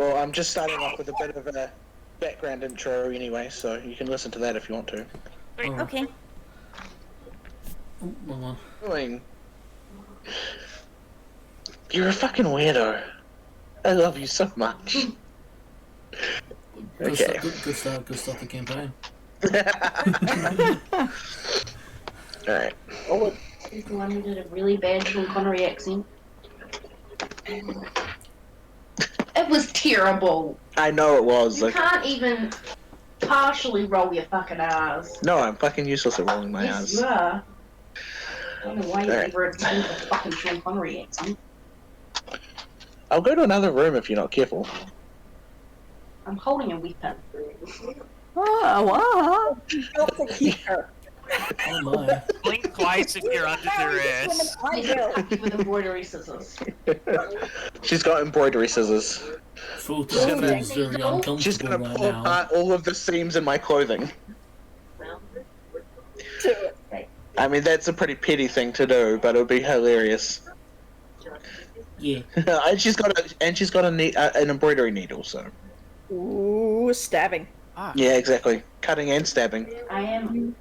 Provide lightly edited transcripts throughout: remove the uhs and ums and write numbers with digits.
Well, I'm just starting off with a bit of a background intro anyway, so you can listen to that if you want to. Great. Okay. Oh, hold on. Doing. You're a fucking weirdo. I love you so much. Okay. Good start the campaign. Alright. Oh, he's the one who did a really bad Sean Connery accent. It was terrible. I know it was. You can't even partially roll your fucking R's. No, I'm fucking useless at rolling my Yes, R's. you are. I don't know why you Alright. ever attempted the fucking Sean Connery accent. I'll go to another room if you're not careful. I'm holding a weapon. What? Oh my. Blink twice if you're under duress. With embroidery scissors. She's got embroidery scissors. FOOTAR feels very uncomfortable She's gonna right pull now. apart all of the seams in my clothing. I mean, that's a pretty petty thing to do, but it'll be hilarious. Yeah. and she's got an embroidery needle, so. Ooh, stabbing. Yeah, exactly. Cutting and stabbing. I am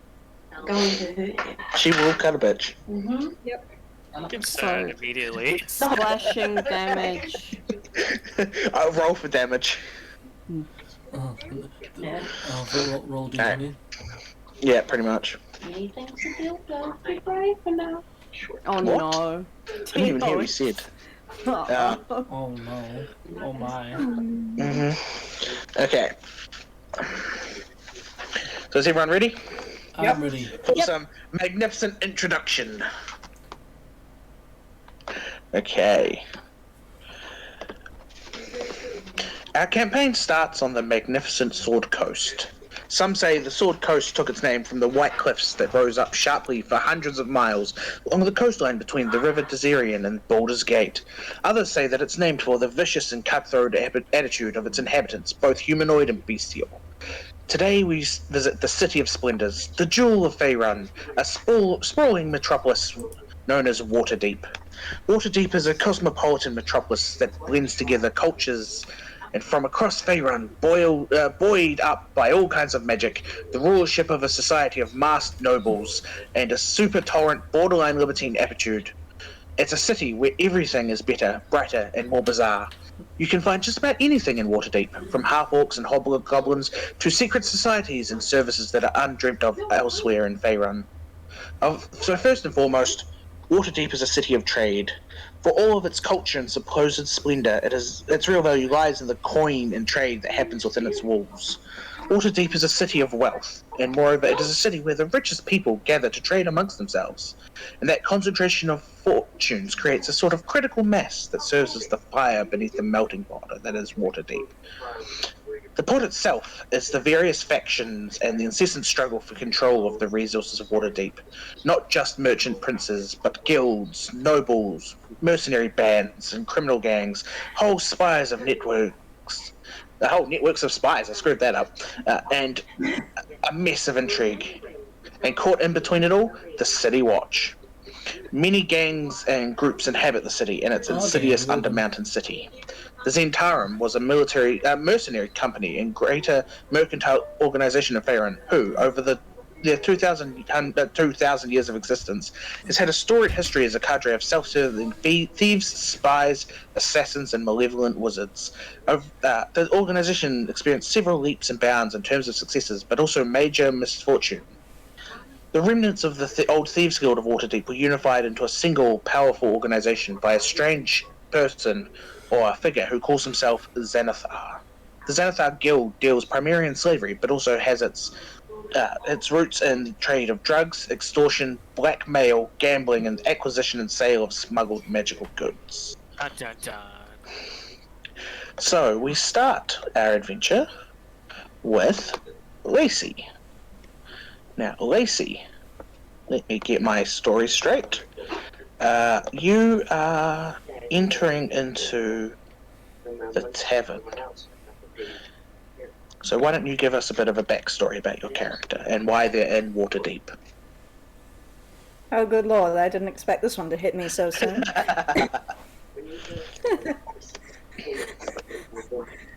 going to hurt you. She will cut a bitch. Mm-hmm. Concerned immediately. Slashing damage. I'll roll for damage. Yeah. Roll D20. Yeah, pretty much. Anything to do, don't be brave for now. Oh What? no. I didn't even hear what you said. Oh no. Oh my. Okay. So is everyone ready? I'm ready. For some magnificent introduction. Okay. Our campaign starts on the magnificent Sword Coast. Some say the Sword Coast took its name from the white cliffs that rose up sharply for hundreds of miles along the coastline between the River Deserian and Baldur's Gate. Others say that it's named for the vicious and cutthroat attitude of its inhabitants, both humanoid and bestial. Today we visit the City of Splendors, the jewel of Faerun, a sprawling metropolis known as Waterdeep. Waterdeep is a cosmopolitan metropolis that blends together cultures, and from across Faerun, buoyed up by all kinds of magic, the rulership of a society of masked nobles, and a super-tolerant, borderline libertine attitude. It's a city where everything is better, brighter, and more bizarre. You can find just about anything in Waterdeep, from half-orcs and hobgoblins to secret societies and services that are undreamt of elsewhere in Faerun. So first and foremost, Waterdeep is a city of trade. For all of its culture and supposed splendor, its real value lies in the coin and trade that happens within its walls. Waterdeep is a city of wealth, and moreover, it is a city where the richest people gather to trade amongst themselves. And that concentration of fortunes creates a sort of critical mass that serves as the fire beneath the melting pot that is Waterdeep. The port itself is the various factions and the incessant struggle for control of the resources of Waterdeep. Not just merchant princes, but guilds, nobles, mercenary bands, and criminal gangs, whole networks of spies, I screwed that up, and a mess of intrigue. And caught in between it all, the City Watch. Many gangs and groups inhabit the city and its insidious undermountain city. The Zentarum was a mercenary company and greater mercantile organization of Faerun, who, over their 2,000 years of existence, has had a storied history as a cadre of self-serving thieves, spies, assassins, and malevolent wizards. The organization experienced several leaps and bounds in terms of successes, but also major misfortune. The remnants of the old Thieves Guild of Waterdeep were unified into a single, powerful organization by a strange person or a figure who calls himself Xanathar. The Xanathar Guild deals primarily in slavery, but also has its roots in the trade of drugs, extortion, blackmail, gambling, and acquisition and sale of smuggled magical goods. Dun, dun, dun. So, we start our adventure with Lacey. Now, Lacey, let me get my story straight. You are entering into the tavern. So why don't you give us a bit of a backstory about your character and why they're in Waterdeep? Oh, good lord, I didn't expect this one to hit me so soon.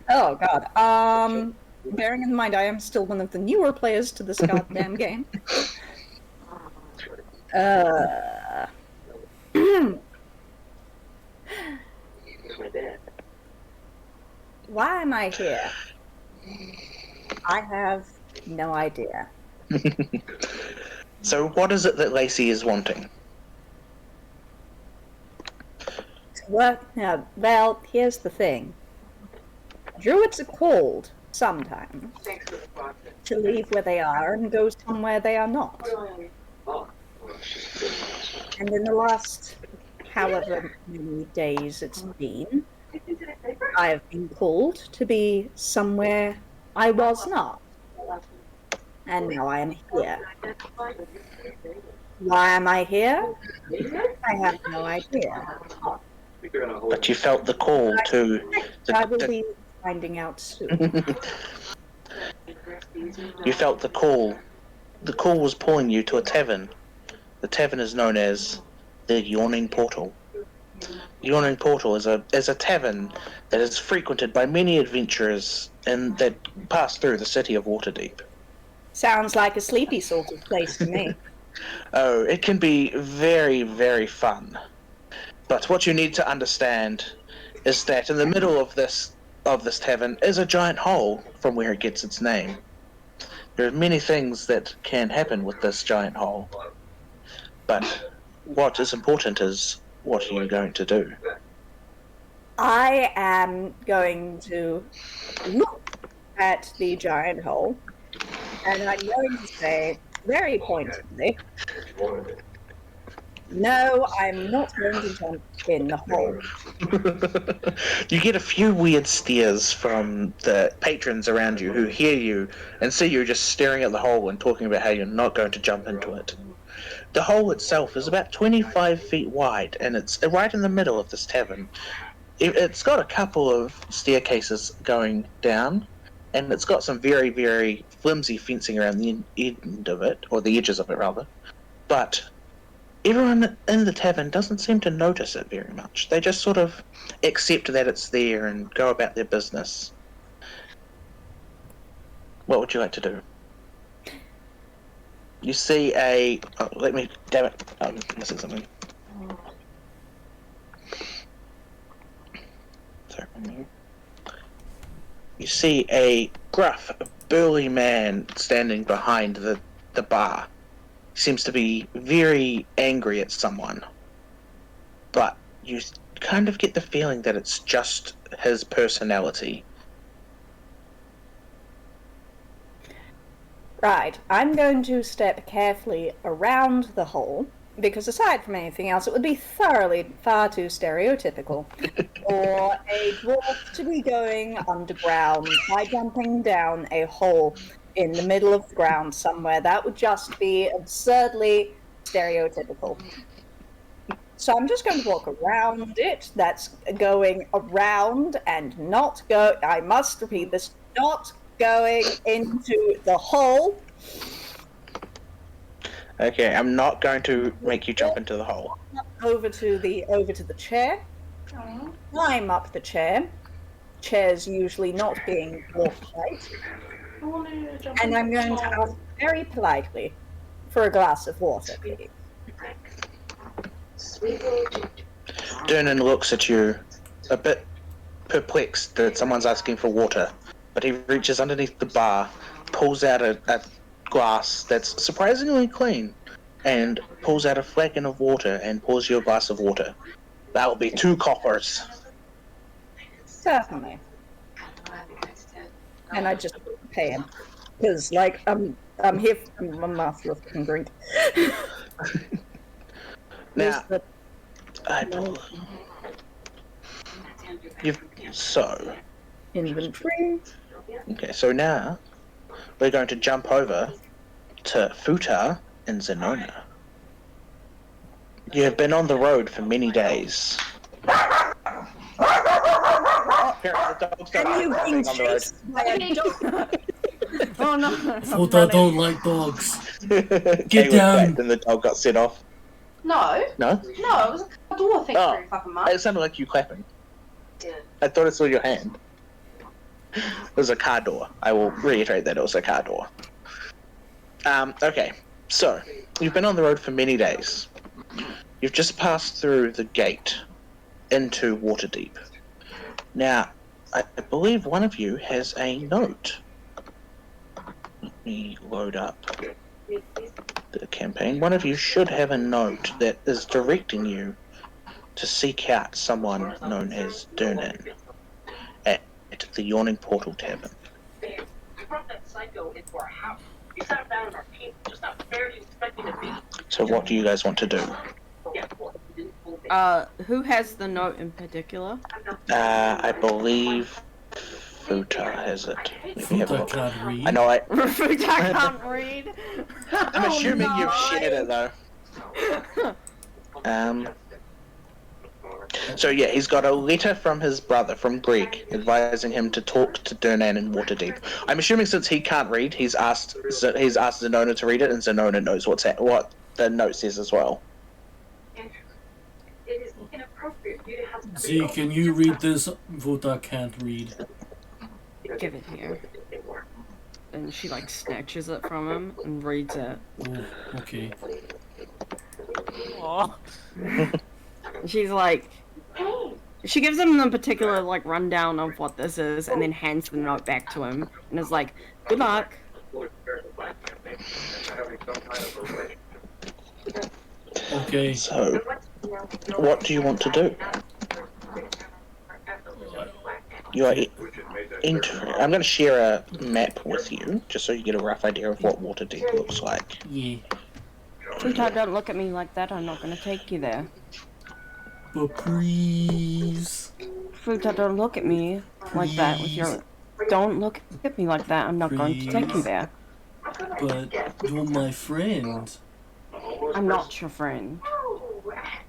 Oh god. Bearing in mind I am still one of the newer players to this goddamn game. Why am I here? I have no idea. So what is it that Lacey is wanting? Well, here's the thing. Druids are called sometimes to leave where they are and go somewhere they are not. And in the last however many days it's been, I have been called to be somewhere I was not. And now I am here. Why am I here? I have no idea. But you felt the call to... I will be finding out soon. You felt the call. The call was pulling you to a tavern. The tavern is known as the Yawning Portal. The Yawning Portal is a tavern that is frequented by many adventurers and that pass through the city of Waterdeep. Sounds like a sleepy sort of place to me. Oh, it can be very, very fun. But what you need to understand is that in the middle of this tavern is a giant hole from where it gets its name. There are many things that can happen with this giant hole. But what is important is what are you going to do? I am going to look at the giant hole, and I'm going to say very pointedly, no, I'm not going to jump in the hole. You get a few weird stares from the patrons around you who hear you and see you just staring at the hole and talking about how you're not going to jump into it. The hole itself is about 25 feet wide, and it's right in the middle of this tavern. It's got a couple of staircases going down, and it's got some very, very flimsy fencing around the end of it, or the edges of it rather. But everyone in the tavern doesn't seem to notice it very much. They just sort of accept that it's there and go about their business. What would you like to do? You see a... Oh, let me... Damn it. I'm missing something. Sorry. You see a gruff, burly man standing behind the bar. He seems to be very angry at someone. But you kind of get the feeling that it's just his personality. Right, I'm going to step carefully around the hole, because aside from anything else, it would be far too stereotypical for a dwarf to be going underground by jumping down a hole in the middle of the ground somewhere. That would just be absurdly stereotypical. So I'm just going to walk around it. That's going around and not go... I must repeat this, not going into the hole. Okay, I'm not going to make you jump into the hole. Over to the chair. Climb up the chair. Chairs usually not being walked right. And I'm going to ask very politely for a glass of water, please. Dernan looks at you, a bit perplexed that someone's asking for water, but he reaches underneath the bar, pulls out a glass that's surprisingly clean, and pulls out a flagon of water and pours you a glass of water. That will be 2 coppers. Certainly. And I just pay him. Because, like, I'm here for a master of fucking drink. Now, so... Inventory. Okay, so now we're going to jump over to FOOTAR in Zenona. You have been on the road for many days. Apparently the dogs don't And like you've being been on the road. chased by a dog. Oh no. FOOTAR don't like dogs. Get down. And the dog got set off. No. No? No, it was a door thing Oh. very fucking much. It sounded like you clapping. I thought I saw your hand. It was a car door. I will reiterate that it was a car door. Okay, so you've been on the road for many days. You've just passed through the gate into Waterdeep. Now, I believe one of you has a note. Let me load up the campaign. One of you should have a note that is directing you to seek out someone known as Durnan at the Yawning Portal Tavern. So what do you guys want to do? Who has the note in particular? I believe FOOTAR has it. Let me have a FOOTAR look. can't read. I know I can't read. I'm assuming no. you've shared it though. So yeah, he's got a letter from his brother, from Greg, advising him to talk to Durnan in Waterdeep. I'm assuming since he can't read, he's asked Zanona to read it, and Zanona knows what the note says as well. Z, can you read this? FOOTAR can't read. Give it here. And she like snatches it from him and reads it. Oh, okay. Aw. She's like, she gives him the particular like rundown of what this is, and then hands the note back to him, and is like, "Good luck." Okay. So, what do you want to do? You are I'm going to share a map with you, just so you get a rough idea of what Waterdeep looks like. Yeah. FOOTAR, don't look at me like that. I'm not gonna take you there. But please. FOOTAR, don't look at me like that with your. Don't look at me like that. I'm not going to take you there. But you're my friend. I'm not your friend.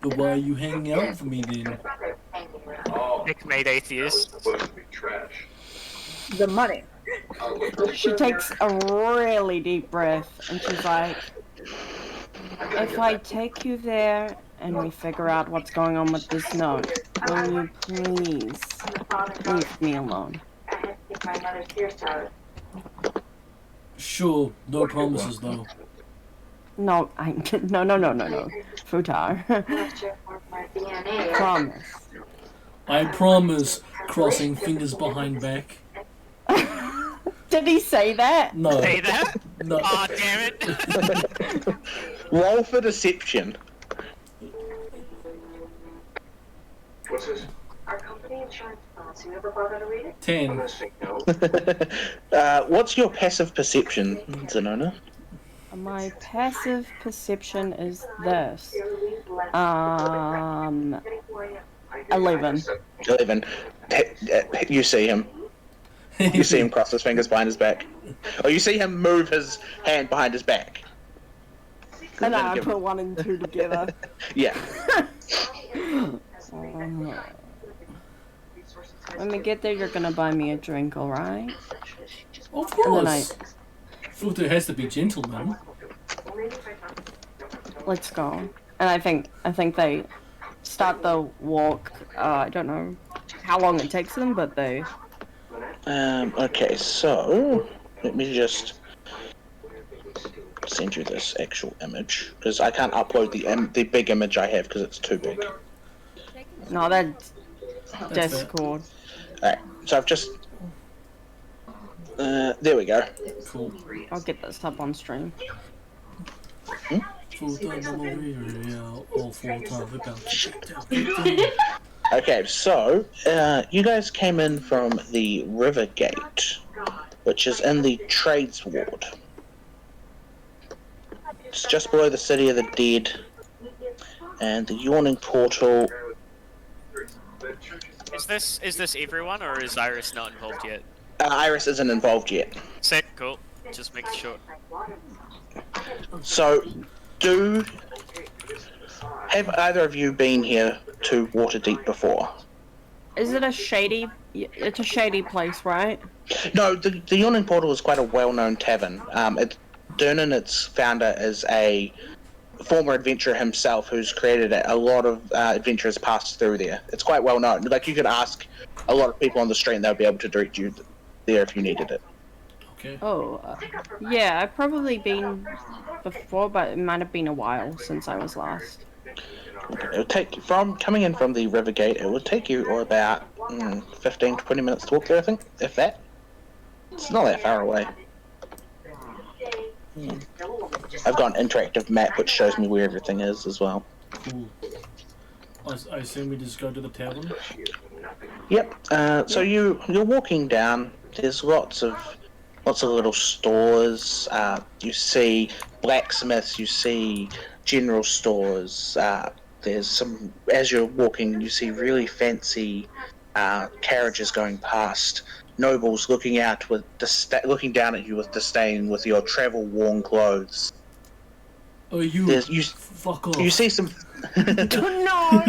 But why are you hanging out with me then? Nick made atheist. The money. She takes a really deep breath and she's like, if I take you there and we figure out what's going on with this note, will you please leave me alone? Sure, no promises though. No, no. FOOTAR. Promise. I promise, crossing fingers behind back. Did he say that? No. Say that? No. Aw, damn it. Roll for deception. What's this? Our company insurance policy. You ever bother to read it? 10. What's your passive perception, Zanona? My passive perception is this. 11. 11. You see him. You see him cross his fingers behind his back. Or you see him move his hand behind his back. And I put 1 and 2 together. Yeah. When we get there, you're gonna buy me a drink, alright? Of And then course. FOOTAR has to be gentleman. let's go. And I think they start the walk. I don't know how long it takes them, but they. Okay, so let me just send you this actual image because I can't upload the big image I have because it's too big. No, that's Discord. Alright, so I've just there we go. Cool. I'll get this up on stream. FOOTAR double real, all 4 times about. Okay, so you guys came in from the River Gate, which is in the Trades Ward. It's just below the City of the Dead, and the Yawning Portal. Is this everyone, or is Iris not involved yet? Iris isn't involved yet. Sick, cool. Just making sure. So, have either of you been here to Waterdeep before? Is it a shady? It's a shady place, right? No, the Yawning Portal is quite a well-known tavern. Durnan, its founder, is a former adventurer himself who's created a lot of adventurers passed through there. It's quite well known. Like, you could ask a lot of people on the street and they'll be able to direct you there if you needed it. Okay. Oh, yeah, I've probably been before, but it might have been a while since I was last. Okay. It would take from coming in from the river gate. It would take you about 15, 20 minutes to walk there. I think, if that. It's not that far away. I've got an interactive map which shows me where everything is as well. Cool. I assume we just go to the tavern. Yep. So you're walking down. There's lots of little stores. You see blacksmiths. You see general stores. There's some. As you're walking, you see really fancy carriages going past. Nobles looking out with looking down at you with disdain with your travel-worn clothes. Oh, fuck off. You see some. No!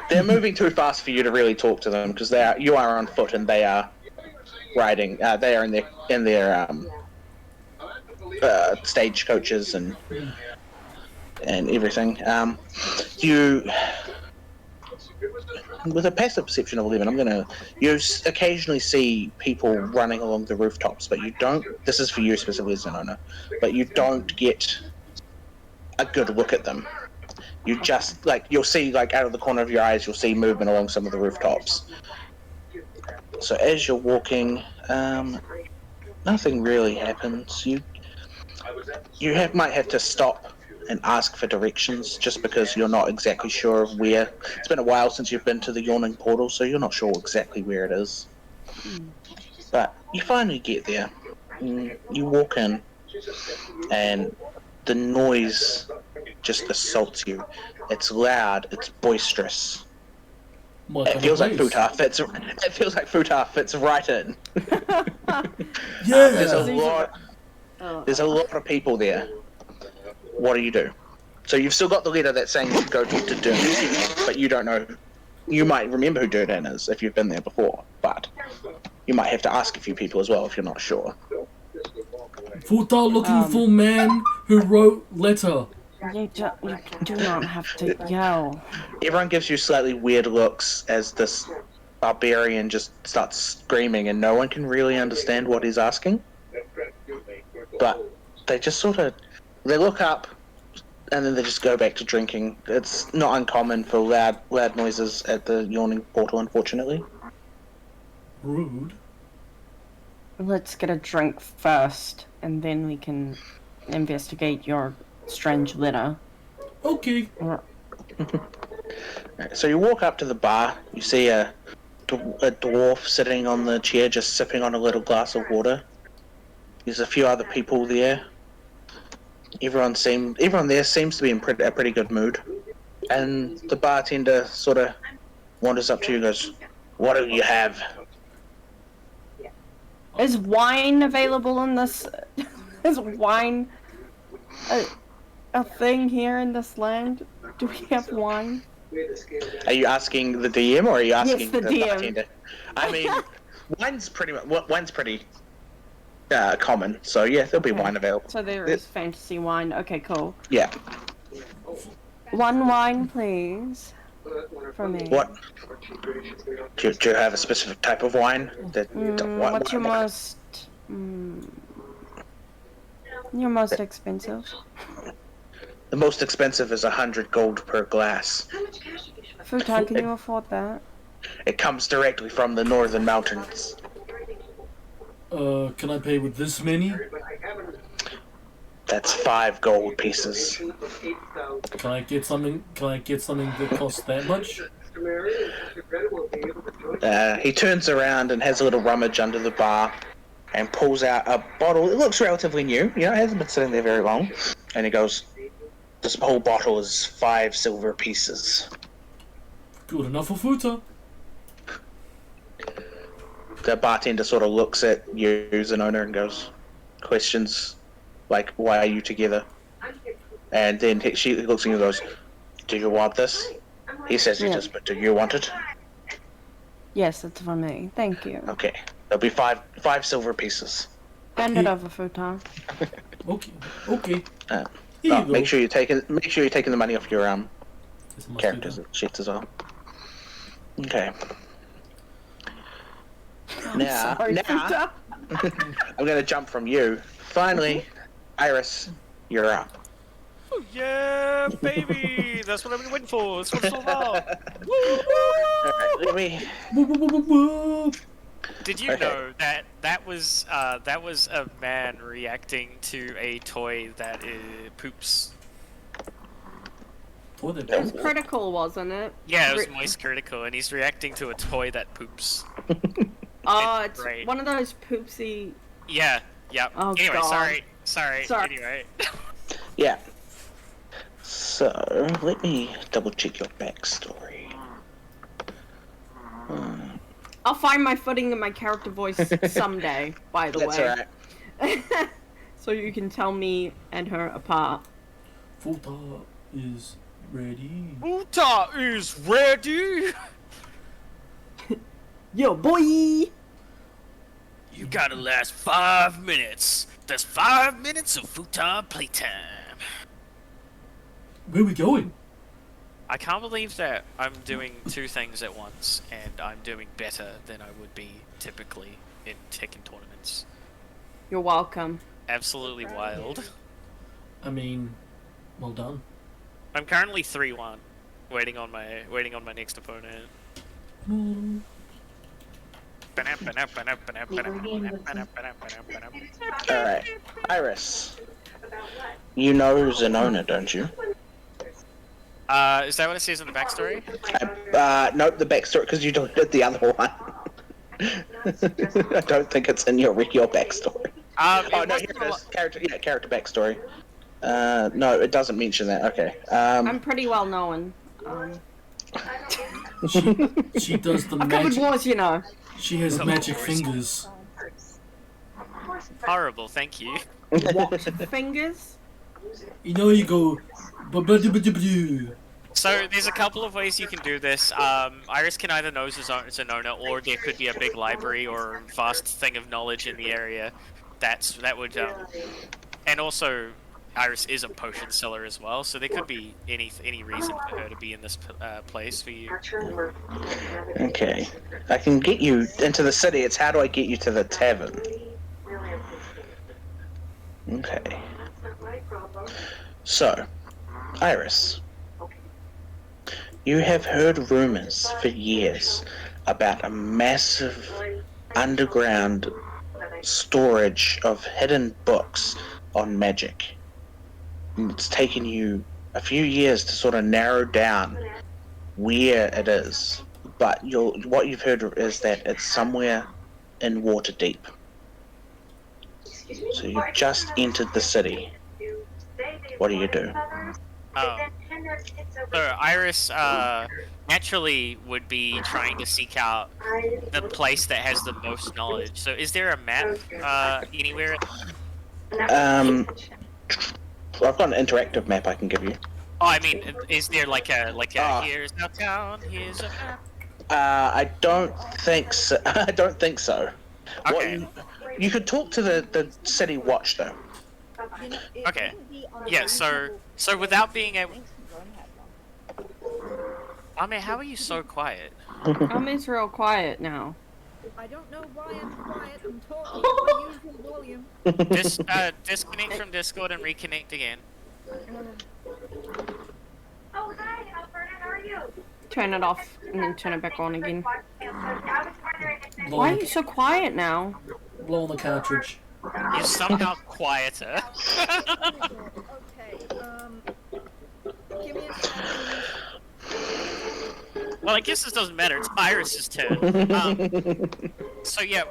They're moving too fast for you to really talk to them because you are on foot and they are riding. They are in their stage coaches and everything. With a passive perception of 11, you occasionally see people running along the rooftops, but you don't. This is for you specifically as an owner, but you don't get a good look at them. You just you'll see out of the corner of your eyes, you'll see movement along some of the rooftops. So as you're walking, nothing really happens. You might have to stop and ask for directions just because you're not exactly sure of where. It's been a while since you've been to the Yawning Portal, so you're not sure exactly where it is. But you finally get there. You walk in, and the noise just assaults you. It's loud. It's boisterous. It feels like FOOTAR fits. It feels like FOOTAR fits right in. Yeah. There's a lot of people there. What do you do? So you've still got the letter that's saying you should go to Durnan, but you don't know. You might remember who Durnan is if you've been there before, but you might have to ask a few people as well if you're not sure. FOOTAR looking for man who wrote letter. You do not have to yell. Everyone gives you slightly weird looks as this barbarian just starts screaming, and no one can really understand what he's asking. But they just they look up, and then they just go back to drinking. It's not uncommon for loud noises at the Yawning Portal, unfortunately. Rude. Let's get a drink first, and then we can investigate your strange letter. Okay. So you walk up to the bar. You see a dwarf sitting on the chair, just sipping on a little glass of water. There's a few other people there. Everyone there seems to be in a pretty good mood. And the bartender sort of wanders up to you and goes, "What do you have?" Is wine available in this? Is wine a thing here in this land? Do we have wine? Are you asking the DM or are you asking the DM. bartender? I mean, wine's pretty common, so yeah, there'll be wine available. So there is fantasy wine. Okay, cool. Yeah. One wine, please, for me. What? Do you have a specific type of wine? What's your most expensive? The most expensive is 100 gold per glass. FOOTAR, can you afford that? It comes directly from the northern mountains. Can I pay with this many? That's 5 gold pieces. Can I get something that costs that much? He turns around and has a little rummage under the bar and pulls out a bottle. It looks relatively new, it hasn't been sitting there very long. And he goes, "This whole bottle is 5 silver pieces." Good enough for FOOTAR. The bartender sort of looks at you as an owner and goes, questions like, "Why are you together?" And then she looks at you and goes, "Do you want this?" He says he does, but do you want it? Yes, it's for me. Thank you. Okay. There'll be 5 silver pieces. Hand it over, FOOTAR. Okay. Here you go. Make sure you're taking the money off your characters sheets as well. Okay. Now, Sorry, now, FOOTAR. I'm gonna jump from you. Finally, Iris, you're up. Oh, yeah, baby! That's what I've been waiting for. That's what it's all about. Alright, let me. Woo, woo, woo, woo, woo. Did you Okay. know that was a man reacting to a toy that poops? Toy that It was poop. critical, wasn't it? Yeah, it was moist critical, and he's reacting to a toy that poops. Oh, it's Great. one of those poopsy. Yeah, yep. Oh, Anyway, God. sorry. Sorry. Anyway. Yeah. So, let me double check your backstory. I'll find my footing in my character voice someday, by the That's way. alright. So you can tell me and her apart. FOOTAR is ready. FOOTAR is ready! Yo, boy! You gotta last 5 minutes. That's 5 minutes of FOOTAR playtime. Where are we going? I can't believe that I'm doing 2 things at once, and I'm doing better than I would be typically in Tekken tournaments. You're welcome. Absolutely wild. I mean, well done. I'm currently 3-1, waiting on my next opponent. Mm. Alright. Iris. You know Zenona, don't you? Is that what it says in the backstory? Nope, the backstory, because you did the other one. I don't think it's in your backstory. Oh, no, here it is. Character backstory. No, it doesn't mention that. Okay. I'm pretty well known. She does the I covered magic. wars, you know. She has magic fingers. Horrible, thank you. What? Fingers? You know you go. Ba-ba-do-ba-do-ba-do. So there's a couple of ways you can do this. Iris can either know Zenona, or there could be a big library or vast thing of knowledge in the area. That would, and also Iris is a potion seller as well, so there could be any reason for her to be in this place for you. Okay. I can get you into the city. It's how do I get you to the tavern? Okay. So, Iris, you have heard rumors for years about a massive underground storage of hidden books on magic. And it's taken you a few years to sort of narrow down where it is, but what you've heard is that it's somewhere in Waterdeep. So you've just entered the city. What do you do? Oh. So Iris naturally would be trying to seek out the place that has the most knowledge. So is there a map anywhere? I've got an interactive map I can give you. Oh, I mean, is there like a here's our town, here's a map? I don't think so. I don't think so. Okay. You could talk to the city watch though. Okay. Yeah, so without being able... I mean, how are you so quiet? I'm real quiet now. I don't know why I'm quiet. I'm talking at my usual volume. Disconnect from Discord and reconnect again. Oh, hi, Alberta, how are you? Turn it off and then turn it back on again. I was wondering if Why are you so quiet now? Blow on the cartridge. You're somehow quieter. Okay, give me a second. Well, I guess this doesn't matter. It's Iris's turn. So yeah,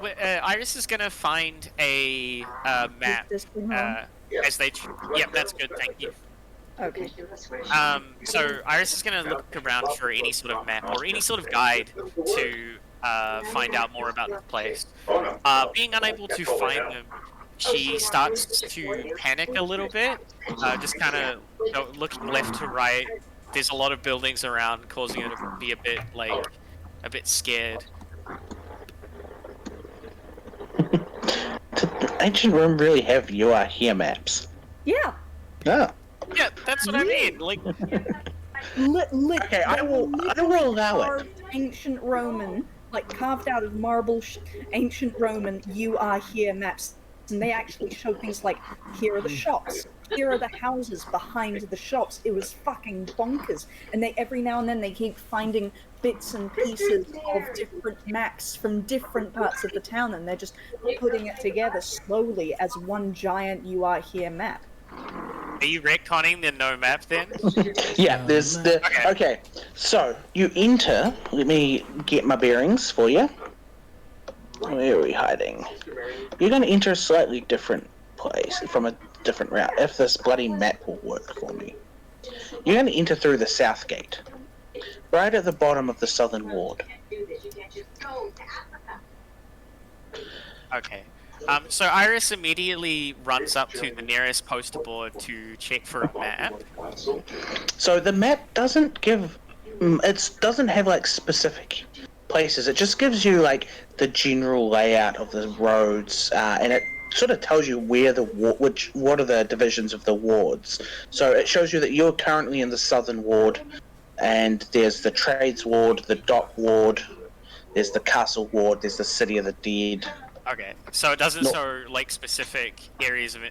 Iris is gonna find a map as they. Yep, that's good. Thank you. Okay. So Iris is gonna look around for any sort of map or any sort of guide to find out more about the place. Being unable to find them, she starts to panic a little bit. Just kind of looking left to right. There's a lot of buildings around, causing her to be a bit scared. Did the ancient room really have you are here maps? Yeah. No. Yeah, that's what I mean. Like, Okay, I will allow it. Ancient Roman like carved out of marble, ancient Roman "You Are Here" maps, and they actually show things like here are the shops, here are the houses behind the shops. It was fucking bonkers. And they every now and then they keep finding bits and pieces of different maps from different parts of the town, and they're just putting it together slowly as one giant "You Are Here" map. Are you retconning the no map then? Yeah, there's the... Okay, so you enter... Let me get my bearings for you. Where are we hiding? You're going to enter a slightly different place, from a different route, if this bloody map will work for me. You're going to enter through the south gate, right at the bottom of the southern ward. Okay. So Iris immediately runs up to the nearest poster board to check for a map. So the map doesn't give... It doesn't have, like, specific places. It just gives you, like, the general layout of the roads, and it sort of tells you where what are the divisions of the wards. So it shows you that you're currently in the southern ward, and there's the trades ward, the dock ward, there's the castle ward, there's the city of the dead. Okay, so it doesn't show like specific areas of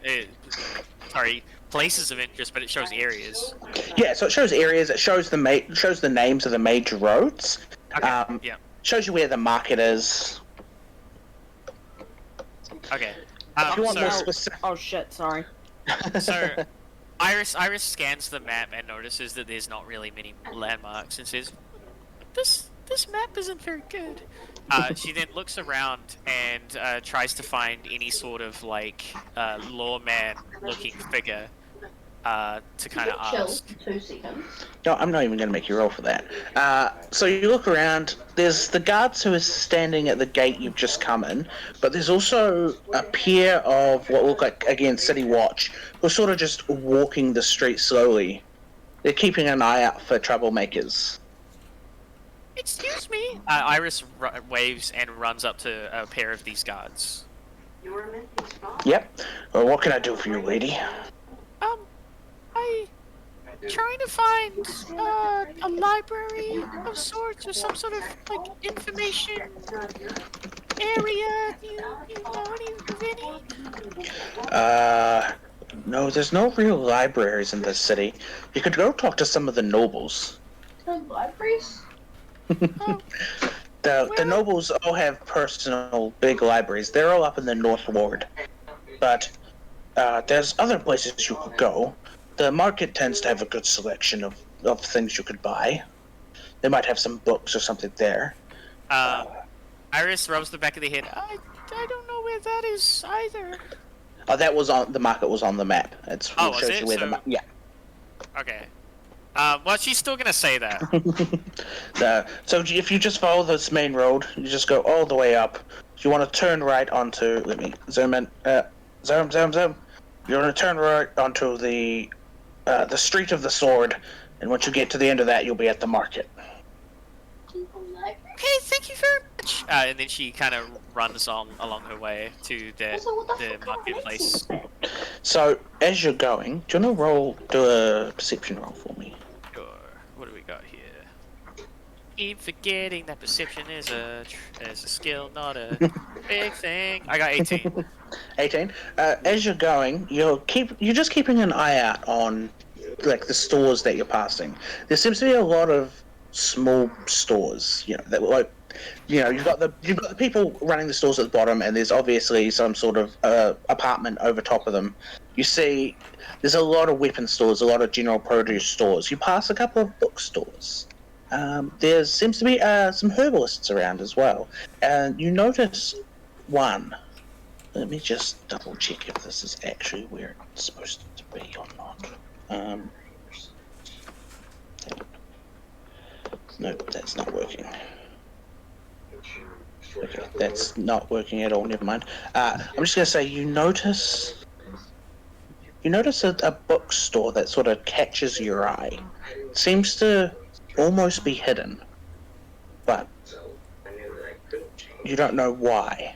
places of interest, but it shows areas. Yeah, so it shows areas. It shows the names of the major roads. Okay. Yeah. Shows you where the market is. Okay. If you want more specific... Oh shit! Sorry. So, Iris scans the map and notices that there's not really many landmarks and says, "This map isn't very good." She then looks around and tries to find any sort of like lawman-looking figure to kind of ask. 2 seconds. No, I'm not even going to make you roll for that. So you look around. There's the guards who are standing at the gate you've just come in, but there's also a pair of what look like, again, city watch, who are sort of just walking the street slowly. They're keeping an eye out for troublemakers. Excuse me. Iris waves and runs up to a pair of these guards. Yep. Well, what can I do for you, lady? I'm trying to find a library of sorts or some sort of like information area. Do you know any? No, there's no real libraries in this city. You could go talk to some of the nobles. No libraries? The nobles all have personal big libraries. They're all up in the North Ward. But there's other places you could go. The market tends to have a good selection of things you could buy. They might have some books or something there. Iris rubs the back of the head. I don't know where that is either. That was on the market was on the map. It shows it? you where the yeah. Okay. Well, she's still gonna say that. So if you just follow this main road, you just go all the way up. You want to turn right onto. Let me zoom in. Zoom. You're gonna turn right onto the street of the sword, and once you get to the end of that, you'll be at the market. Okay, thank you very much. And then she kind of runs along her way to the marketplace. So as you're going, do you want to do a perception roll for me? Sure. What do we got here? Keep forgetting that perception is a skill, not a big thing. I got 18. 18. As you're going, you're just keeping an eye out on like the stores that you're passing. There seems to be a lot of small stores, that like, you've got the people running the stores at the bottom, and there's obviously some sort of apartment over top of them. You see, there's a lot of weapon stores, a lot of general produce stores. You pass a couple of bookstores. There seems to be some herbalists around as well, and you notice one. Let me just double check if this is actually where it's supposed to be or not. Nope, that's not working. Okay, that's not working at all, never mind. I'm just going to say, you notice a bookstore that sort of catches your eye. It seems to almost be hidden, but you don't know why.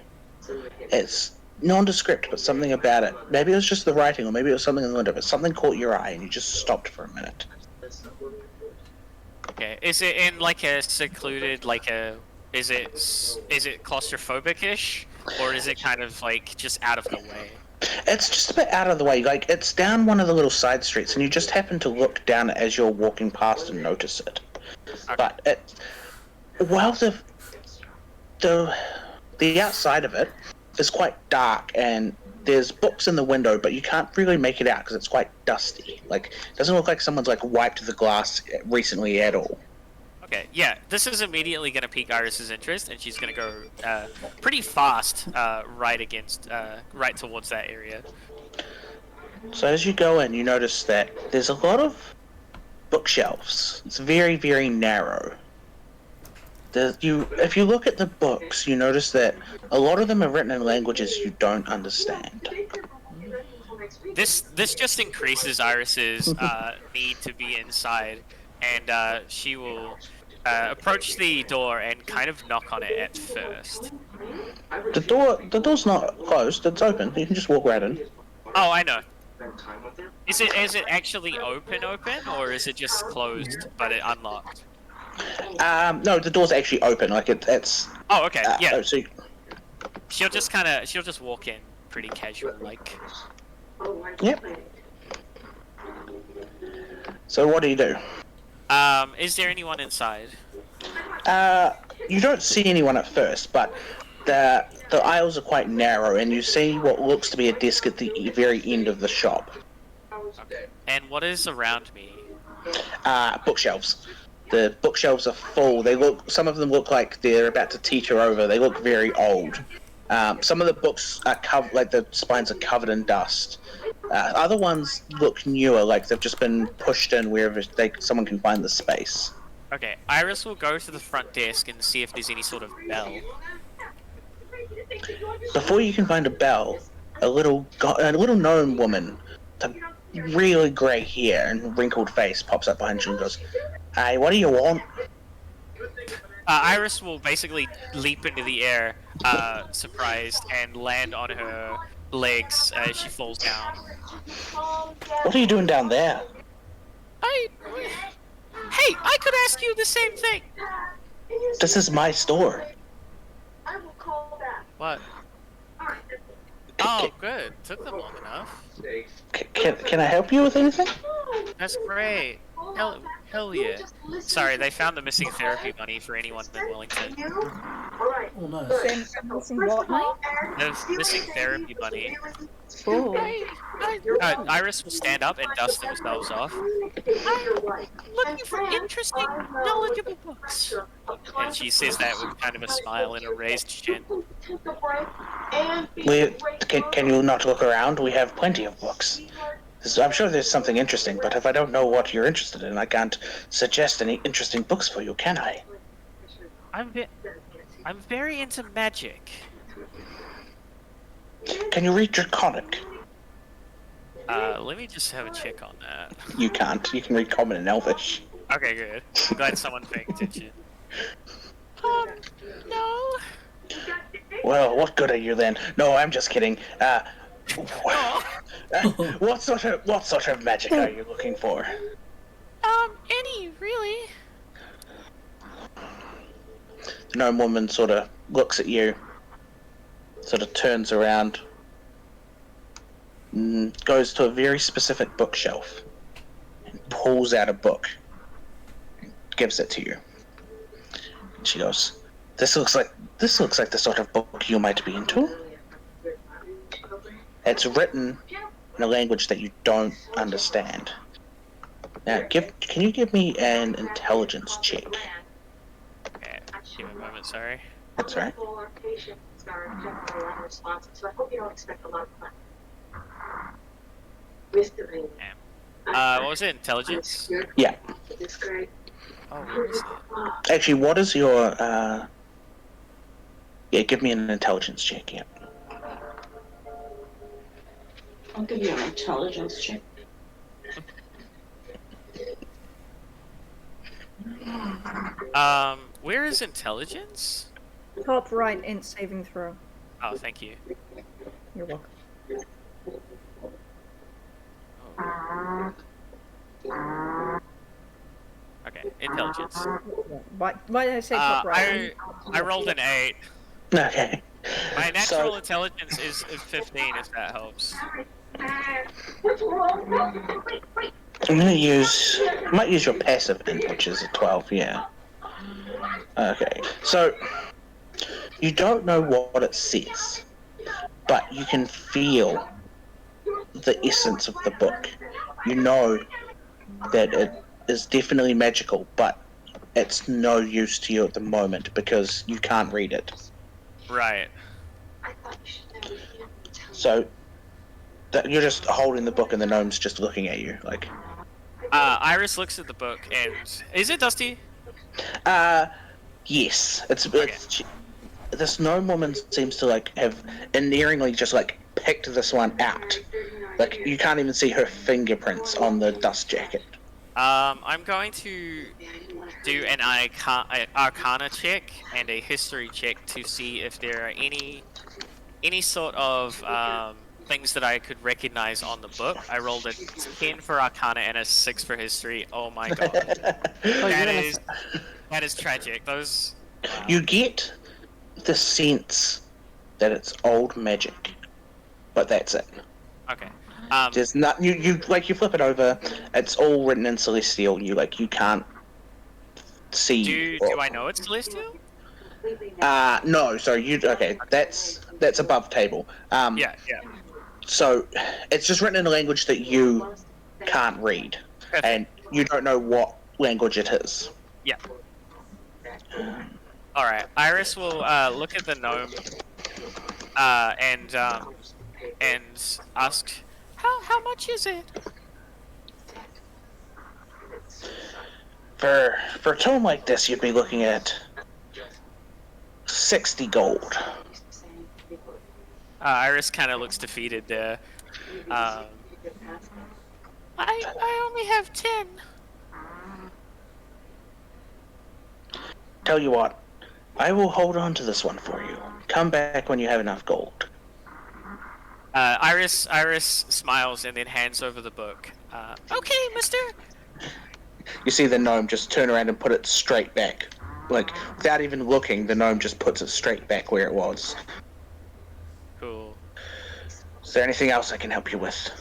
It's nondescript, but something about it. Maybe it was just the writing, or maybe it was something in the window, but something caught your eye and you just stopped for a minute. Okay, is it in like a secluded, like a Is it claustrophobic-ish, or is it kind of like just out of the way? It's just a bit out of the way. Like, it's down one of the little side streets, and you just happen to look down as you're walking past and notice it. Okay. But while the outside of it is quite dark, and there's books in the window, but you can't really make it out because it's quite dusty. Like, it doesn't look like someone's like wiped the glass recently at all. Okay, yeah, this is immediately going to pique Iris's interest, and she's going to go pretty fast right towards that area. So as you go in, you notice that there's a lot of bookshelves. It's very, very narrow. If you look at the books, you notice that a lot of them are written in languages you don't understand. This just increases Iris's need to be inside, and she will approach the door and kind of knock on it at first. The door's not closed, it's open. You can just walk right in. Oh, I know. Is it actually open, or is it just closed but it unlocked? No, the door's actually open. Like it's. Oh, okay. Yeah. So She'll just walk in pretty casual, like. Yep. So what do you do? Is there anyone inside? You don't see anyone at first, but the aisles are quite narrow, and you see what looks to be a desk at the very end of the shop. Okay. And what is around me? Bookshelves. The bookshelves are full. Some of them look like they're about to teeter over. They look very old. Some of the books are covered, like the spines are covered in dust. Other ones look newer, like they've just been pushed in wherever someone can find the space. Okay, Iris will go to the front desk and see if there's any sort of bell. Before you can find a bell, a little gnome woman with really grey hair and wrinkled face pops up behind you and goes, "Hey, what do you want?" Iris will basically leap into the air, surprised, and land on her legs as she falls down. "What are you doing down there?" Hey, I could ask you the same thing! "This is my store." What? Oh, good. Took them long enough. Can I help you with anything? That's great. Hell yeah. Sorry, they found the missing therapy money for anyone in Wellington. Oh, nice. Missing what, mate? The missing therapy money. Ooh. Iris will stand up and dust themselves off. I'm looking for interesting, knowledgeable books. And she says that with kind of a smile and a raised chin. Can you not look around? We have plenty of books. I'm sure there's something interesting, but if I don't know what you're interested in, I can't suggest any interesting books for you, can I? I'm very into magic. Can you read Draconic? Let me just have a check on that. You can't. You can read Common and Elvish. Okay, good. I'm glad someone paid attention. No. Well, what good are you then? No, I'm just kidding. What sort of magic are you looking for? Any, really. The gnome woman sort of looks at you, sort of turns around, goes to a very specific bookshelf, and pulls out a book, and gives it to you. And she goes, This looks like the sort of book you might be into. It's written in a language that you don't understand. Now, can you give me an intelligence check? Okay, give me a moment, sorry. That's right. What was it? Intelligence? Yeah. Oh, where is it? Actually, what is your, yeah, give me an intelligence check, yeah. I'll give you an intelligence check. Where is intelligence? Top right int saving throw. Oh, thank you. You're welcome. Oh. Okay, intelligence. Why did I say top right? I rolled an 8. Okay. My natural So, intelligence is 15, if that helps. I'm gonna might use your passive int, which is a 12, yeah. Okay, so, you don't know what it says, but you can feel the essence of the book. You know that it is definitely magical, but it's no use to you at the moment because you can't read it. Right. So, you're just holding the book and the gnome's just looking at you, like... Iris looks at the book and... Is it dusty? Yes. It's this gnome woman seems to, like, have endearingly just, like, picked this one out. Like, you can't even see her fingerprints on the dust jacket. I'm going to do an Arcana check and a History check to see if there are any sort of things that I could recognize on the book. I rolled a 10 for Arcana and a 6 for History. Oh my god, that is tragic. Those. Wow. You get the sense that it's old magic, but that's it. Okay. There's not you flip it over. It's all written in Celestial. You can't see. Do I know it's Celestial? No. So that's above table. Yeah. So it's just written in a language that you can't read, and you don't know what language it is. Yeah. All right. Iris will look at the gnome and ask, how much is it? For a tome like this, you'd be looking at 60 gold. Iris kind of looks defeated there. I only have 10. Tell you what, I will hold on to this one for you. Come back when you have enough gold. Iris smiles and then hands over the book. Okay, mister. You see the gnome just turn around and put it straight back. Like, without even looking, the gnome just puts it straight back where it was. Cool. Is there anything else I can help you with?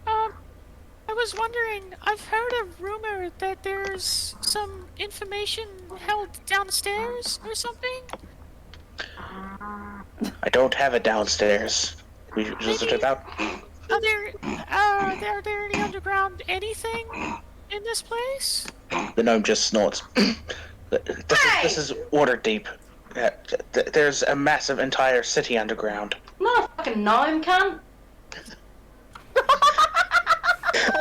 I was wondering, I've heard a rumor that there's some information held downstairs or something? I don't have it downstairs. We visited out. Are there any underground anything in this place? The gnome just snorts. This is water deep. There's a massive entire city underground. I'm not a fucking gnome, cunt.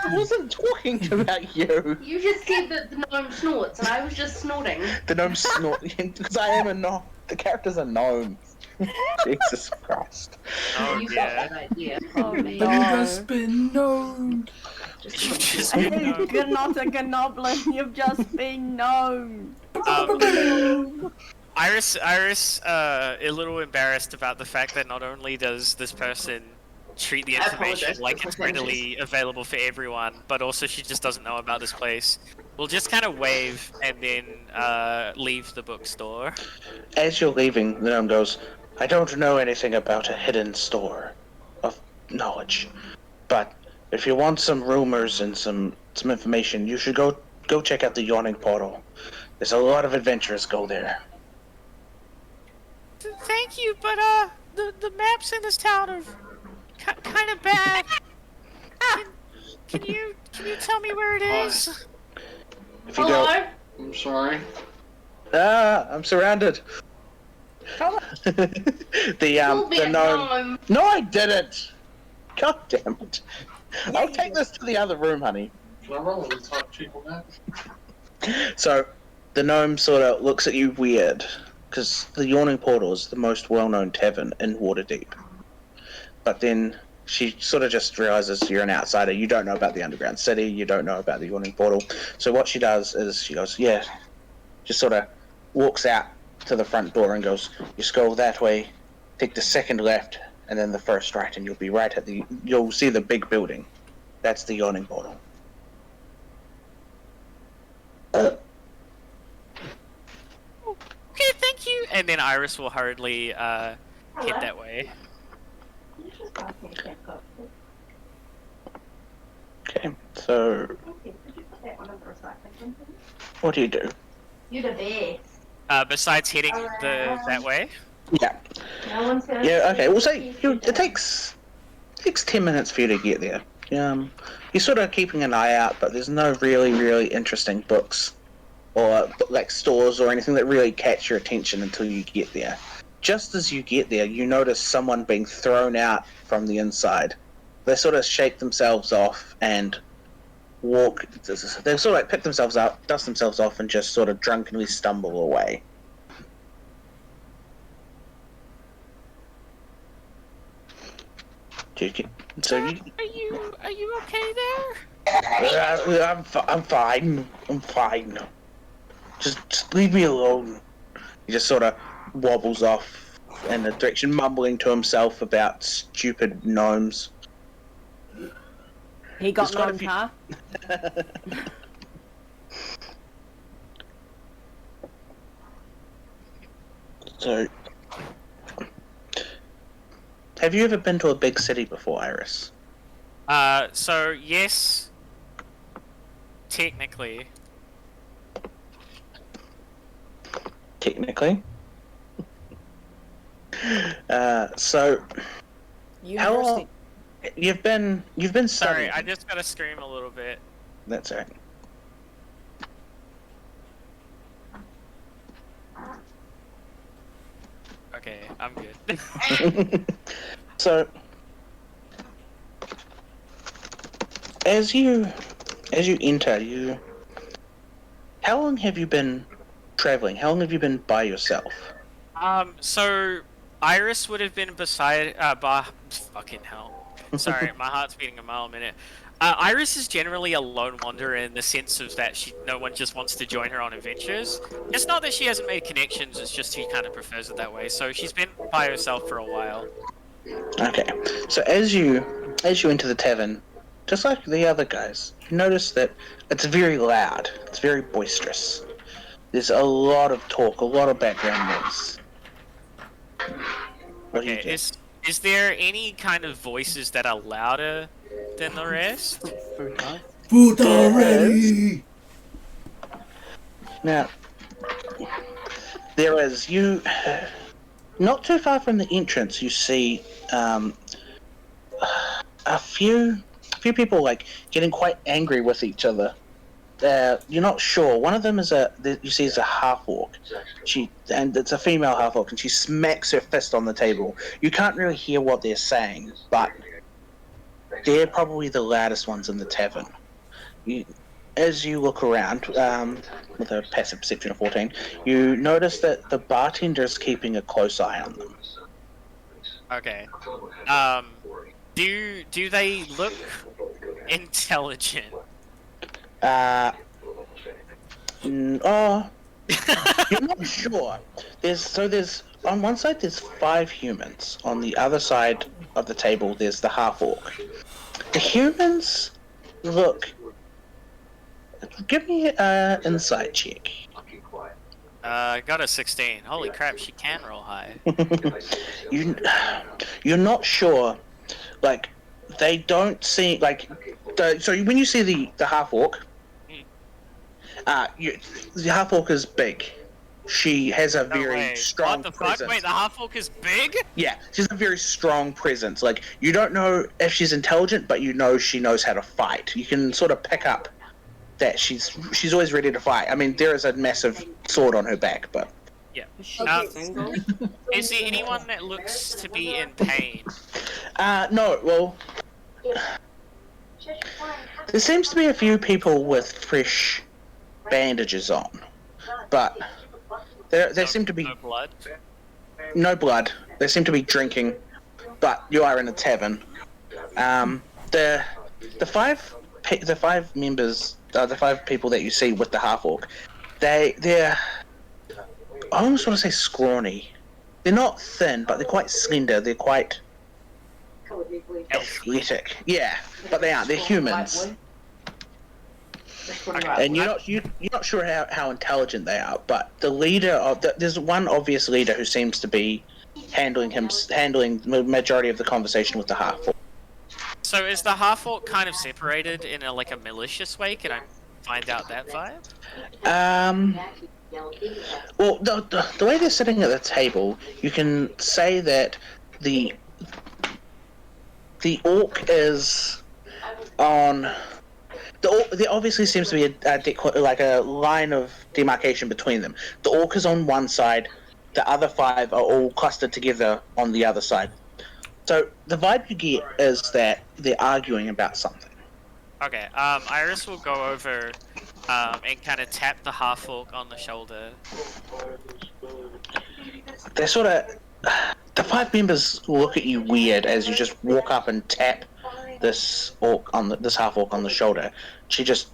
I wasn't talking about you. You just said that the gnome snorts, and I was just snorting. The gnome snorting because I am a gnome. The character's a gnome. Jesus Christ. Oh, You yeah. got that idea. Oh, You've just been known. You've just You're not a goblin, you've just been known. Iris, a little embarrassed about the fact that not only does this person treat the information apologize like for it's pretentious. readily available for everyone, but also she just doesn't know about this place. We'll just kind of wave and then leave the bookstore. As you're leaving, the gnome goes, I don't know anything about a hidden store of knowledge, but if you want some rumors and some information, you should go check out the Yawning Portal. There's a lot of adventurers go there. Thank you, but the maps in this town are kind of bad. Can you tell me where it is? If you Hello? go, I'm sorry. I'm surrounded. You'll be the a gnome. gnome. No, I didn't. God damn it! I'll take this to the other room, honey. Can I roll and talk people now? So, the gnome sort of looks at you weird, because the Yawning Portal is the most well-known tavern in Waterdeep. But then she sort of just realizes you're an outsider. You don't know about the underground city. You don't know about the Yawning Portal. So what she does is she goes, yeah, just sort of walks out to the front door and goes, you scroll that way, take the second left, and then the first right, and you'll be right at you'll see the big building. That's the Yawning Portal. Okay, thank you. And then Iris will hurriedly head that way. Okay, so what do you do? You're the best. Besides heading that way. Yeah. No one's gonna Yeah. Okay. see We'll say you. it takes 10 minutes for you to get there. You're sort of keeping an eye out, but there's no really interesting books or like stores or anything that really catch your attention until you get there. Just as you get there, you notice someone being thrown out from the inside. They sort of shake themselves off and walk. They sort of like pick themselves up, dust themselves off, and just sort of drunkenly stumble away. So you, Are you okay there? I'm fine. I'm fine. Just leave me alone. He just sort of wobbles off in the direction, mumbling to himself about stupid gnomes. He got He's got a known, few- huh? So, have you ever been to a big city before, Iris? So yes, technically. Technically. So how long you've been Sorry, studying? I just gotta scream a little bit. That's right. Okay, I'm good. So, as you enter, how long have you been traveling? How long have you been by yourself? So Iris would have been beside fucking hell. Sorry, my heart's beating a mile a minute. Iris is generally a lone wanderer in the sense of that no one just wants to join her on adventures. It's not that she hasn't made connections, it's just she kind of prefers it that way. So she's been by herself for a while. Okay. So as you enter the tavern, just like the other guys, you notice that it's very loud. It's very boisterous. There's a lot of talk, a lot of background noise. What do you Okay, do? is there any kind of voices that are louder than the rest? FOOTAR ready! Now, there is not too far from the entrance. You see a few people like getting quite angry with each other. You're not sure. One of them is you see is a half-orc. And it's a female half-orc, and she smacks her fist on the table. You can't really hear what they're saying, but they're probably the loudest ones in the tavern. As you look around, with a passive perception of 14, you notice that the bartender is keeping a close eye on them. Okay. Do they look intelligent? You're not sure. There's on one side there's 5 humans. On the other side of the table there's the half-orc. The humans look. Give me an insight check. Got a 16. Holy crap, she can roll high. You're not sure. Like they don't seem like. So when you see the half-orc, the half-orc is big. She has a very strong What the presence. fuck? Wait, the half-orc is big? Yeah, she has a very strong presence. Like, you don't know if she's intelligent, but you know she knows how to fight. You can sort of pick up that she's always ready to fight. I mean, there is a massive sword on her back, but... Yeah. Is she single? Is there anyone that looks to be in pain? No, well... There seems to be a few people with fresh bandages on, but... There seem to be... No blood? No blood. They seem to be drinking, but you are in a tavern. The 5 members, the 5 people that you see with the half-orc, they're I almost want to say scrawny. They're not thin, but they're quite slender. They're quite athletic. Yeah, but they aren't. They're humans. And you're not sure how intelligent they are, but the leader of there's one obvious leader who seems to be handling the majority of the conversation with the half-orc. So is the half-orc kind of separated in a malicious way? Can I find out that vibe? Well, the way they're sitting at the table, you can say that the orc is on. There obviously seems to be a line of demarcation between them. The orc is on one side, the other 5 are all clustered together on the other side. So the vibe you get is that they're arguing about something. Okay, Iris will go over and kind of tap the half-orc on the shoulder. They're sort of... The 5 members look at you weird as you just walk up and tap this half-orc on the shoulder. She just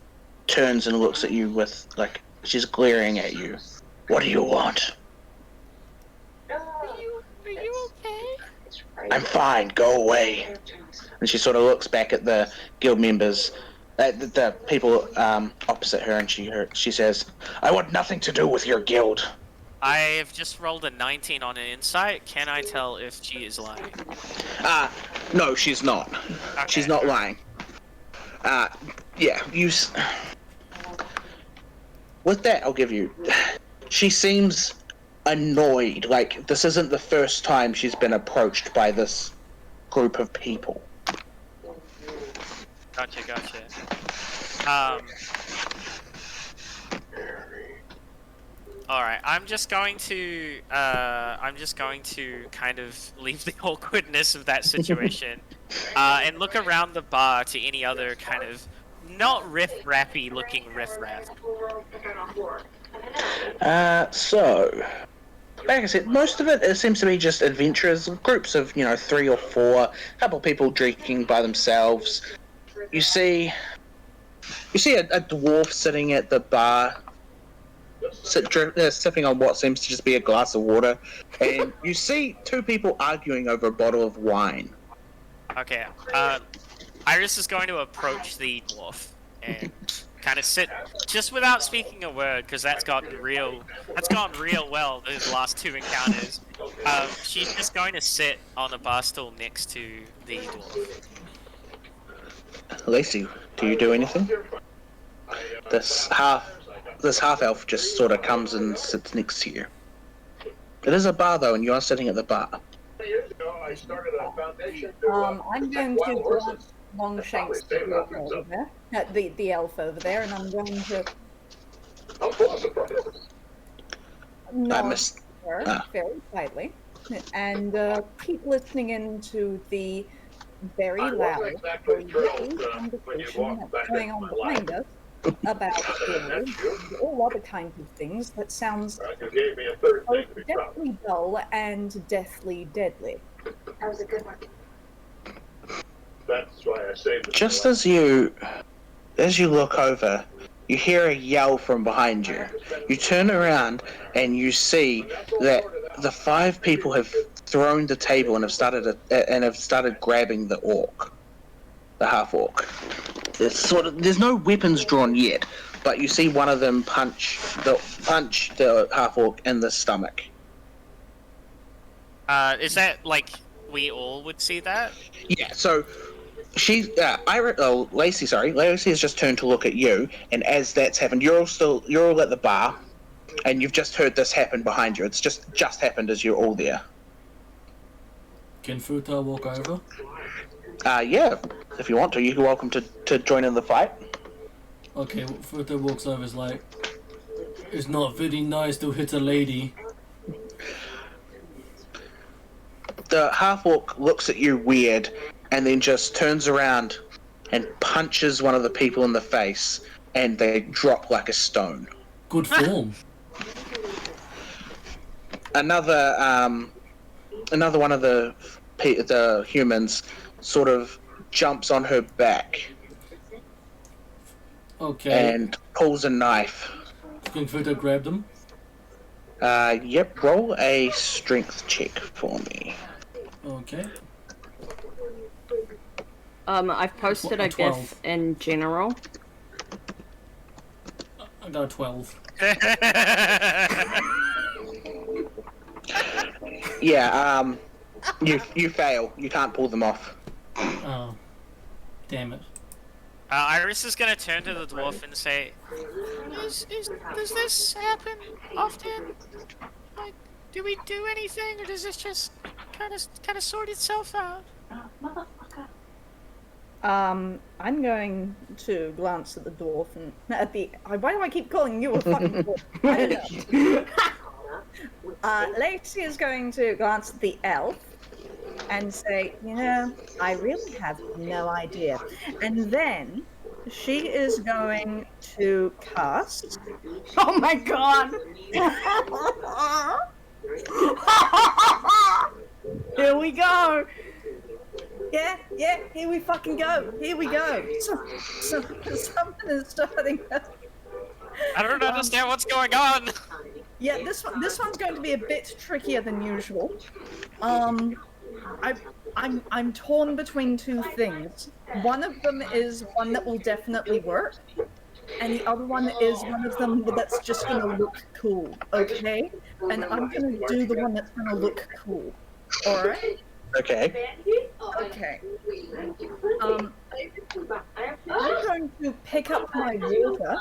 turns and looks at you with, she's glaring at you. What do you want? Are you okay? I'm fine, go away. And she sort of looks back at the guild members, the people opposite her, and she says, I want nothing to do with your guild. I've just rolled a 19 on an insight. Can I tell if she is lying? No, she's not. Okay. She's not lying. With that, I'll give you... She seems annoyed. Like, this isn't the first time she's been approached by this group of people. Gotcha. Alright, I'm just going to kind of leave the awkwardness of that situation, and look around the bar to any other kind of not riff-rappy looking riff-raff. So, like I said, most of it seems to be just adventurers, groups of, 3 or 4, a couple of people drinking by themselves. You see a dwarf sitting at the bar, sipping on what seems to just be a glass of water, and you see 2 people arguing over a bottle of wine. Okay, Iris is going to approach the dwarf and kind of sit just without speaking a word, because that's gotten real well those last 2 encounters. She's just going to sit on a bar stool next to the dwarf. Lacey, do you do anything? This half-elf just sort of comes and sits next to you. It is a bar, though, and you are sitting at the bar. I'm going to grant Longshanks over there, the elf over there, and I'm going to nod her very quietly and keep listening into the very loud, very conversation that's going on behind us about guilds and all other kinds of things that sounds both deathly dull and deathly deadly. That was a good one. That's why I saved it. Just as you look over, you hear a yell from behind you. You turn around and you see that the 5 people have thrown the table and have started grabbing the half-orc. There's no weapons drawn yet, but you see one of them punch the half-orc in the stomach. Is that we all would see that? Yeah, so Lacey has just turned to look at you, and as that's happened, you're all at the bar, and you've just heard this happen behind you. It's just happened as you're all there. Can FOOTAR walk over? Yeah, if you want to, you're welcome to join in the fight. Okay, FOOTAR walks over, is like, it's not very nice to hit a lady. The half-orc looks at you weird, and then just turns around and punches one of the people in the face, and they drop like a stone. Good form. Another one of the humans sort of jumps on her back. Okay. And pulls a knife. Can FOOTAR grab them? Yep, roll a strength check for me. Okay. I've posted a GIF in general. got a 12. Yeah, you fail. You can't pull them off. Oh. Damn it. Iris is gonna turn to the dwarf and say, does this happen often? Like, do we do anything, or does this just kind of sort itself out? Motherfucker. I'm going to glance at the dwarf and at the. Why do I keep calling you a fucking dwarf? I don't know. Lacey is going to glance at the elf and say, you know, I really have no idea. And then she is going to cast. Oh my god! Here we go! Yeah, here we fucking go. Here we go. Something is starting. I don't understand what's going on. Yeah, this one's going to be a bit trickier than usual. I'm torn between two things. One of them is one that will definitely work, and the other one is one of them that's just gonna look cool. Okay, and I'm gonna do the one that's gonna look cool. All right. Okay. Okay. I'm going to pick up my water.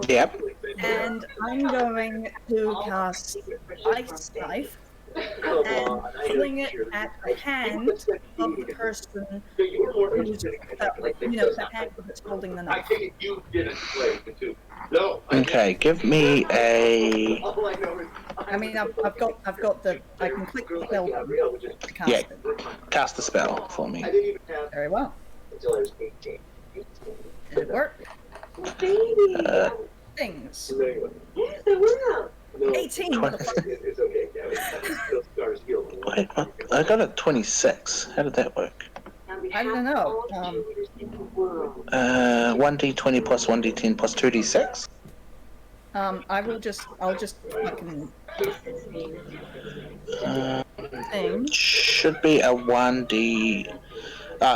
Yep. And I'm going to cast Ice Knife and fling it at the hand of the person who's, the hand that's holding the knife. Okay, give me a. I mean, I've got the. I can click the spell button to cast Yeah, it. cast the spell for me. Very well. Did it work? Things. 18. Wait, what? I got a 26. How did that work? I don't know. 1d20 plus 1d10 plus 2d6? I'll just fucking thing. Should be a 1d.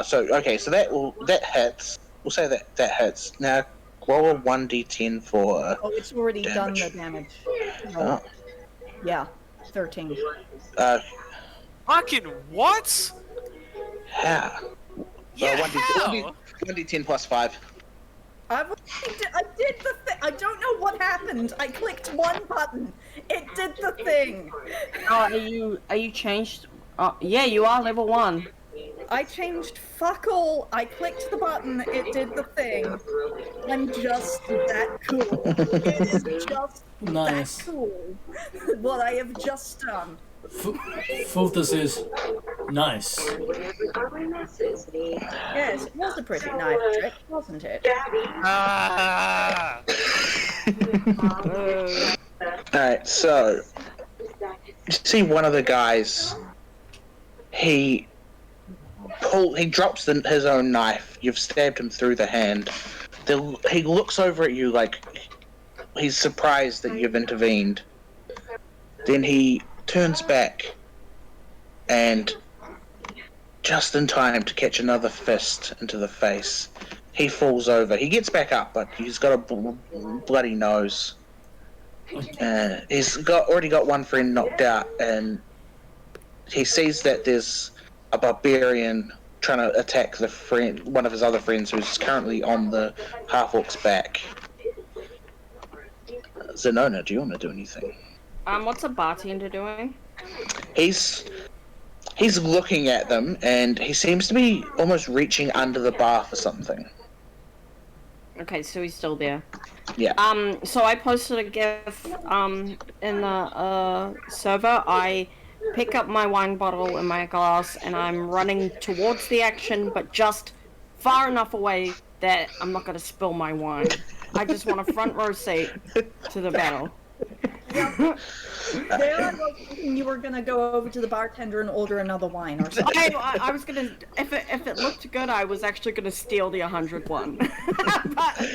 So that hits. We'll say that hits. Now roll a 1d10 for. Oh, it's already damage. done the damage. Oh. Yeah, 13. Fucking what? How? Yeah, 1d10 plus 5. I did the thing. I don't know what happened. I clicked one button. It did the thing. Oh, are you changed? Yeah, you are level 1. I changed fuck all. I clicked the button. It did the thing. I'm just that cool. It is just Nice. that cool. What I have just done. FOOTAR says, nice. Yes, it was a pretty knife trick, wasn't it? Ah! Alright, so. You see one of the guys. He drops his own knife. You've stabbed him through the hand. He looks over at you like he's surprised that you've intervened. Then he turns back and just in time to catch another fist into the face, he falls over. He gets back up, but he's got a bloody nose. He's already got one friend knocked out, and he sees that there's a barbarian trying to attack one of his other friends who's currently on the half-orc's back. Zenona, do you want to do anything? What's a bartender doing? He's looking at them, and he seems to be almost reaching under the bar for something. Okay, so he's still there. Yeah. So I posted a GIF, in the, server. I pick up my wine bottle and my glass, and I'm running towards the action, but just far enough away that I'm not gonna spill my wine. I just want a front row seat to the battle. There I was thinking you were gonna go over to the bartender and order another wine or something. I was gonna, if it looked good, I was actually gonna steal the 101. But,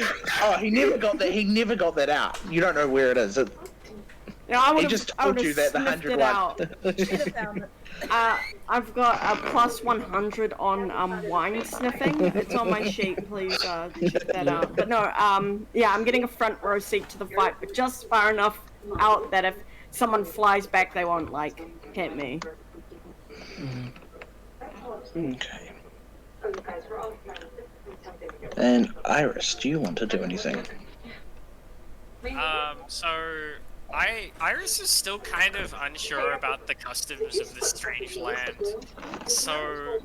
Oh, he never got that. He never got that out. You don't know where it is. Yeah, I He would just have. I told would you that have the sniffed 100 it out. Should have found it. I've got a plus 100 on wine sniffing. It's on my sheet. Please check that out. But no, yeah, I'm getting a front row seat to the fight, but just far enough out that if someone flies back, they won't like hit me. Okay. And Iris, do you want to do anything? So Iris is still kind of unsure about the customs of this strange land. So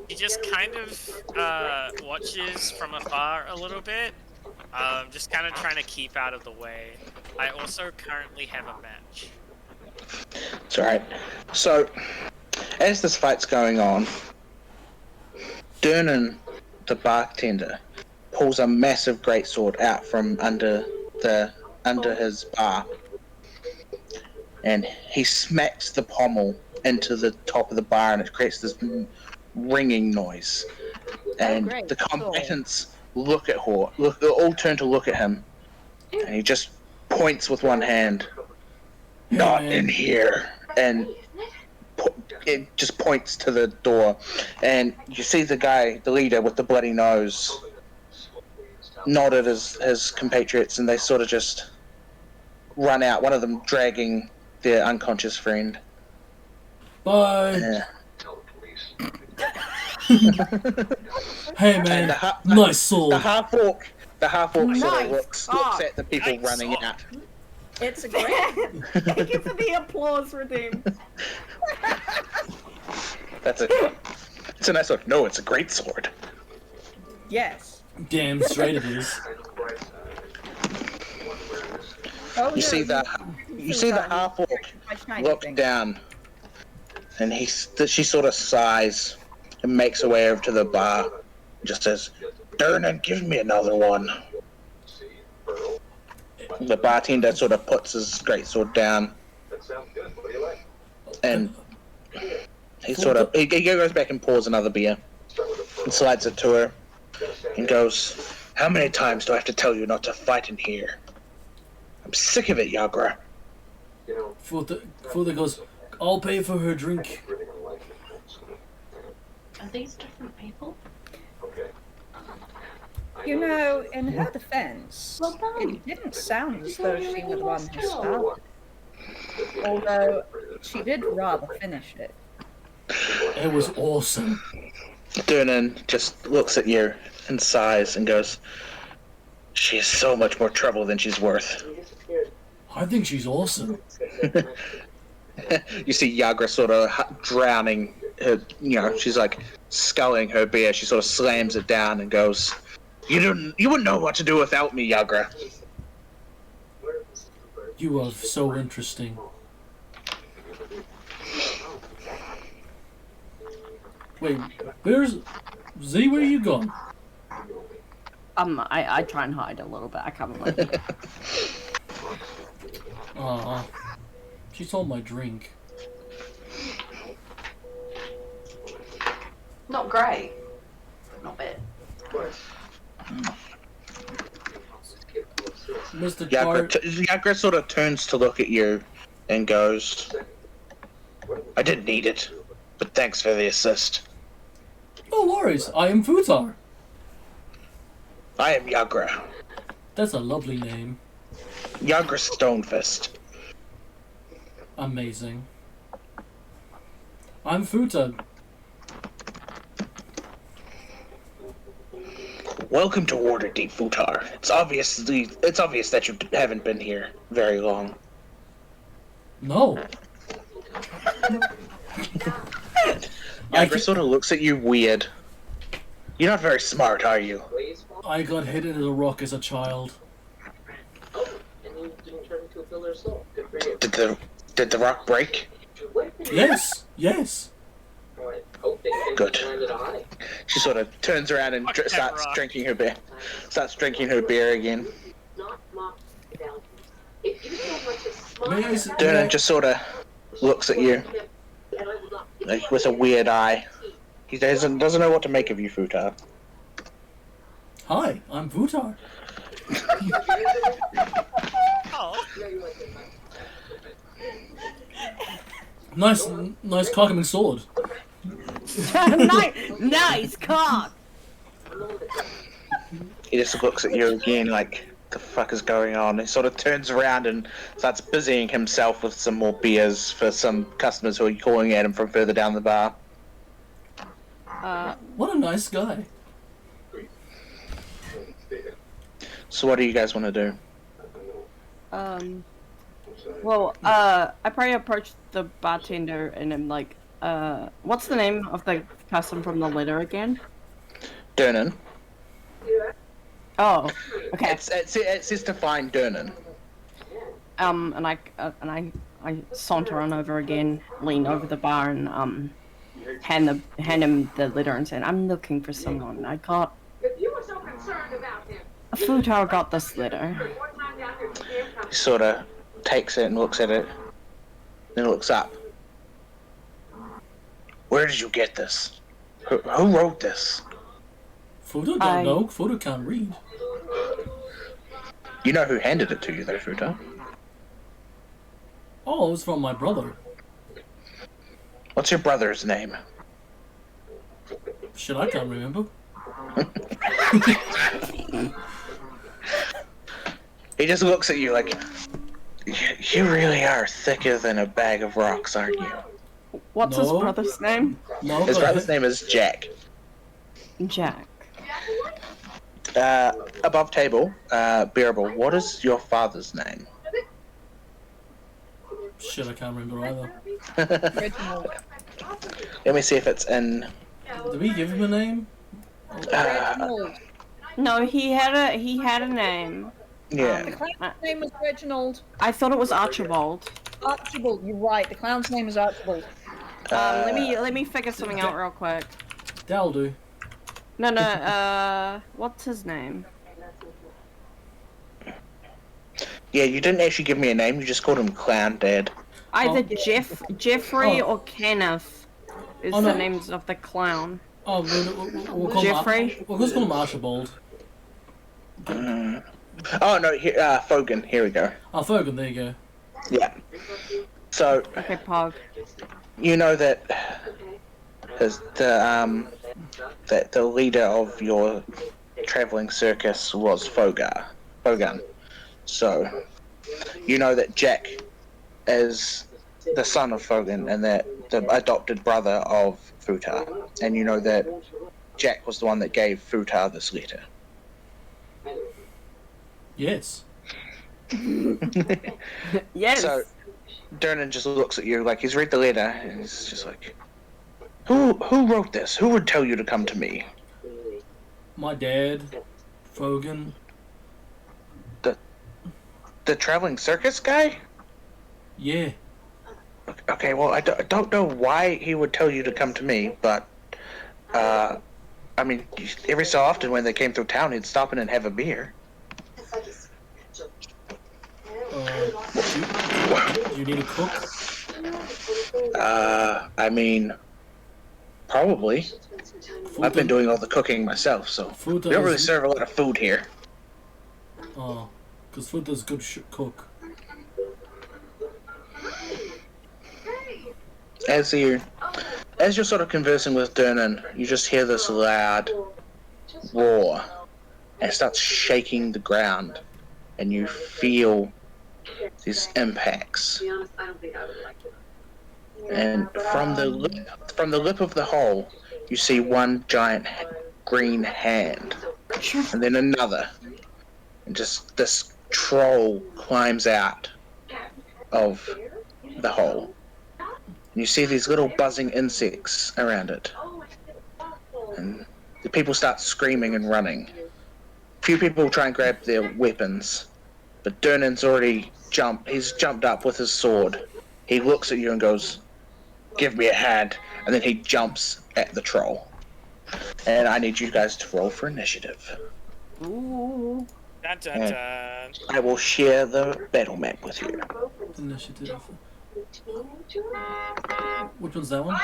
she just kind of watches from afar a little bit, just kind of trying to keep out of the way. I also currently have a match. It's alright. So, as this fight's going on, Dernan, the bartender, pulls a massive greatsword out from under his bar, and he smacks the pommel into the top of the bar, and it creates this ringing noise. And great. the combatants look at her, all turn to look at him, and he just points with one hand, "Not in here," and it just points to the door, and you see the guy, the leader with the bloody nose, nod at his compatriots, and they sort of just run out, one of them dragging their unconscious friend. Bye. Yeah. Hey man, nice sword. The half-orc sort Nice. of looks at the people Nice running sword. out. It's a great. Thank you for the applause, Redeem. It's a nice sword. No, it's a great sword. Yes. Damn straight it is. Oh, You see no, the half-orc my shiny look thing. down, and she sort of sighs and makes her way over to the bar. Just says, "Dernan, give me another one." The bartender sort of puts his greatsword down, and he goes back and pours another beer, and slides it to her, and goes, "How many times do I have to tell you not to fight in here? I'm sick of it, Yagra." Footar goes, I'll pay for her drink. Are these different people? You know, in her defense, Well done. it didn't sound as though she was the one who started. Although she did rather finish it. It was awesome. Dernan just looks at you and sighs and goes, "She is so much more trouble than she's worth." I think she's awesome. You see Yagra sort of drowning her, she's like sculling her beer. She sort of slams it down and goes, You wouldn't know what to do without me, Yagra." You are so interesting. Wait, where's Z? Where you gone? I try and hide a little bit. I cover my feet. She stole my drink. Not great. Not bad. Mr. Chart. Yagra sort of turns to look at you and goes, "I didn't need it, but thanks for the assist. No worries, I am FOOTAR. I am Yagra. That's a lovely name. Yagra Stonefist." Amazing. I'm FOOTAR. "Welcome to Waterdeep, FOOTAR. It's obvious that you haven't been here very long." No. Yagra sort of looks at you weird. "You're not very smart, are you?" I got hit into the rock as a child. Did the rock break? Yes, yes. Good. She sort of turns around and starts drinking her beer. Again. Dernan just sort of looks at you, like with a weird eye. He doesn't know what to make of you, FOOTAR. Hi, I'm FOOTAR. Oh. Nice carving sword. Nice cock. He just looks at you again like, the fuck is going on? He sort of turns around and starts busying himself with some more beers for some customers who are calling at him from further down the bar. What a nice guy. So what do you guys want to do? Well, I probably approached the bartender and I'm like, what's the name of the custom from the letter again? Durnan. Oh, okay. It says to find Durnan. And I saunter on over again, lean over the bar and hand him the letter and say, I'm looking for someone. I got If you were so concerned about him, FOOTAR got this letter. one time down there with the damn company. He sort of takes it and looks at it, then looks up. Where did you get this? Who wrote this? FOOTAR don't know. FOOTAR can't read. You know who handed it to you, though, FOOTAR? Oh, it was from my brother. What's your brother's name? Shit, I can't remember. He just looks at you like, you really are thicker than a bag of rocks, aren't you? What's his brother's name? No, His brother's name is Jack. Jack. Above table, Bearable, what is your father's name? Shit, I can't remember either. Reginald. Let me see if it's in... Did we give him a name? Reginald. No, he had a name. The Yeah. clown's name was Reginald. I thought it was Archibald. Archibald, you're right. The clown's name is Archibald. Let me figure something out real quick. That'll do. No, what's his name? Yeah, you didn't actually give me a name, you just called him Clown Dad. Either Jeffrey or Kenneth is Oh, the no. names of the clown. Oh, we'll call Jeffrey? him we'll just call him Archibald. Oh no, Fogan, here we go. Oh, Fogan, there you go. Yeah. So, Okay, Pog. you know that that the leader of your traveling circus was Fogan. So, you know that Jack is the son of Fogan and that the adopted brother of FOOTAR. And you know that Jack was the one that gave FOOTAR this letter. Yes. Yes. So, Durnan just looks at you like he's read the letter and he's just like, Who wrote this? Who would tell you to come to me? My dad, Fogan. The traveling circus guy? Yeah. Okay, well, I don't know why he would tell you to come to me, but, I mean, every so often when they came through town, he'd stop in and have a beer. Do you need a cook? I mean, probably. I've been doing all the cooking myself, so we don't really serve a lot of food here. Oh, because FOOTAR's a good cook. As you're sort of conversing with Durnan, you just hear this loud roar, and it starts shaking the ground, and you feel these impacts. And from the lip of the hole, you see one giant green hand, and then another, and just this troll climbs out of the hole. And you see these little buzzing insects around it. And the people start screaming and running. A few people try and grab their weapons, but Durnan's already jumped. He's jumped up with his sword. He looks at you and goes, "Give me a hand," and then he jumps at the troll. And I need you guys to roll for initiative. Ooh. Dun, dun, dun. I will share the battle map with you. Initiative. Which one's that one?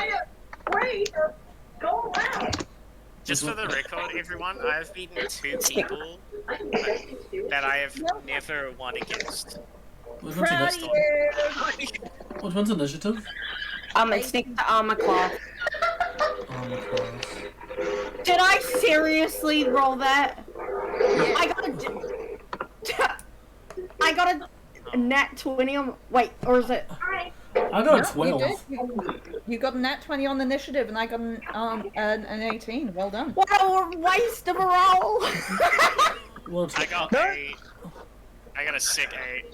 Just for the record, everyone, I've beaten 2 people that I have never won against. Which one's initiative? Which one's initiative? It's next to armor class. Armor class. Did I seriously roll that? I got a nat 20 on. Wait, or is it? I got a 12. You did. You got a nat 20 on the initiative, and I got an 18. Well done. What a waste of a roll! What? I got 8. I got a sick 8.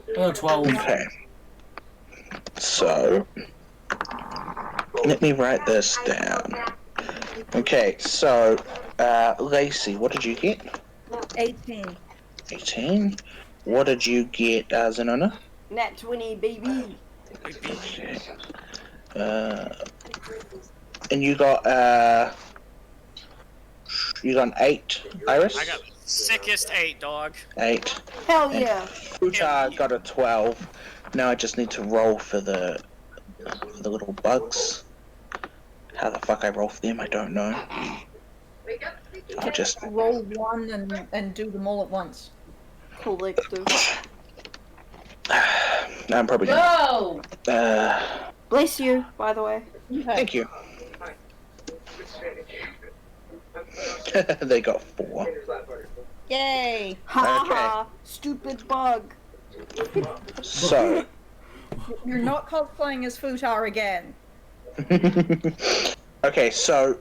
I got 12. Okay. So, let me write this down. Okay, so, Lacey, what did you get? 18. 18. What did you get, Zenona? Nat 20, baby. Okay. And you got an 8, Iris? I got sickest 8, dog. 8. Hell And yeah. FOOTAR got a 12. Now I just need to roll for the little bugs. How the fuck I roll for them, I don't know. I'll just... roll one and do them all at once. Collective. I'm probably gonna... No! Bless you, by the way. Thank you. They got 4. Yay! Ha ha! Stupid bug. So... You're not cosplaying as FOOTAR again. Okay, so...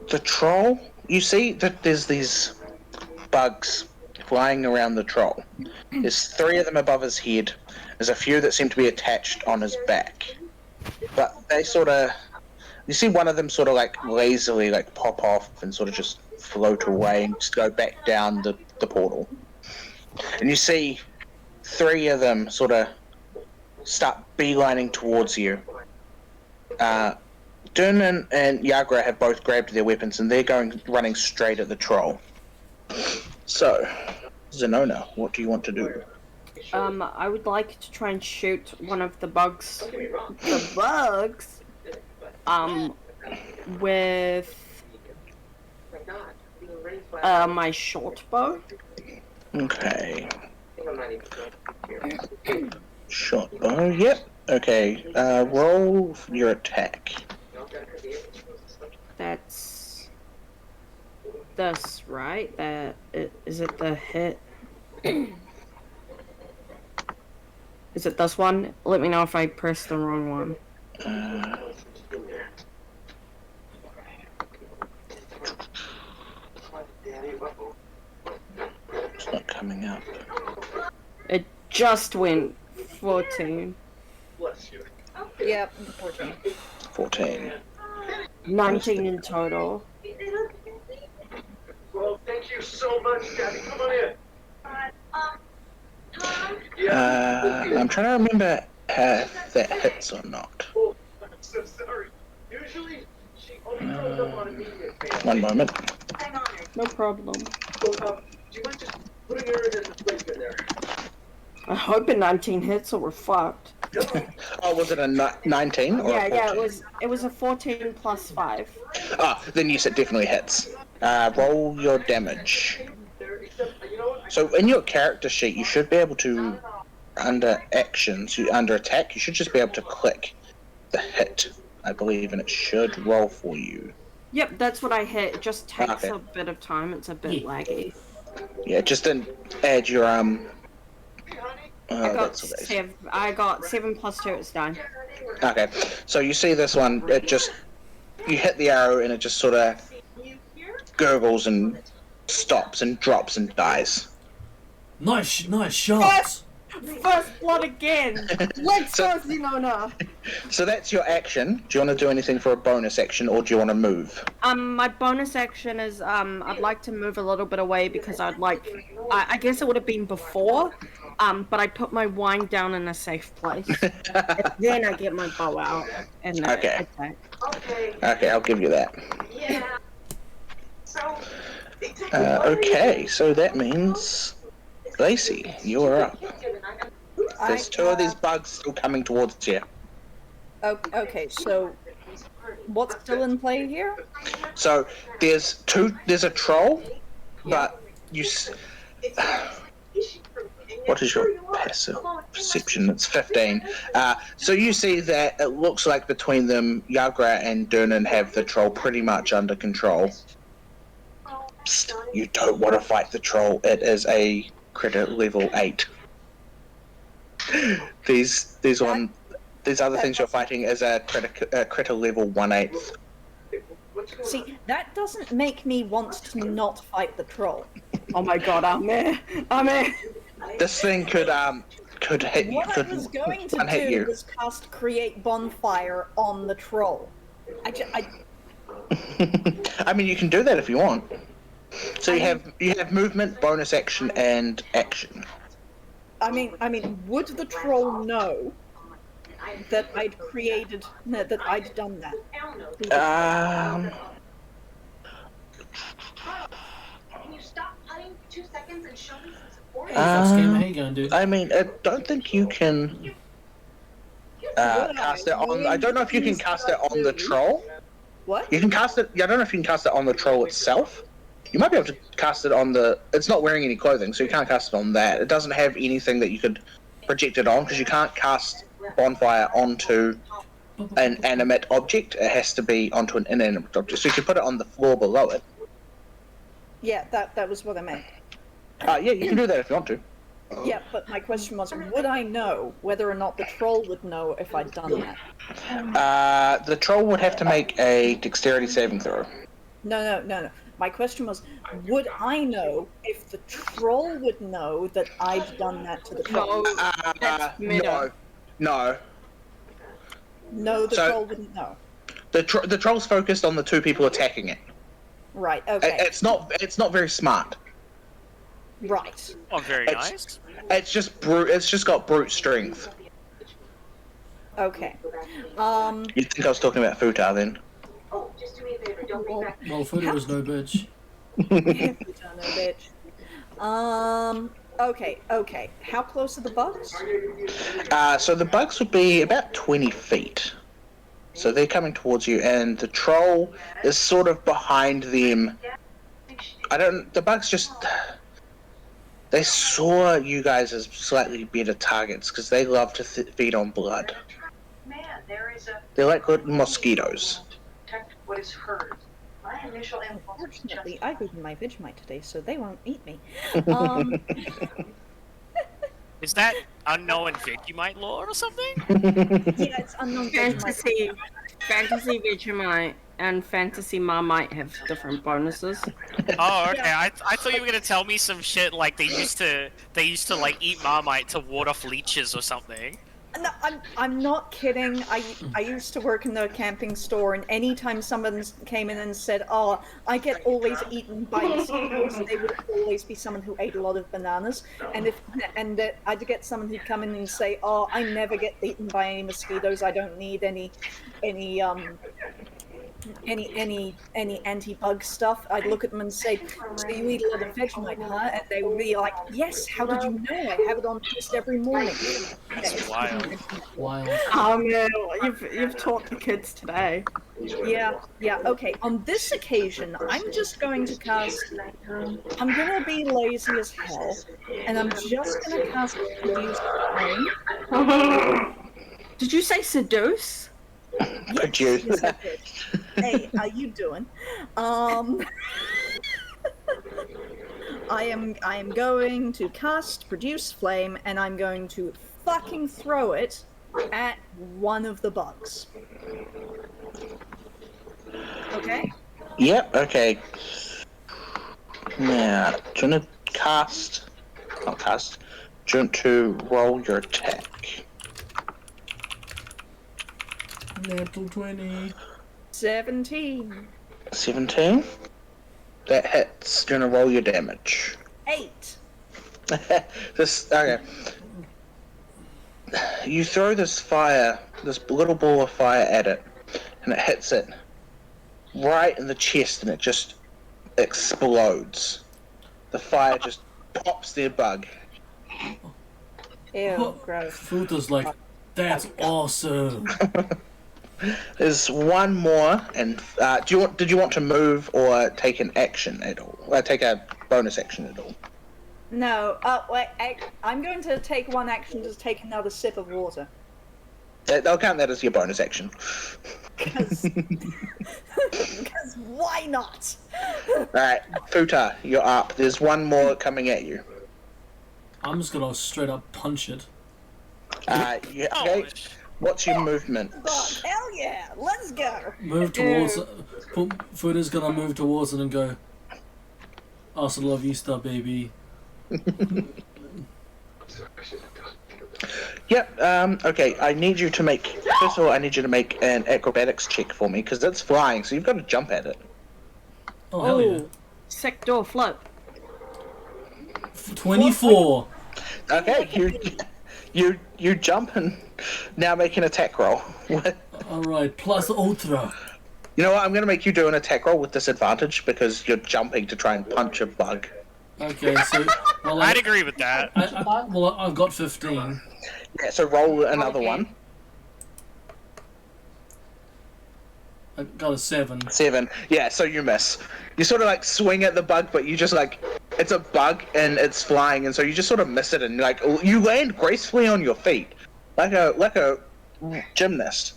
The troll... You see that there's these bugs flying around the troll. There's 3 of them above his head. There's a few that seem to be attached on his back. But they sort of... You see one of them sort of like lazily like pop off and sort of just float away and just go back down the portal. And you see 3 of them sort of start beelining towards you. Dun and Yagra have both grabbed their weapons and they're running straight at the troll. So, Zenona, what do you want to do? I would like to try and shoot one of the bugs. The bugs? With my short bow. Okay. Short bow, yep. Okay, roll your attack. That's this, right? Is it the hit? Is it this one? Let me know if I pressed the wrong one. It's not coming up. It just went 14. Yep, 14. 14. 19 in total. Well, thank you so much, Daddy. Come on in. I'm trying to remember if that hits or not. Oh, I'm so sorry. Usually, she only throws up on immediate basis. One moment. No problem. Do you mind just putting her in the place in there? I hope a 19 hits or we're fucked. Oh, was it a 19 or a 14? Yeah, it was a 14 plus 5. Ah, then yes, it definitely hits. Roll your damage. So in your character sheet, you should be able to, under actions, under attack, you should just be able to click the hit, I believe, and it should roll for you. Yep, that's what I hit. It just takes Okay. a bit of time. It's a bit laggy. Yeah, just didn't add your I got 7 plus 2. It's done. Okay, so you see this one, you hit the arrow and it just sort of gurgles and stops and drops and dies. Nice shots. First blood again. Let's go, Zenona. So that's your action. Do you want to do anything for a bonus action, or do you want to move? My bonus action is I'd like to move a little bit away because I guess it would have been before, but I put my wine down in a safe place. And then I get my bow out and Okay. attack. Okay, I'll give you that. Yeah. So, Okay, so that means Lacey, you're up. There's 2 of these bugs still coming towards you. Okay, so what's still in play here? So there's a troll, but What is your passive perception? It's 15. So you see that it looks like between them, Yagra and Durnan have the troll pretty much under control. Psst, you don't want to fight the troll. It is a critter level 8. These other things you're fighting is a critter level 1/8. See, that doesn't make me want to not fight the troll. Oh my god, I'm here. This thing could hit you. What I was going to do was cast Create Bonfire on the troll. I mean, you can do that if you want. So you have movement, bonus action, and action. I mean, would the troll know that I'd done that? Can you stop putting 2 seconds and show me some support? How you gonna do? I mean, I don't think you can cast it on. I don't know if you can cast it on the troll. What? You can cast it. Yeah, I don't know if you can cast it on the troll itself. You might be able to cast it on the. It's not wearing any clothing, so you can't cast it on that. It doesn't have anything that you could project it on because you can't cast bonfire onto an animate object. It has to be onto an inanimate object. So you can put it on the floor below it. Yeah, that was what I meant. Yeah, you can do that if you want to. Yeah, but my question was, would I know whether or not the troll would know if I'd done that? The troll would have to make a dexterity saving throw. No. My question was, would I know if the troll would know that I'd done that to the troll? No. No, the troll wouldn't know. The troll's focused on the two people attacking it. Right. Okay. It's not very smart. Right. Oh, very nice. It's just brute. It's just got brute strength. Okay. You'd think I was talking about FOOTAR then. Oh, just do me a favor, don't be back. Well, FOOTAR was no bitch. FOOTAR no bitch. Okay. How close are the bugs? So the bugs would be about 20 feet. So they're coming towards you, and the troll is sort of behind them. The bugs just. They saw you guys as slightly better targets because they love to feed on blood. Man, there is a They're like little mosquitoes. protect what is hers. My initial impulse was just Fortunately, I grew my Vegemite today, so they won't eat me. Is that unknown Vegemite lore or something? Yeah, it's unknown Vegemite. Fantasy Vegemite and Fantasy Marmite have different bonuses. Oh, okay. I thought you were gonna tell me some shit like they used to like eat Marmite to ward off leeches or something. No, I'm not kidding. I used to work in the camping store, and anytime someone came in and said, "Oh, I get always eaten by mosquitoes," they would always be someone who ate a lot of bananas. And I'd get someone who'd come in and say, "Oh, I never get eaten by any mosquitoes. I don't need any anti-bug stuff." I'd look at them and say, "So you eat a lot of Vegemite, huh?" And they would be like, "Yes, how did you know? I have it on toast every morning." That's wild. Wild. Oh man, you've taught the kids today. Yeah, okay. On this occasion, I'm just going to cast. I'm gonna be lazy as hell, and I'm just gonna cast Produce Flame. Did you say seduce? Produce. Yes, I did. Hey, how you doing? I am going to cast Produce Flame, and I'm going to fucking throw it at one of the bugs. Okay? Yep, okay. Now, do you want to do you want to roll your attack? Natural 20. 17. 17? That hits. Do you want to roll your damage? 8. Okay. You throw this little ball of fire at it, and it hits it right in the chest, and it just explodes. The fire just pops their bug. Ew, gross. FOOTAR's like, that's awesome. There's one more, and did you want to move or take an action at all? Take a bonus action at all? No, wait, I'm going to take one action to take another sip of water. They'll count that as your bonus action. Because why not? Alright, FOOTAR, you're up. There's one more coming at you. I'm just gonna straight up punch it. Yeah, okay. What's your movement? But hell yeah, let's go. Move towards it. FOOTAR's gonna move towards it and go, Hasta la vista, baby. Yep, okay, I need you to make... First of all, I need you to make an acrobatics check for me, because it's flying, so you've got to jump at it. Oh, hell yeah. Sick door flip. 24. Okay, you jump and now make an attack roll. Alright, plus ultra. You know what, I'm going to make you do an attack roll with disadvantage, because you're jumping to try and punch a bug. Okay, so... Well, I'd agree with that. I've got 15. Yeah, so roll another one. I got a 7. 7. Yeah, so you miss. You sort of like swing at the bug, but you just like... It's a bug and it's flying, and so you just sort of miss it, and like you land gracefully on your feet, like a gymnast,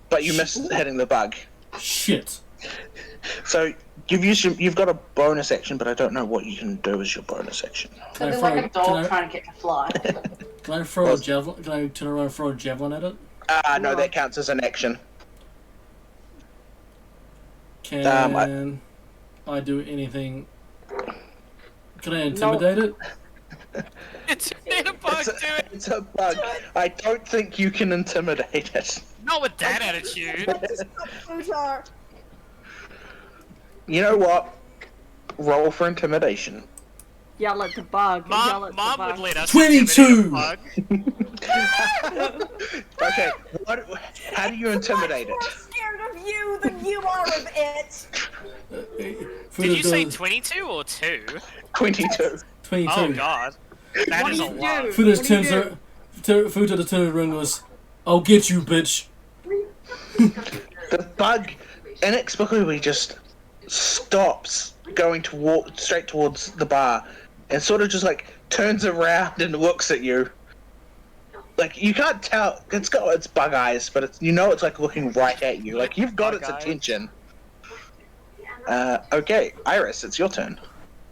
but you miss hitting the bug. Shit. So you've got a bonus action, but I don't know what you can do as your bonus action. So they're like a dog trying to get to fly. Can I throw a javelin? Can I turn around and throw a javelin at it? No, that counts as an action. Can I do anything? Can I intimidate it? Intimidate a bug, dude! It's a bug. I don't think you can intimidate it. Not with that attitude. You know what? Roll for intimidation. Yell at the bug. Yell at Mom the bug. would let us 22! intimidate a bug. Okay, how do you intimidate I'm it? more scared of you than you are of it. Did you say 22 or 2? 22. 22. Oh god. That is a lot. FOOTAR turns around and goes, I'll get you, bitch. The bug inexplicably just stops going to walk straight towards the bar and sort of just like turns around and looks at you. Like you can't tell, it's got its bug eyes, but it's, you know, it's like looking right at you. Like you've got its attention. Okay, Iris, it's your turn.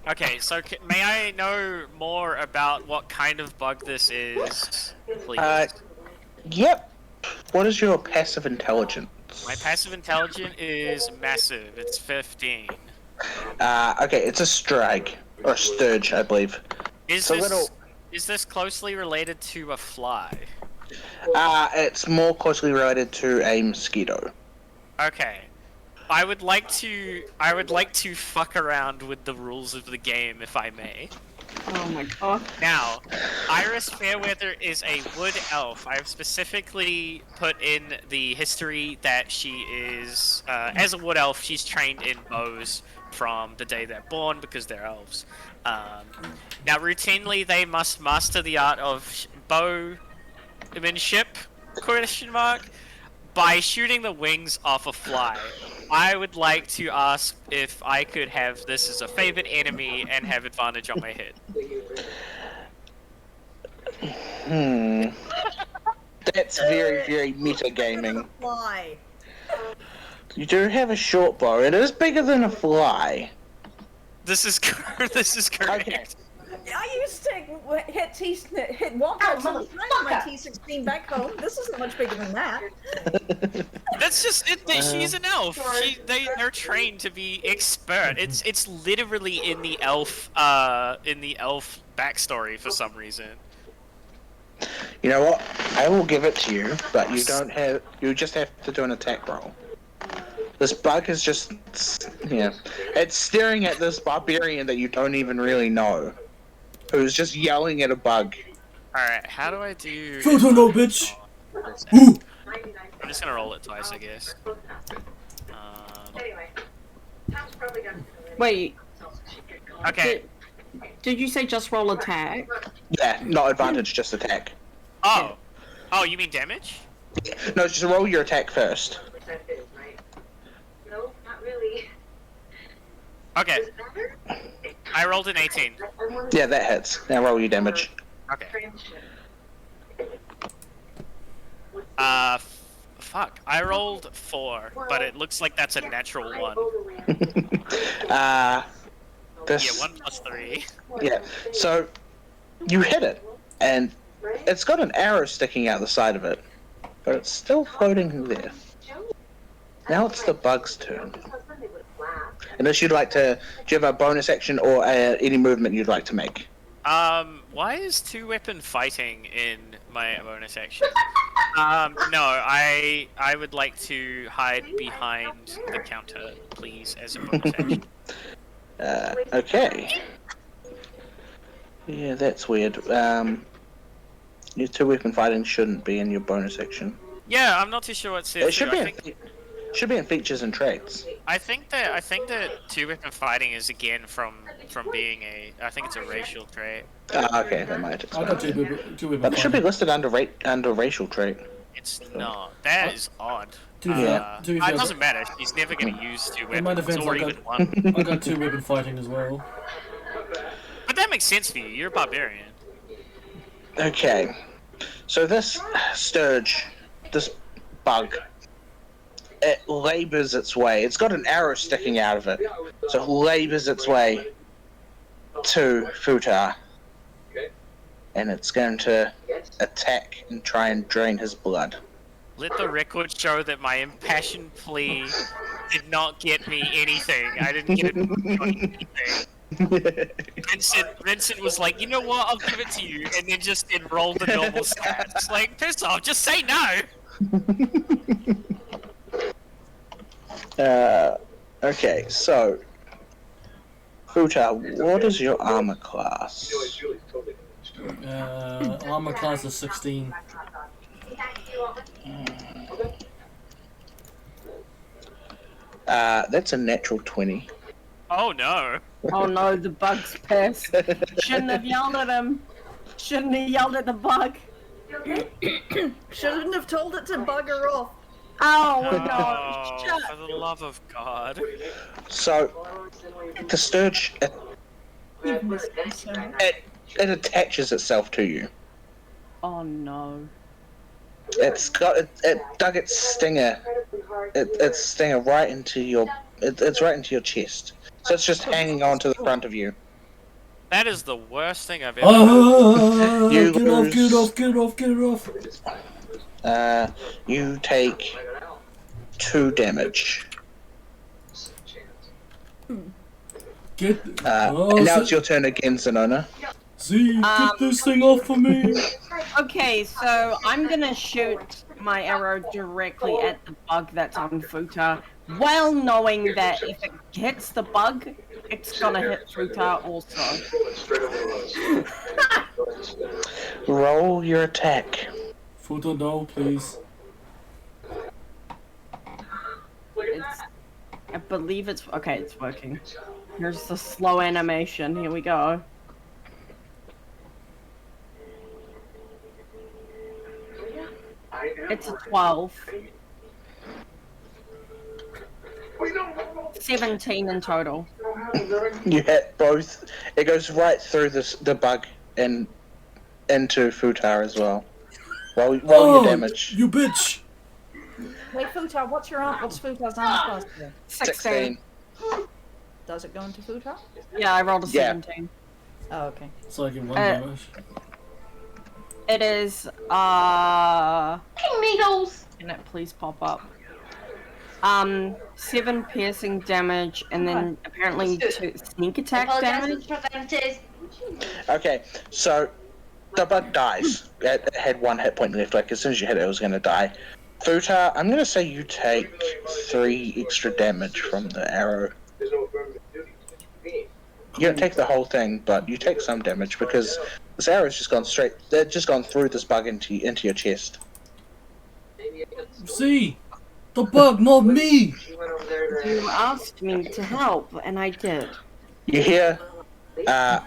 Okay, so may I know more about what kind of bug this is, please? Yep. What is your passive intelligence? My passive intelligence is massive. It's 15. Okay, it's a strag or a sturge, I believe. Is this closely related to a fly? It's more closely related to a mosquito. Okay. I would like to fuck around with the rules of the game, if I may. Oh my god. Now, Iris Fairweather is a wood elf. I've specifically put in the history that she is, as a wood elf, she's trained in bows from the day they're born because they're elves. Now, routinely, they must master the art of bowmanship, question mark, by shooting the wings off a fly. I would like to ask if I could have this as a favorite enemy and have advantage on my hit. That's very, very metagaming. Fly. You do have a short bow. It is bigger than a fly. This is correct. Okay. I used to hit walkouts all the time on my T16 back home. This isn't much bigger than that. That's just it. She's an elf. They're trained to be expert. It's literally in the elf backstory for some reason. You know what? I will give it to you, but you don't have. You just have to do an attack roll. This bug is just, it's staring at this barbarian that you don't even really know, who's just yelling at a bug. Alright, how do I do... FOOTAR, no, bitch! I'm just gonna roll it twice, I guess. Wait. Okay. Did you say just roll attack? Yeah, not advantage, just attack. Oh. Oh, you mean damage? No, just roll your attack first. No, not really. Okay. Does it matter? I rolled an 18. Yeah, that hits. Now roll your damage. Okay. Fuck. I rolled 4, but it looks like that's a natural 1. This. Yeah, 1 plus 3. Yeah. So you hit it, and it's got an arrow sticking out the side of it, but it's still floating there. Now it's the bug's turn. Unless you'd like to, do you have a bonus action or any movement you'd like to make? Why is 2-weapon fighting in my bonus action? No, I would like to hide behind the counter, please, as a bonus action. Okay. Yeah, that's weird. Your 2-weapon fighting shouldn't be in your bonus action. Yeah, I'm not too sure what it says. It should be in features and traits. I think that 2-weapon fighting is again from being I think it's a racial trait. Okay, that might I explain. got two-weapon But it should be fighting. listed under racial trait. It's not. That is odd. To be Yeah. fair, to be It fair, doesn't matter. He's never going to use 2 in my weapons defense, or even 1. I got two-weapon fighting as well. But that makes sense for you. You're a barbarian. Okay. So this sturge, this bug, it labors its way. It's got an arrow sticking out of it. So it labors its way to FOOTAR. And it's going to attack and try and drain his blood. Let the record show that my impassioned plea did not get me anything. I didn't get anything. Vincent was like, you know what, I'll give it to you, and then just enrolled the normal stats. Like, piss off, just say no! Okay, so FOOTAR, what is your armor class? Armor class is 16. That's a natural 20. Oh no. Oh no, the bug's pissed. Shouldn't have yelled at him. Shouldn't have yelled at the bug. Shouldn't have told it to bugger off. Oh Oh, no, shut. for the love of God. So, the sturge, it attaches itself to you. Oh no. It dug its stinger, its stinger right into your, it's right into your chest. So it's just hanging on to the front of you. That is the worst thing I've ever You Get off. You take 2 damage. And now it's your turn again, Zenona. See, get this thing off of me. Okay, so I'm gonna shoot my arrow directly at the bug that's on FOOTAR, well knowing that if it hits the bug, it's gonna hit FOOTAR also. Roll your attack. FOOTAR, no, please. I believe it's okay. It's working. Here's the slow animation. Here we go. It's a 12. 17 in total. You hit both. It goes right through the bug and into FOOTAR as well. Roll your damage. You bitch! Wait, FOOTAR, what's FOOTAR's armor class? 16. Does it go into FOOTAR? Yeah, I rolled a Yeah. 17. Oh, okay. So I get 1 damage. It is, Needles! can it please pop up? 7 piercing damage, and then apparently 2 sneak attack damage. Okay, so the bug dies. It had 1 hit point left. Like as soon as you hit it, it was going to die. FOOTAR, I'm going to say you take 3 extra damage from the arrow. You don't take the whole thing, but you take some damage because this arrow's just gone straight. They've just gone through this bug into your chest. See? The bug, not me! You asked me to help, and I did. You hear a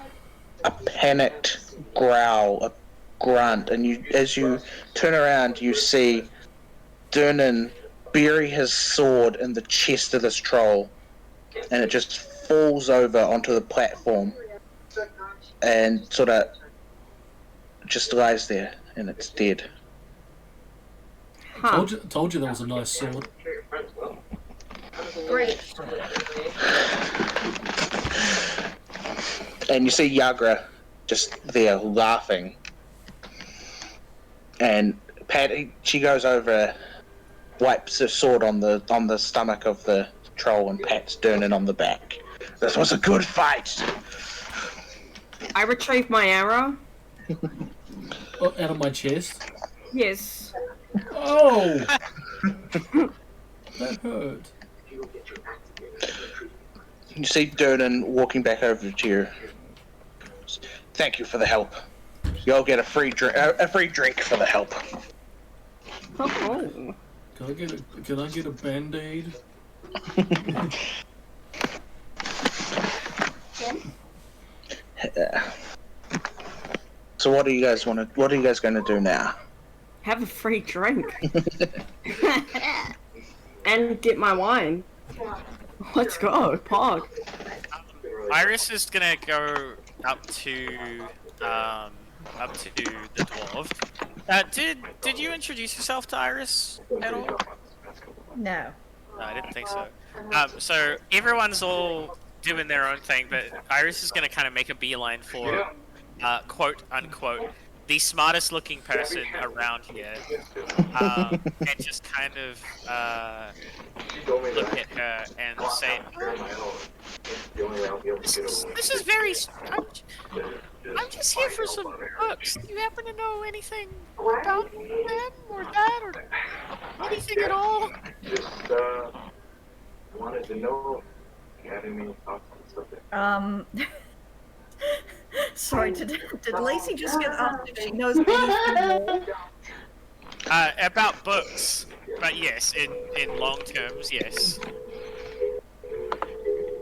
panicked growl, a grunt, and as you turn around, you see Durnan bury his sword in the chest of this troll, and it just falls over onto the platform and sort of just lies there, and it's dead. Huh. Told you that was a nice sword. Great. And you see Yagra just there laughing. And Patty, she goes over, wipes her sword on the stomach of the troll, and pats Dernan on the back. This was a good fight. I retrieve my arrow. Oh, out of my chest. Yes. Oh! That hurt. You see Dernan walking back over to you. Thank you for the help. You'll get a free drink for the help. Oh. Can I get a Band-Aid? So what are you guys going to do now? Have a free drink. And get my wine. Let's go, Pog. Iris is gonna go up to the dwarf. Did you introduce yourself to Iris at all? No. No, I didn't think so. So everyone's all doing their own thing, but Iris is gonna kind of make a beeline for, quote unquote, the smartest looking person around here, and just kind of look at her and say, "This is very. I'm just here for some books. Do you happen to know anything about them or that or anything at all?" Just wanted to know if you had any thoughts on something. Sorry, did Lacey just get asked if she knows anything more? About books, but yes, in long terms, yes.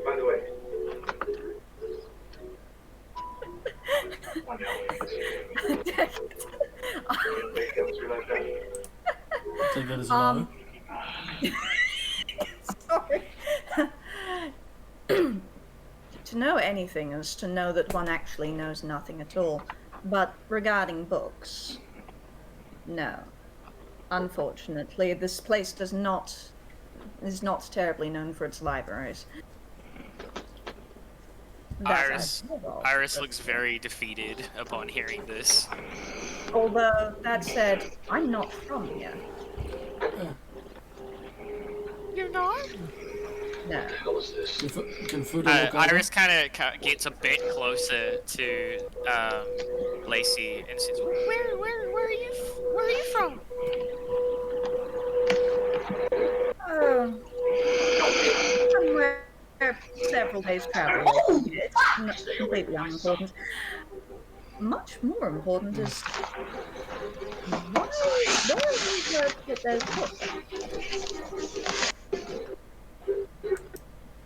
By the way. Take that as a no. Sorry. To know anything is to know that one actually knows nothing at all. But regarding books, no. Unfortunately, this place is not terribly known for its libraries. Iris looks very defeated upon hearing this. Although, that said, I'm not from here. You're not? No. Can FOOTAR look Iris kind of gets a bit closer to Lacey and says, "Where are you from?" Somewhere several days travel. It's not completely unimportant. Much more important is where we get those books.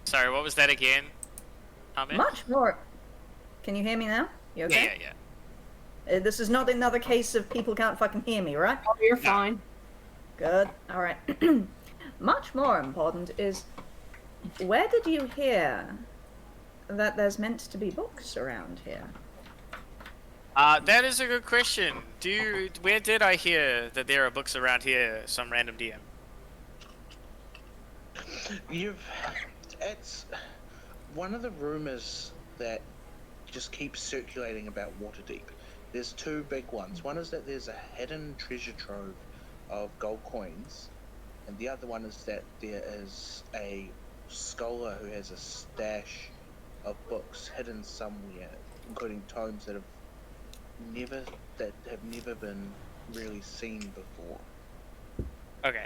Sorry, what was that again? Ahmed? Much more. Can you hear me now? You okay? Yeah. This is not another case of people can't fucking hear me, right? Oh, you're fine. Good. All right. Much more important is, where did you hear that there's meant to be books around here? That is a good question. Where did I hear that there are books around here? Some random DM. It's one of the rumors that just keeps circulating about Waterdeep. There's two big ones. One is that there's a hidden treasure trove of gold coins, and the other one is that there is a scholar who has a stash of books hidden somewhere, including tomes that have never been really seen before. Okay.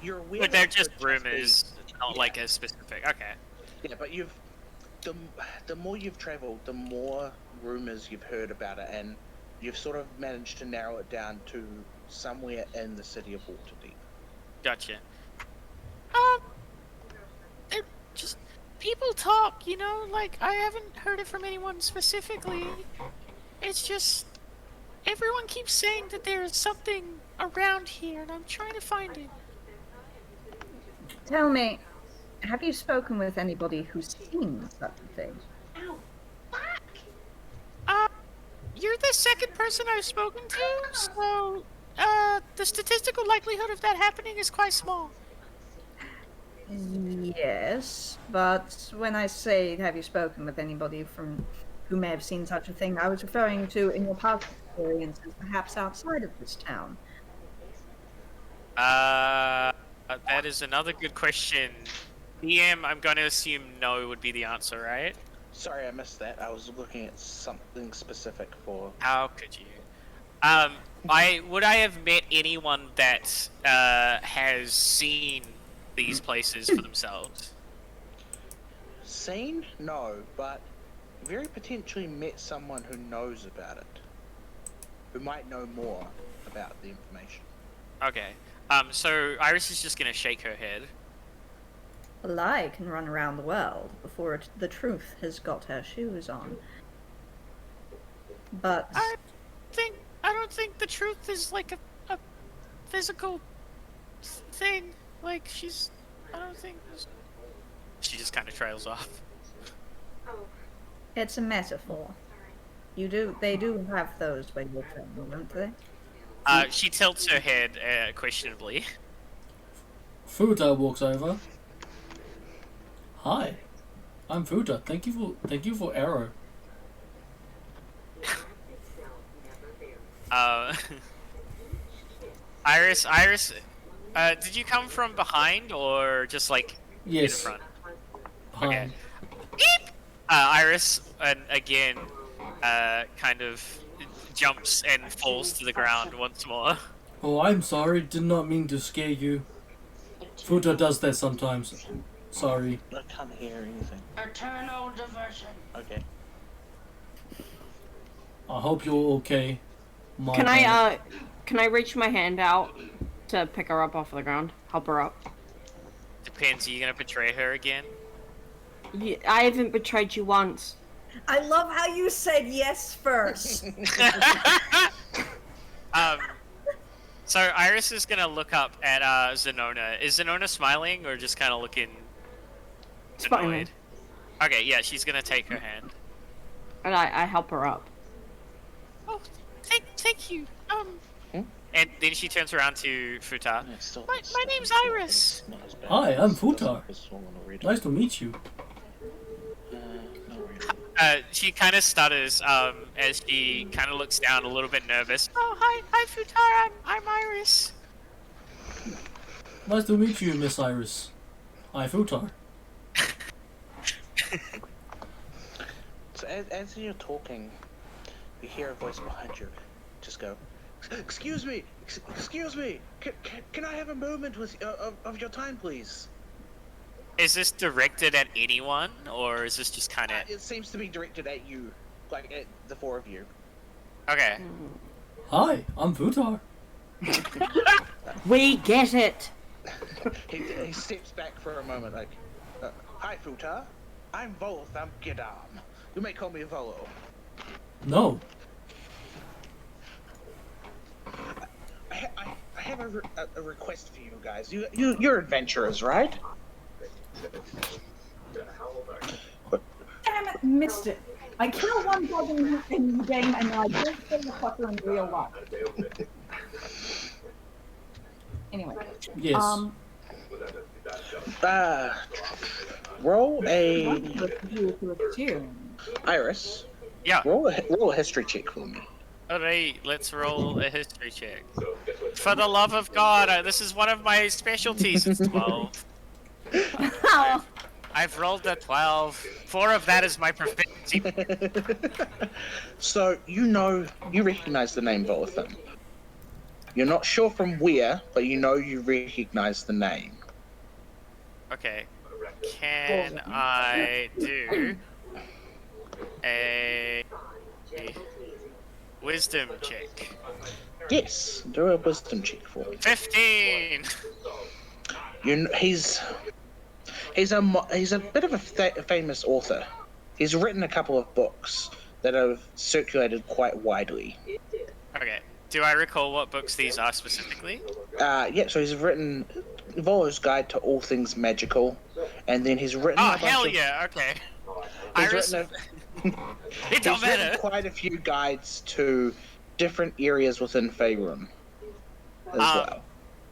You're aware. But they're just rumors, not like a specific. Okay. Yeah, but the more you've travelled, the more rumors you've heard about it, and you've sort of managed to narrow it down to somewhere in the city of Waterdeep. Gotcha. They're just people talk, you know. Like I haven't heard it from anyone specifically. It's just everyone keeps saying that there's something around here, and I'm trying to find it. Tell me, have you spoken with anybody who's seen such a thing? You're the second person I've spoken to, so the statistical likelihood of that happening is quite small. Yes, but when I say have you spoken with anybody who may have seen such a thing, I was referring to in your past experiences, perhaps outside of this town. That is another good question. DM, I'm going to assume no would be the answer, right? Sorry, I missed that. I was looking at something specific for. How could you? Would I have met anyone that has seen these places for themselves? Seen? No, but very potentially met someone who knows about it. Who might know more about the information. Okay. So Iris is just gonna shake her head. A lie can run around the world before the truth has got her shoes on. But I don't think the truth is like a physical thing. Like I don't think. She just kind of trails off. it's a metaphor. They do have those where you're from, don't they? She tilts her head questionably. FOOTAR walks over. Hi, I'm FOOTAR. Thank you for arrow. Iris, did you come from behind or just like in Yes. front? Behind. Okay. Iris, again, kind of jumps and falls to the ground once more. Oh, I'm sorry. Did not mean to scare you. FOOTAR does that sometimes. Sorry. I can't hear anything. Eternal diversion. Okay. I hope you're okay. My Can bad. can I reach my hand out to pick her up off the ground? Help her up? Depends. Are you gonna betray her again? Yeah, I haven't betrayed you once. I love how you said yes first. So Iris is gonna look up at Zenona. Is Zenona smiling or just kind of looking Smiling. annoyed? Okay, yeah, she's gonna take her hand. And I help her up. Oh, thank you. And then she turns around to FOOTAR. My name's Iris. Hi, I'm FOOTAR. Nice to meet you. She kind of stutters as she kind of looks down, a little bit nervous. Oh, hi, FOOTAR. I'm Iris. Nice to meet you, Miss Iris. Hi, FOOTAR. So as you're talking, you hear a voice behind you. Just go, excuse me, excuse me. Can I have a moment with of your time, please? Is this directed at anyone, or is this just kind of? It seems to be directed at you, like at the four of you. Okay. Hi, I'm FOOTAR. We get it. He steps back for a moment, like, hi, FOOTAR. I'm Volth. I'm Gedam. You may call me Volo. No. I have a request for you guys. You're adventurers, right? Damn it, missed it. I kill one dog in the game and I don't kill the fucker in real life. Anyway. Yes. Roll a Cheering. Iris. Yeah. Roll a history check for me. Alright, let's roll a history check. For the love of God, this is one of my specialties. It's 12. I've rolled a 12. 4 of that is my proficiency. So you recognize the name Volothin. You're not sure from where, but you recognize the name. Okay. Can I do a wisdom check? Yes, do a wisdom check for me. 15! He's a bit of a famous author. He's written a couple of books that have circulated quite widely. Okay. Do I recall what books these are specifically? Yeah, so he's written Volo's Guide to All Things Magical and then he's written. Oh, a bunch hell of, yeah, okay. He's Iris, written it don't he's written matter. quite a few guides to different areas within Faerun as well.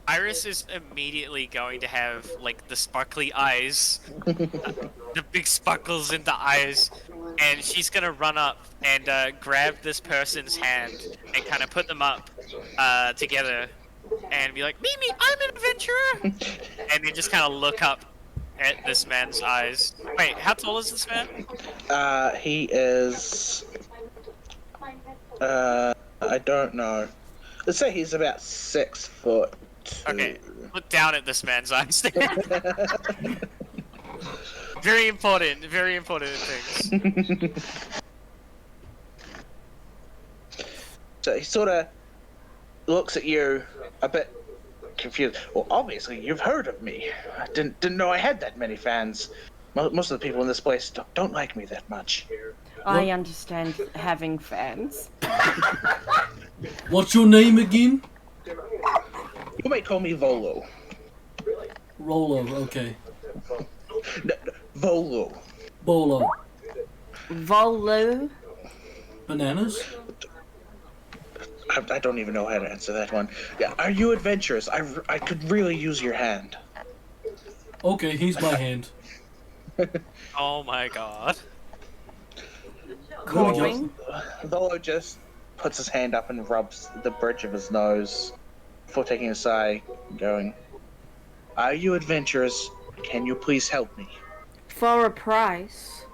Iris is immediately going to have, like, the sparkly eyes, the big sparkles in the eyes, and she's gonna run up and grab this person's hand and kind of put them up together and be like, Mimi, I'm an adventurer! And then just kind of look up at this man's eyes. Wait, how tall is this man? He is... I don't know. Let's say he's about 6 foot. Okay, look down at this man's eyes. Very important things. So he sort of looks at you a bit confused. Well, obviously you've heard of me. I didn't know I had that many fans. Most of the people in this place don't like me that much. I understand having fans. What's your name again? You may call me Volo. Rolo, okay. No, Volo. Bolo. Volo. Bananas? I don't even know how to answer that one. Yeah, are you adventurous? I could really use your hand. Okay, here's my hand. Oh my god. Calling. Volo just puts his hand up and rubs the bridge of his nose before taking a sigh, going, "Are you adventurous? Can you please help me?" For a price.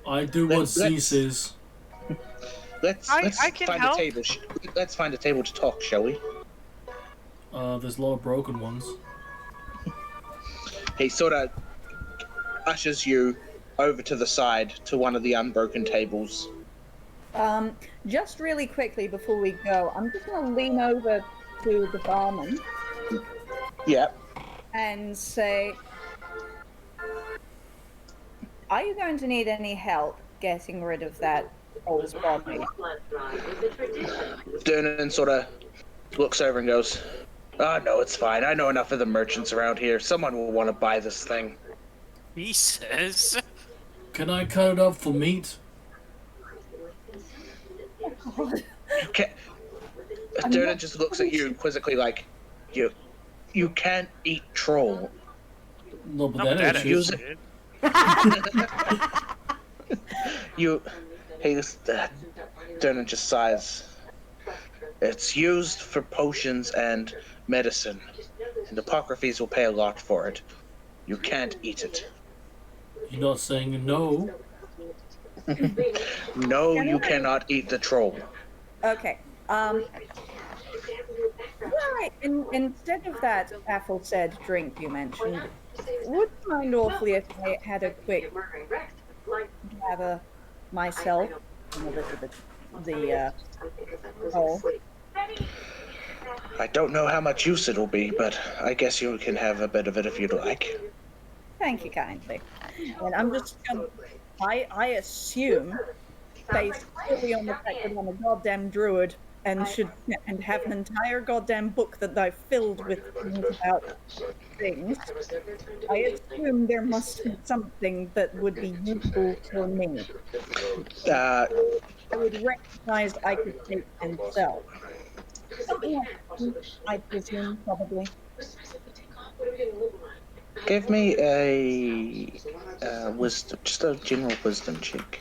I do what Z says. Let's I can find help. a table. Let's find a table to talk, shall we? There's a lot of broken ones. He sort of ushers you over to the side to one of the unbroken tables. Just really quickly before we go, I'm just going to lean over to the barman Yeah. and say, are you going to need any help getting rid of that old body? Durnan sort of looks over and goes, "Oh, no, it's fine. I know enough of the merchants around here. Someone will want to buy this thing." He says. Can I cut it up for meat? Durnan just looks at you quizzically like, you can't eat troll. No, but No, that that ain't is shit. Durnan just sighs. It's used for potions and medicine, and apocryphes will pay a lot for it. You can't eat it. You're not saying no. No, you cannot eat the troll. Okay. Right. Instead of that aforesaid drink you mentioned, would you mind awfully if I had a quick gather myself and a little bit the hole? I don't know how much use it'll be, but I guess you can have a bit of it if you'd like. Thank you kindly. And I'm just I assume, based solely on the fact that I'm a goddamn druid and have an entire goddamn book that I've filled with things about things, I assume there must be something that would be useful for me. I would recognize I could take and sell. Something like I presume, probably. Give me a wisdom, just a general wisdom check.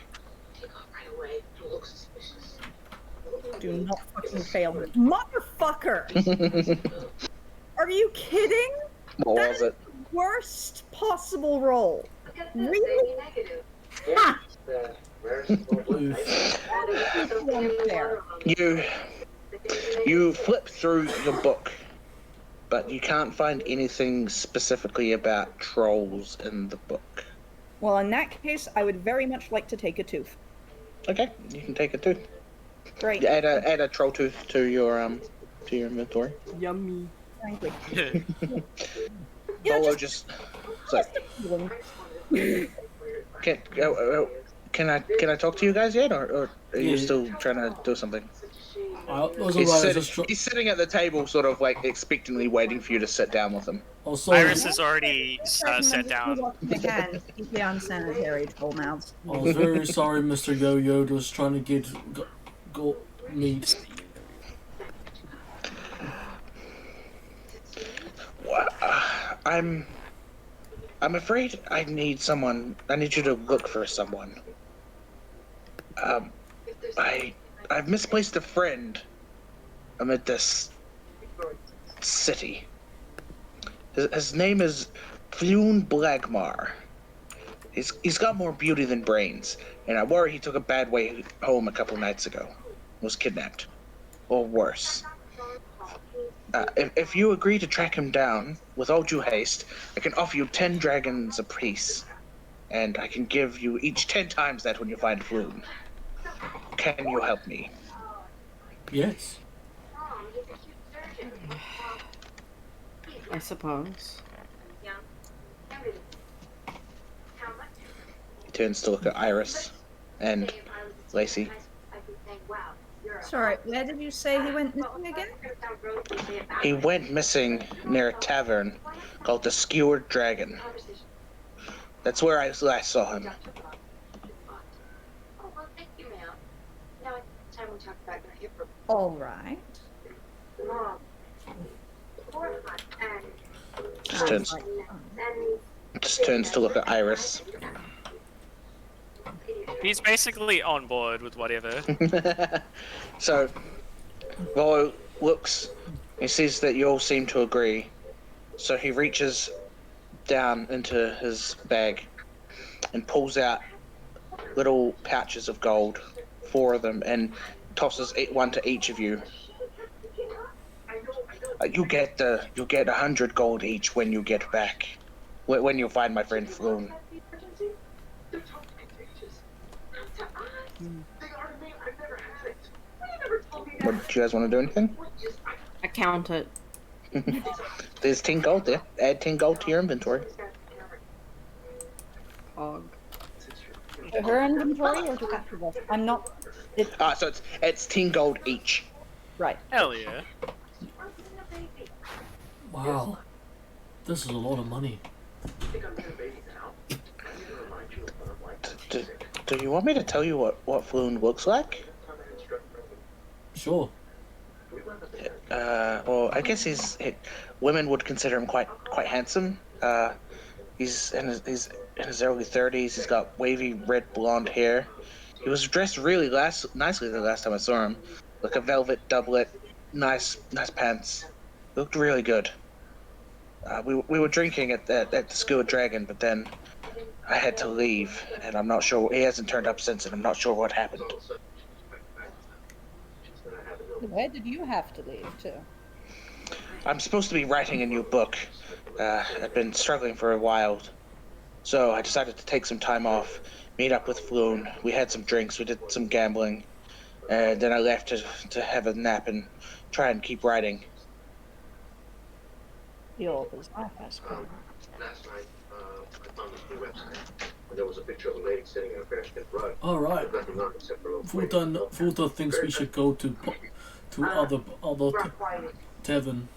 Do not fucking fail me. Motherfucker! Are you kidding? What was it? Worst possible roll. Really? Ha! You flip through the book, but you can't find anything specifically about trolls in the book. Well, in that case, I would very much like to take a tooth. Okay, you can take a tooth. Great. Add a troll tooth to your inventory. Yummy. Thank you. Bolo just so, can I talk to you guys yet, or are you still trying to do something? It was alright. He's sitting at the table, sort of like expectantly waiting for you to sit down with him. Oh, sorry. Iris is already sat down. Again, keep the unsanitary troll mouths. I was very sorry, Mr. Yo-Yo was trying to get go meat. Well, I'm afraid I need someone. I need you to look for someone. I've misplaced a friend amid this city. His name is Floon Blagmar. He's got more beauty than brains, and I worry he took a bad way home a couple nights ago. Was kidnapped, or worse. If you agree to track him down with all due haste, I can offer you 10 dragons apiece, and I can give you each 10 times that when you find Floon. Can you help me? Yes. I suppose. He turns to look at Iris and Lacey. Sorry, where did you say he went missing again? He went missing near a tavern called the Skewered Dragon. That's where I last saw him. All right. Just turns to look at Iris. He's basically on board with whatever. So, Volo looks, he sees that you all seem to agree. So he reaches down into his bag and pulls out little pouches of gold, 4 of them, and tosses one to each of you. You get 100 gold each when you get back. When you find my friend Floon. What, do you guys want to do anything? I count it. There's 10 gold there. Add 10 gold to your inventory. Og. To her inventory or to Capricorn? I'm not. So it's 10 gold each. Right. Hell yeah. Wow. This is a lot of money. Do you want me to tell you what Floon looks like? Sure. Well, I guess women would consider him quite handsome. He's in his early 30s. He's got wavy red blonde hair. He was dressed really nicely the last time I saw him, like a velvet doublet, nice pants. Looked really good. We were drinking at the Skewered Dragon, but then I had to leave, and I'm not sure. He hasn't turned up since, and I'm not sure what happened. Where did you have to leave to? I'm supposed to be writing a new book. I've been struggling for a while, so I decided to take some time off, meet up with Floon. We had some drinks, we did some gambling, and then I left to have a nap and try and keep writing. The author's life, I suppose. Last night, I found this new website. There was a picture of a lady sitting in a bearskin rug. Alright. FOOTAR thinks we should go to other tavern.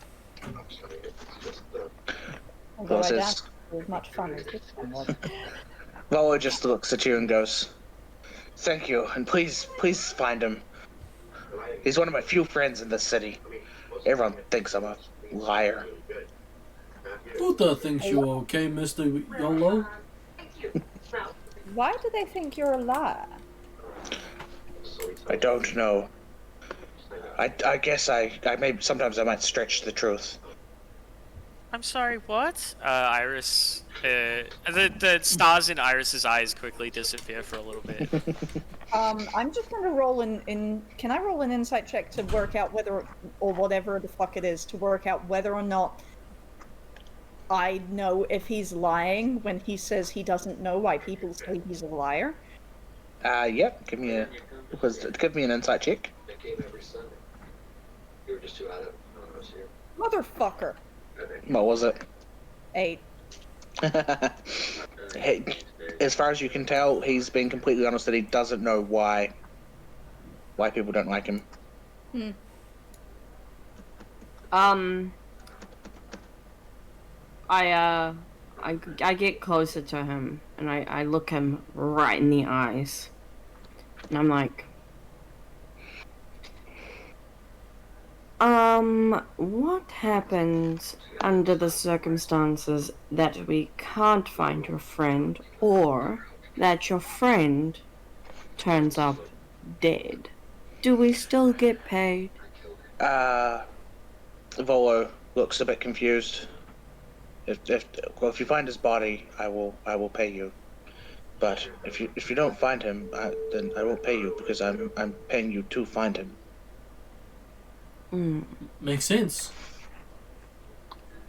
Although I doubt it was much fun as this one was. Volo just looks at you and goes, "Thank you, and please find him. He's one of my few friends in this city. Everyone thinks I'm a liar." FOOTAR thinks you're okay, Mr. YOLO. Why do they think you're a liar? I don't know. I guess I sometimes I might stretch the truth. I'm sorry, what? Iris, the stars in Iris's eyes quickly disappear for a little bit. I'm just going to roll in. Can I roll an insight check to work out whether, or whatever the fuck it is, to work out whether or not I know if he's lying when he says he doesn't know why people say he's a liar? Yep. Give me an insight check. They came every Sunday. You were just too out of us here. Motherfucker. What was it? 8. Hey, as far as you can tell, he's been completely honest that he doesn't know why people don't like him. I get closer to him and I look him right in the eyes. And I'm like, what happens under the circumstances that we can't find your friend or that your friend turns up dead? Do we still get paid? Volo looks a bit confused. If you find his body, I will pay you. But if you don't find him, then I won't pay you because I'm paying you to find him. Makes sense.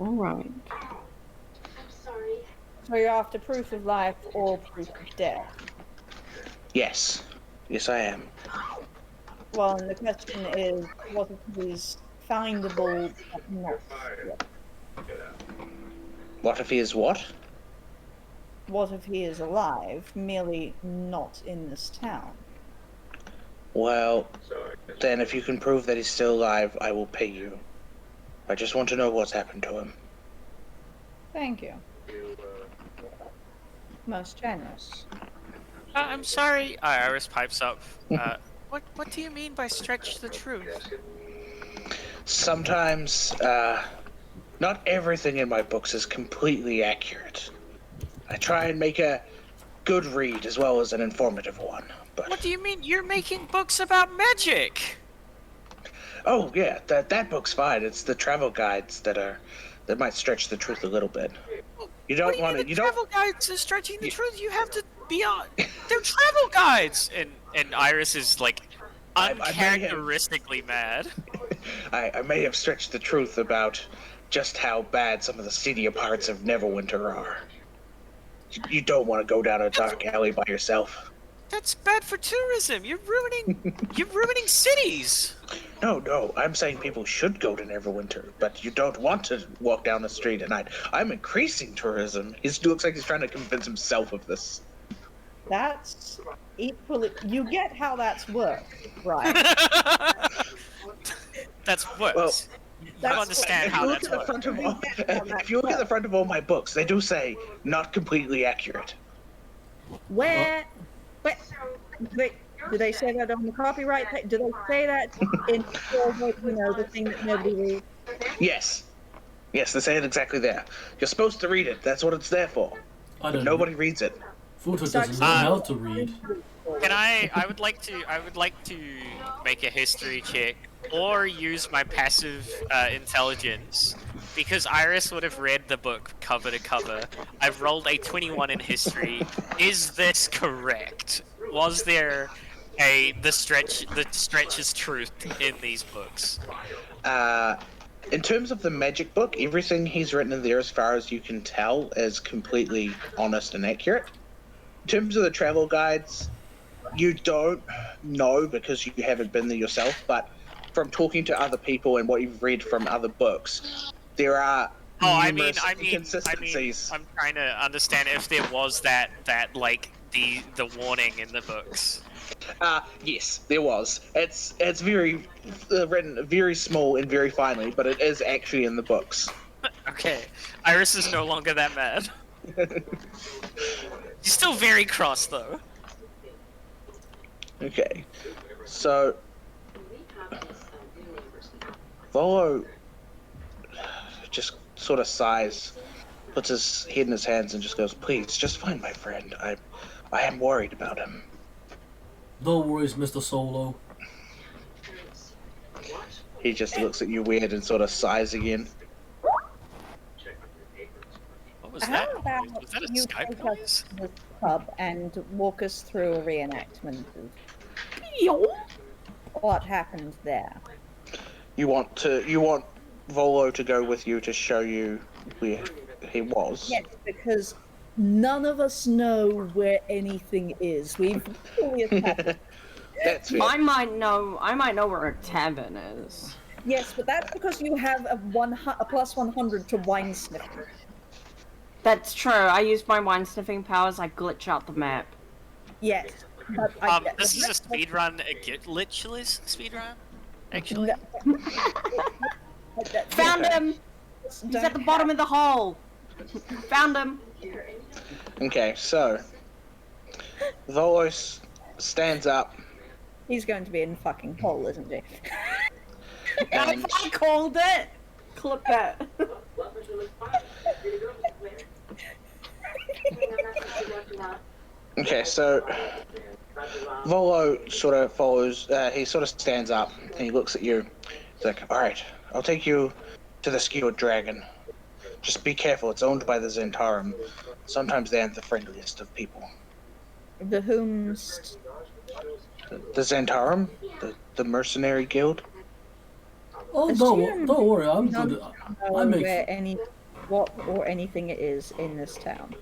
Alright. I'm sorry. So you're after proof of life or proof of death? Yes. Yes, I am. Well, and the question is, what if he's findable but not? What if he is what? What if he is alive, merely not in this town? Well, then if you can prove that he's still alive, I will pay you. I just want to know what's happened to him. Thank you. Most generous. I'm sorry. Iris pipes up. What do you mean by stretch the truth? Sometimes, not everything in my books is completely accurate. I try and make a good read as well as an informative one, but... What do you mean? You're making books about magic! Oh, yeah, that book's fine. It's the travel guides that might stretch the truth a little bit. You don't want to... The travel guides are stretching the truth. You have to be on... They're travel guides! And Iris is, like, uncharacteristically mad. I may have stretched the truth about just how bad some of the seedier parts of Neverwinter are. You don't want to go down a dark alley by yourself. That's bad for tourism. You're ruining cities. No, I'm saying people should go to Neverwinter, but you don't want to walk down the street at night. I'm increasing tourism. He looks like he's trying to convince himself of this. That's equally... You get how that's worked, right? That's worse. Well, you don't understand how that's works. If you look at the front of all my books, they do say, not completely accurate. Where... Wait, do they say that on the copyright page? Do they say that in the thing that nobody reads? Yes. Yes, they say it exactly there. You're supposed to read it. That's what it's there for. But nobody reads it. FOOTAR doesn't know how to read. Can I would like to make a history check or use my passive intelligence, because Iris would have read the book cover to cover. I've rolled a 21 in history. Is this correct? Was there the stretch's truth in these books? In terms of the magic book, everything he's written in there, as far as you can tell, is completely honest and accurate. In terms of the travel guides, you don't know because you haven't been there yourself, but from talking to other people and what you've read from other books, there are inconsistencies. I'm trying to understand if there was that like the warning in the books. Yes, there was. It's very written very small and very finely, but it is actually in the books. Okay, Iris is no longer that mad. She's still very cross though. Okay, so Volo just sort of sighs, puts his head in his hands, and just goes, "Please, just find my friend. I am worried about him." No worries, Mr. Solo. He just looks at you weird and sort of sighs again. What was that? How about Was that a you Skype take voice? us to the pub and walk us through a reenactment of what happened there? You want Volo to go with you to show you where he was? Yes, because none of us know where anything is. We've fully attacked. That's fair. I might know where a tavern is. Yes, but that's because you have a plus 100 to wine sniffing. That's true. I use my wine sniffing powers. I glitch out the map. Yes. But This is a speedrun, a glitchless speedrun? actually. Found him! He's at the bottom of the hole! Found him! Okay, so Volos stands up He's going to be in the fucking hole, isn't he? and I called it! Clip that. okay, so Volo sort of follows. He sort of stands up and he looks at you. He's like, "All right, I'll take you to the Skewered Dragon. Just be careful. It's owned by the Zentarum. Sometimes they aren't the friendliest of people." The whomst. The Zentarum, the mercenary guild. Oh, don't worry, I'm None good. know I make. where what or anything it is in this town.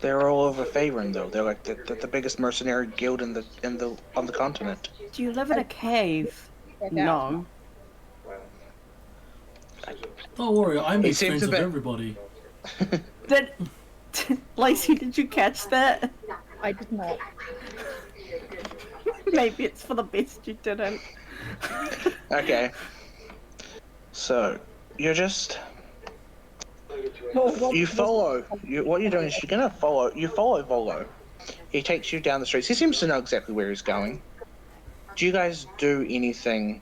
They're all over Faerun, though. They're like the biggest mercenary guild on the continent. Do you live in a cave? No. Don't worry, I make seems friends a of bit- everybody. Lacey, did you catch that? I did not. Maybe it's for the best you didn't. Okay. So you're just you follow. What you're doing is you're gonna follow. You follow Volo. He takes you down the streets. He seems to know exactly where he's going. Do you guys do anything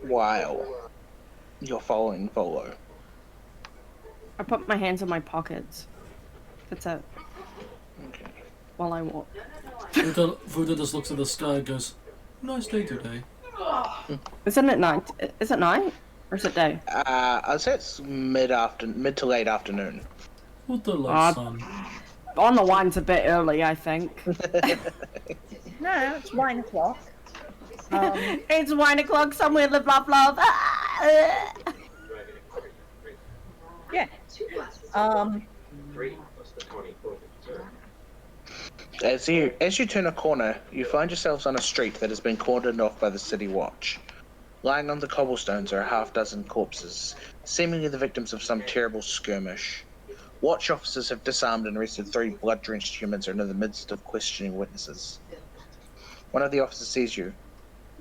while you're following Volo? I put my hands in my pockets. That's it. Okay. While I walk. Fuda just looks at the sky and goes, "Nice day today." Isn't it night? Is it night? Or is it day? I'd say it's mid to late afternoon. What the late sun? On the wine's a bit early, I think. No, it's 9 o'clock. It's wine o'clock somewhere, live, laugh, love. Yeah. As you turn a corner, you find yourselves on a street that has been cordoned off by the city watch. Lying on the cobblestones are a half-dozen corpses, seemingly the victims of some terrible skirmish. Watch officers have disarmed and arrested 3 blood-drenched humans and are in the midst of questioning witnesses. One of the officers sees you.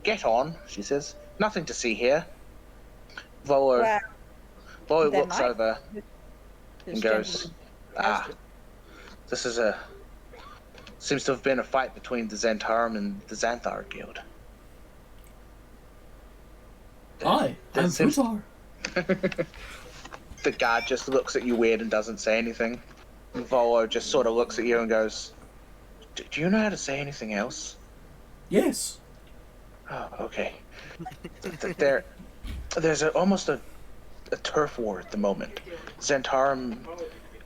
"Get on," she says. "Nothing to see here." Volo looks over and goes, "This is seems to have been a fight between the Zentarum and the Xanthar Guild." Hi, I'm FOOTAR. The guard just looks at you weird and doesn't say anything. And Volo just sort of looks at you and goes, Do you know how to say anything else?" Yes. "Oh, okay." There's almost a turf war at the moment. Zentarum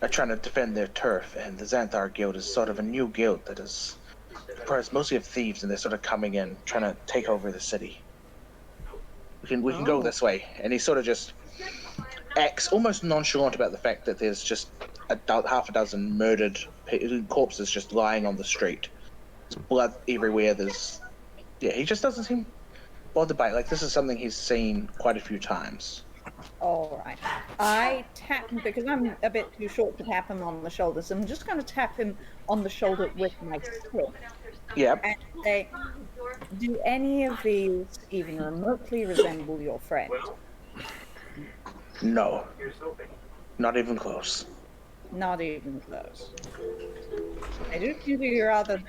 are trying to defend their turf, and the Xanthar Guild is sort of a new guild that is comprised mostly of thieves, and they're sort of coming in, trying to take over the city. We can go this way. And he sort of just acts almost nonchalant about the fact that there's just half a dozen murdered corpses just lying on the street. There's blood everywhere. He just doesn't seem bothered by it. Like, this is something he's seen quite a few times. Alright. I tap him because I'm a bit too short to tap him on the shoulders. I'm just going to tap him on the shoulder with my stick. Yep. And say, "Do any of these even remotely resemble your friend?" No. Not even close. Not even close. I do think you're rather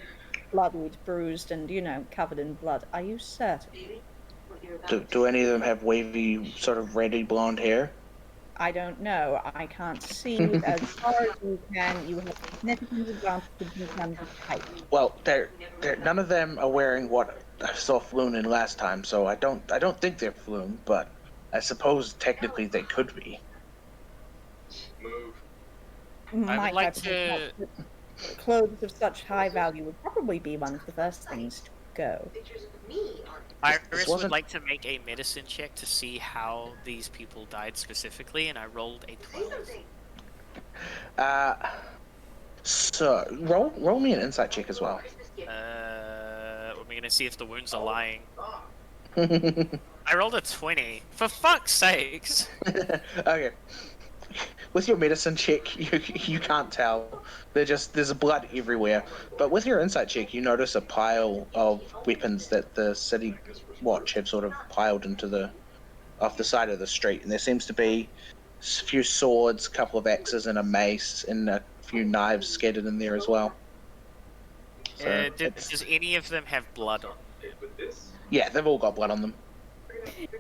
bloodied, bruised, and, covered in blood. Are you certain? Do any of them have wavy, sort of reddy blonde hair? I don't know. I can't see. As far as you can, you have significant advantage in terms of height. Well, none of them are wearing what I saw Floon in last time, so I don't think they're Floon, but I suppose technically they could be. I would like to... Clothes of such high value would probably be one of the first things to go. Iris would like to make a medicine check to see how these people died specifically, and I rolled a 12. So roll me an insight check as well. We're gonna see if the wounds are lying. I rolled a 20. For fuck's sakes! Okay. with your medicine check, you can't tell. There's blood everywhere. But with your insight check, you notice a pile of weapons that the city watch have sort of piled off the side of the street, and there seems to be a few swords, a couple of axes, and a mace, and a few knives scattered in there as well. So Does any of them have blood on them? yeah, they've all got blood on them.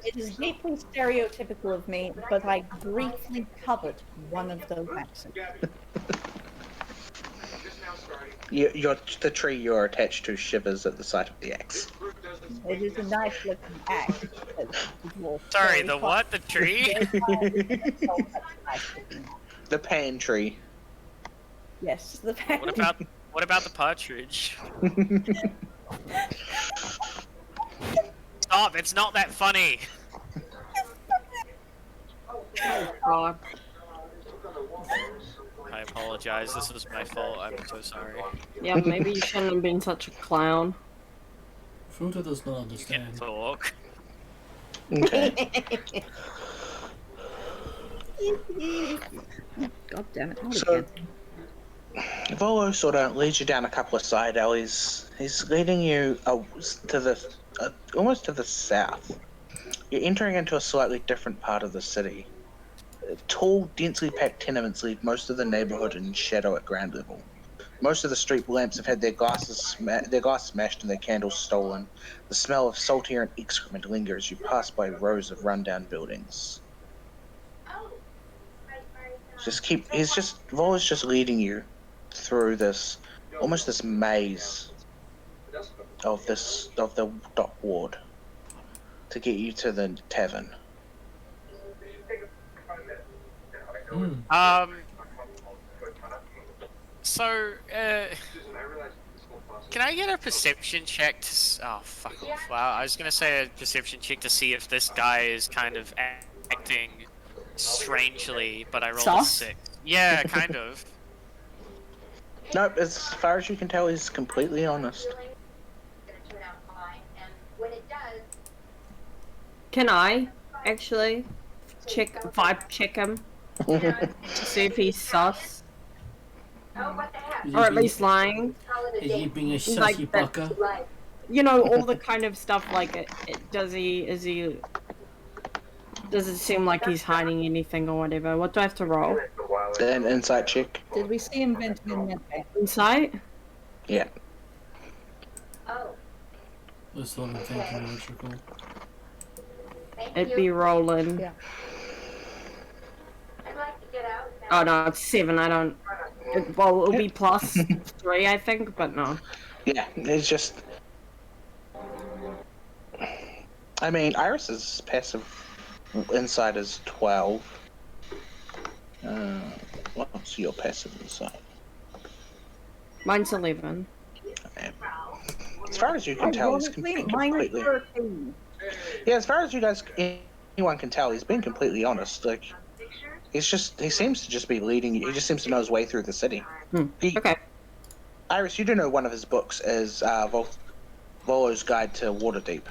It is deeply stereotypical of me, but I briefly covered one of those axes. The tree you're attached to shivers at the sight of the axe. It is a nice looking axe. Sorry, the what? The tree? The pan tree. Yes, the pan. What about the partridge? Stop! It's not that funny. Oh God. I apologize. This was my fault. I'm so sorry. Yeah, maybe you shouldn't have been such a clown. FOOTAR does not You understand. can talk. Okay. God damn it! So, Volo sort of leads you down a couple of side alleys. He's leading you to the almost to the south. You're entering into a slightly different part of the city. Tall, densely packed tenements leave most of the neighborhood in shadow at ground level. Most of the street lamps have had their glasses smashed and their candles stolen. The smell of saltire and excrement lingers as you pass by rows of rundown buildings. Volo's just leading you through this, almost this maze of the dock ward to get you to the tavern. So, can I get a perception check to... Oh, fuck off. Wow, I was gonna say a perception check to see if this guy is kind of acting strangely, but I rolled a 6. Yeah, kind of. Nope, as far as you can tell, he's completely honest. Can I actually vibe check him to see if he's sus, or at least lying? Is he being a sussy Like that- bucker? You know, all the kind of stuff like does it seem like he's hiding anything or whatever? What do I have to roll? An insight check. Did we see him venting in that way? Insight? Yeah. That's what I'm thinking, electrical. It'd be rolling. Yeah. Oh no, it's 7. I don't. Well, it'll be plus 3, I think, but no. Yeah, it's just... I mean, Iris's passive insight is 12. What's your passive insight? Mine's 11. Okay. As far as you can tell, he's completely... 13. Yeah, as far as anyone can tell, he's been completely honest. Like, he seems to just be leading you. He just seems to know his way through the city. Okay. Iris, you do know one of his books is Volo's Guide to Waterdeep.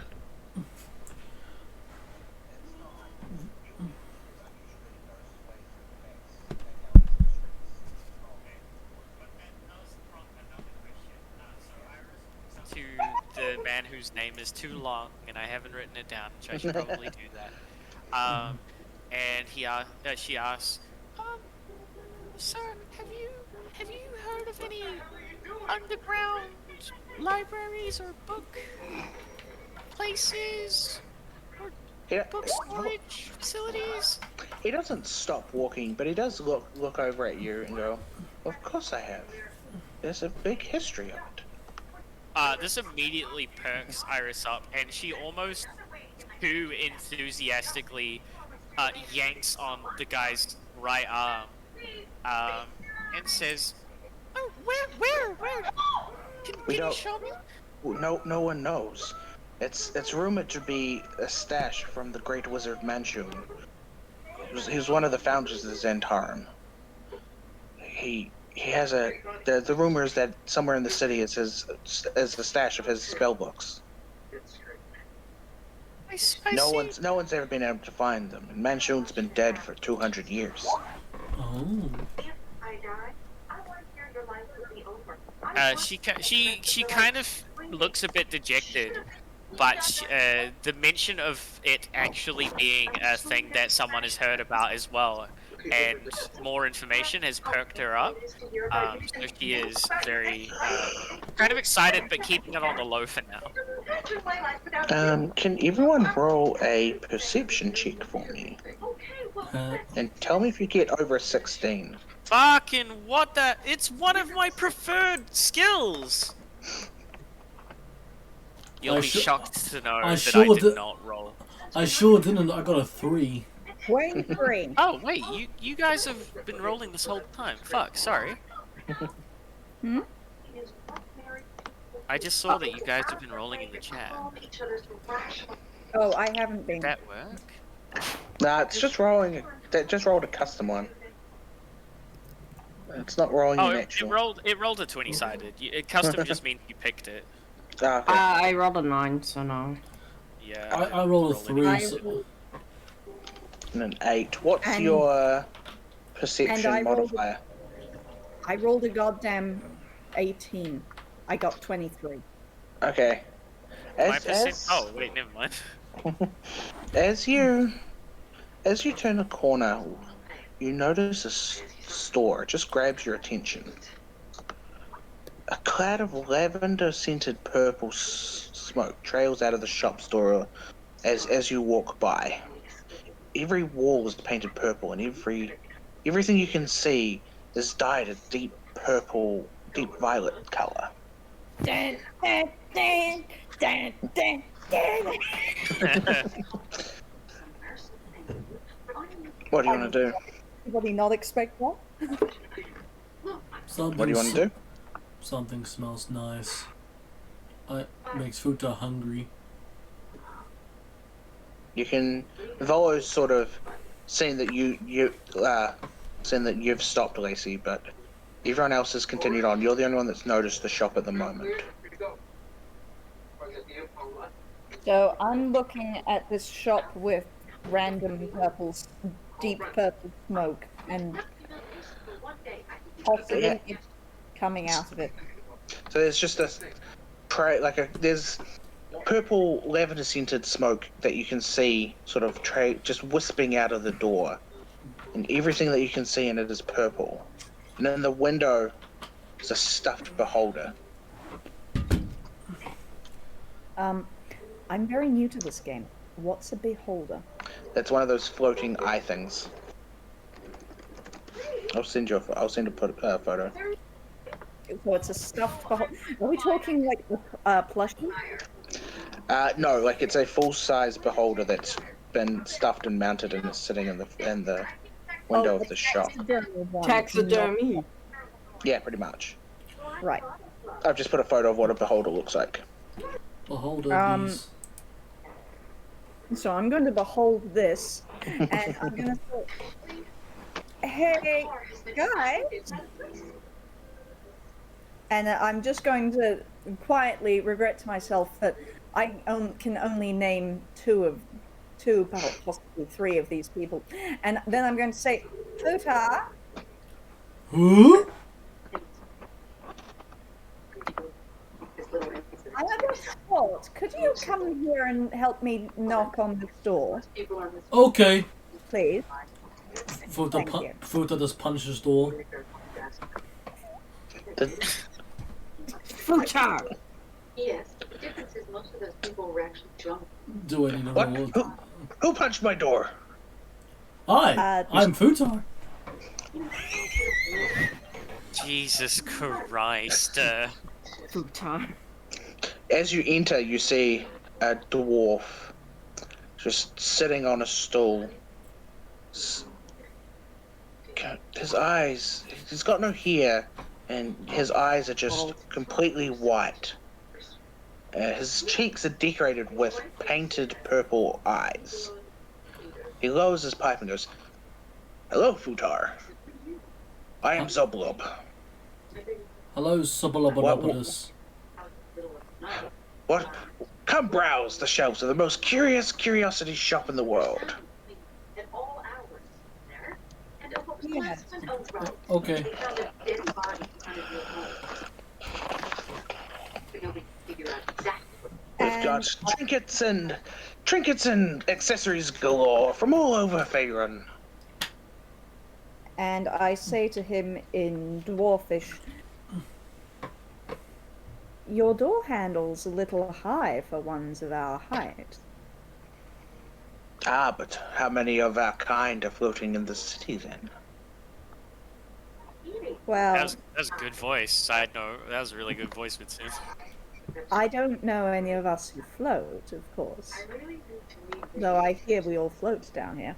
To the man whose name is too long, and I haven't written it down, which I should probably do that. And she asks, sir, have you heard of any underground libraries or book places or book storage facilities? He doesn't stop walking, but he does look over at you and go, "Of course I have. There's a big history of it." This immediately perks Iris up, and she almost too enthusiastically yanks on the guy's right arm, and says, "Oh, where? Can you show me?" No one knows. It's rumored to be a stash from the great wizard Manchun. He was one of the founders of the Zentarum. He has the rumor is that somewhere in the city is the stash of his spell books. No one's ever been able to find them, and Manchun's been dead for 200 years. Oh. Oh. If I die, I want to hear your life will be over. She kind of looks a bit dejected, but the mention of it actually being a thing that someone has heard about as well, and more information has perked her up. So she is very kind of excited, but keeping it on the low for now. Can everyone roll a perception check for me? And tell me if you get over a 16. Fucking what the? It's one of my preferred skills! You'll be shocked to know that I did not roll. I sure didn't. I got a 3. 23. Oh, wait, you guys have been rolling this whole time. Fuck, sorry. Hmm? I just saw that you guys have been rolling in the chat. Oh, I haven't been. Did that work? Nah, it's just rolling. Just rolled a custom one. It's not rolling an actual. It rolled a 20-sided. Custom just means you picked it. Ah, okay. I rolled a 9, so no. Yeah. I rolled a 3. So... And an 8. What's your perception modifier? I rolled a goddamn 18. I got 23. Okay. Oh, wait, never mind. As you turn a corner, you notice a store. It just grabs your attention. A cloud of lavender-scented purple smoke trails out of the shop store as you walk by. Every wall is painted purple, and everything you can see is dyed a deep purple, deep violet color. Dun, dun, dun, dun, dun, dun. What do you want to do? Anybody not expect that? What do you want to do? Something smells nice. It makes FOOTAR hungry. You can. Volo's sort of seen that you've stopped, Lacey, but everyone else has continued on. You're the only one that's noticed the shop at the moment. So I'm looking at this shop with random deep purple smoke, and possibly it's coming out of it. So there's just there's purple lavender scented smoke that you can see sort of just wisping out of the door, and everything that you can see in it is purple. And in the window is a stuffed beholder. I'm very new to this game. What's a beholder? That's one of those floating eye things. I'll send a photo. So it's a stuffed beholder. Are we talking like plushie? No, like it's a full-size beholder that's been stuffed and mounted and is sitting in the window of the shop. Taxidermy. Yeah, pretty much. Right. I've just put a photo of what a beholder looks like. Beholder these. So I'm going to behold this, and I'm going to say, "Hey, guys!" And I'm just going to quietly regret to myself that I can only name two, possibly 3 of these people, and then I'm going to say, "FOOTAR." Who? I have a thought. Could you come here and help me knock on this door? Okay. Please. FOOTAR does punch his door. FOOTAR! Yes, but the difference is most of those people were actually drunk. Do I need to roll? Who punched my door? Hi, I'm FOOTAR. Jesus Christ. FOOTAR. As you enter, you see a dwarf just sitting on a stool. His eyes, he's got no hair, and his eyes are just completely white. His cheeks are decorated with painted purple eyes. He lowers his pipe and goes, "Hello, FOOTAR. I am Zoblob." Hello, Subalabadabadus. What? Come browse the shelves of the most curiosity shop in the world. Yes. Okay. We've got trinkets and accessories galore from all over Faerun. And I say to him in Dwarfish, your door handle's a little high for ones of our height. Ah, but how many of our kind are floating in the city then? Well, That was a good voice. Side note, that was a really good voice, Vincent. I don't know any of us who float, of course. Though I hear we all float down here.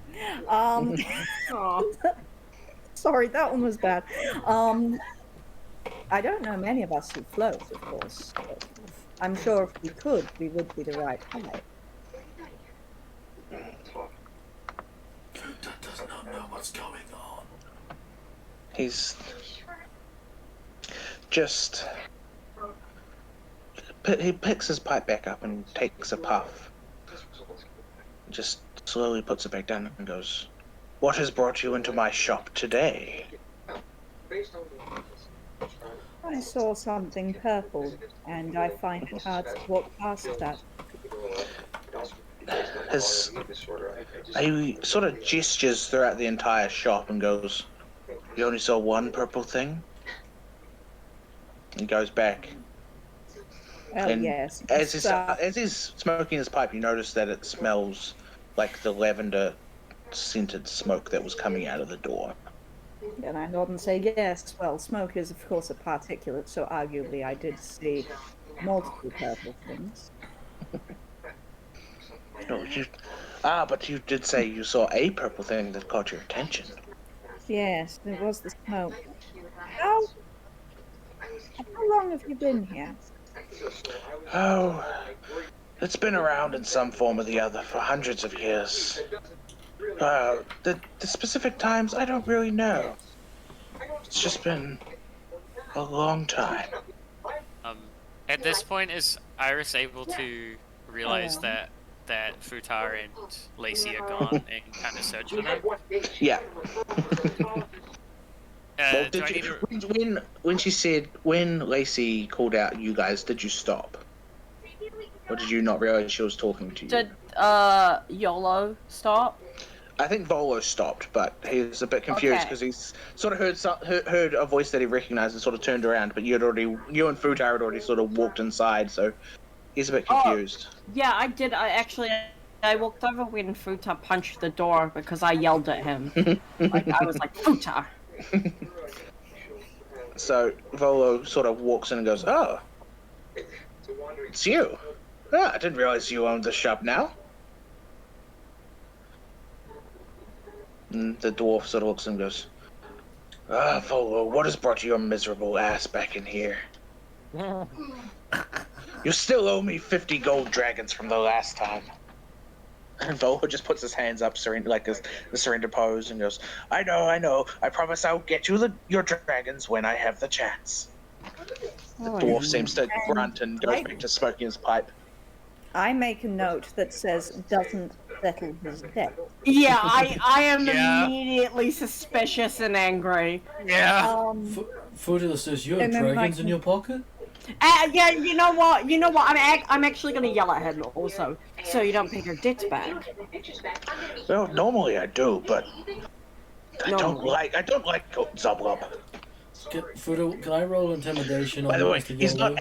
Sorry, that one was bad. I don't know many of us who float, of course. But I'm sure if we could, we would be the right height. That does not know what's going on. He's just... He picks his pipe back up and takes a puff. Just slowly puts it back down and goes, "What has brought you into my shop today?" I saw something purple, and I find it hard to walk past that. He sort of gestures throughout the entire shop and goes, "You only saw one purple thing?" He goes back. Oh, And yes. As he's smoking his pipe, you notice that it smells like the lavender scented smoke that was coming out of the door. And I nod and say, yes, well, smoke is, of course, a particulate, so arguably I did see multiple purple things. No, but you did say you saw a purple thing that caught your attention. Yes, it was the smoke. How long have you been here? Oh, it's been around in some form or the other for hundreds of years. The specific times, I don't really know. It's just been a long time. At this point, is Iris able to realize that FOOTAR and Lacey are gone and kind of search for them? Yeah. Well, Do I need to... when Lacey called out you guys, did you stop? Or did you not realize she was talking to you? Did YOLO stop? I think Volo stopped, but he was a bit confused because he's sort of heard a voice that he recognized and sort of turned around, but you and FOOTAR had already sort of walked inside, so he's a bit confused. Yeah, I did. I walked over when FOOTAR punched the door because I yelled at him. I was like, FOOTAR! So Volo sort of walks in and goes, "Oh, it's you. Ah, I didn't realize you owned the shop now." And the dwarf sort of looks and goes, "Ah, Volo, what has brought your miserable ass back in here? You still owe me 50 gold dragons from the last time." And Volo just puts his hands up, like the surrender pose, and goes, I know. I promise I'll get you your dragons when I have the chance." The dwarf seems to grunt and goes back to smoking his pipe. I make a note that says, doesn't settle his debt. Yeah, I am immediately suspicious and angry. Yeah. FOOTAR says, "You have dragons in your pocket?" Yeah, you know what? I'm actually gonna yell at him also, so you don't pay your debts back. Well, normally I do, but I don't like Zoblob. FOOTAR, can I roll intimidation on By the way, Mr. he's YOLO?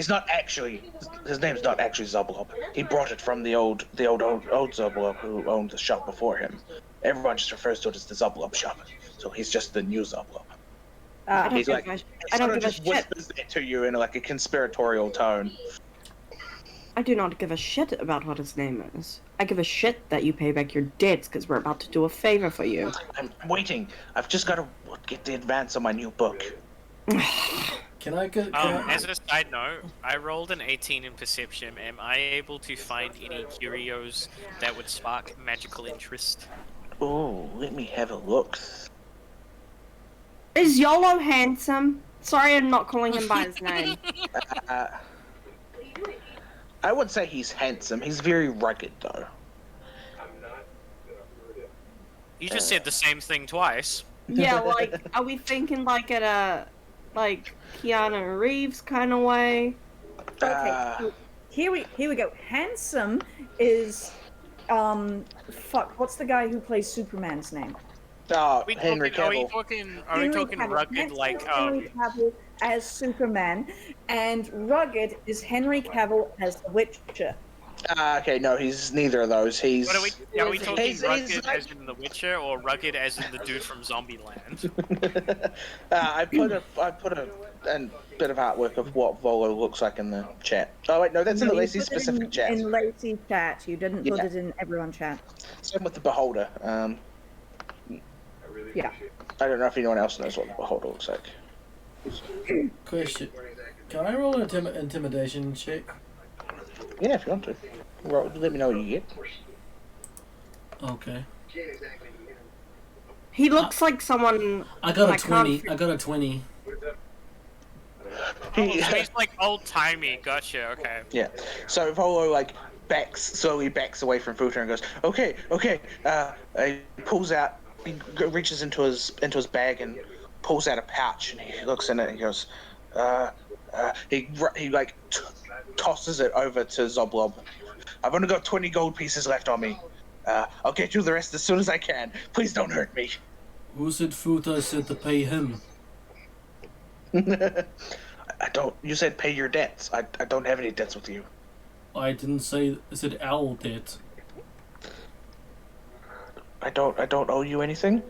not actually. His name's not actually Zoblob. He brought it from the old Zoblob who owned the shop before him. Everyone just refers to it as the Zoblob shop, so he's just the new Zoblob. I don't He's give like, I don't sort of give a just shit. whispers it to you in like a conspiratorial tone. I do not give a shit about what his name is. I give a shit that you pay back your debts because we're about to do a favor for you. I'm waiting. I've just got to get the advance on my new book. Can I get... As a side note, I rolled an 18 in perception. Am I able to find any curios that would spark magical interest? Oh, let me have a look. Is YOLO handsome? Sorry, I'm not calling him by his name. I would say he's handsome. He's very rugged, though. You just said the same thing twice. Yeah, like, are we thinking like at a, like, Keanu Reeves kind of way? Okay, so here we go. Handsome is, fuck, what's the guy who plays Superman's name? Oh, we Henry talking, Cavill. are we Henry talking Cavill. rugged Handsome like is Henry Cavill as Superman, and rugged is Henry Cavill as The Witcher. Okay, no, he's neither of those. He's. What are we talking He's rugged like- as in The Witcher or rugged as in the dude from Zombieland? I put a bit of artwork of what Volo looks like in the chat. Oh wait, no, that's in the You Lacey put it specific chat. In Lacey chat, you didn't put Yeah. it in everyone chat. Same with the Beholder. Yeah. I don't know if anyone else knows what the Beholder looks like. Question. Can I roll an intimidation check? Yeah, if you want to. Well, let me know what you get. Okay. He looks like someone. I got a I can't 20. I got a 20. So he's like old timey. Gotcha. Okay. Yeah. So Volo like slowly backs away from FOOTAR and goes, okay. He pulls out, reaches into his bag and pulls out a pouch and he looks in it and he goes, he like tosses it over to Zoblob. I've only got 20 gold pieces left on me. I'll get you the rest as soon as I can. Please don't hurt me. Who said FOOTAR said to pay him? I don't. You said pay your debts. I don't have any debts with you. I didn't say. I said owl did. I don't owe you anything.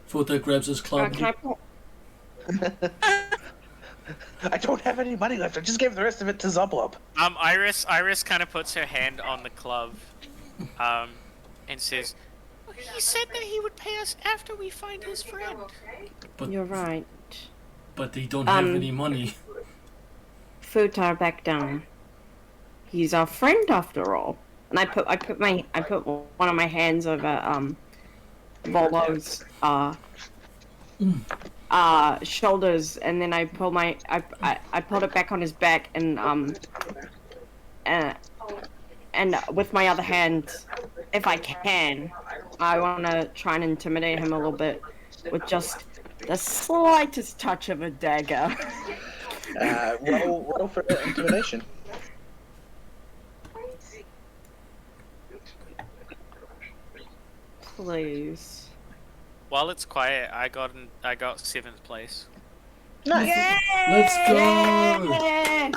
FOOTAR grabs his club. Can I pull? I don't have any money left. I just gave the rest of it to Zoblob. Iris kind of puts her hand on the club, and says, "He said that he would pay us after we find his friend." But, You're right. But they don't have any money. FOOTAR, back down. He's our friend after all. And I put one of my hands over Volo's shoulders, and then I pulled it back on his back, and with my other hand, if I can, I want to try and intimidate him a little bit with just the slightest touch of a dagger. Roll for intimidation. Please. While it's quiet, I got 7th place. Nice. Let's go! Yeah!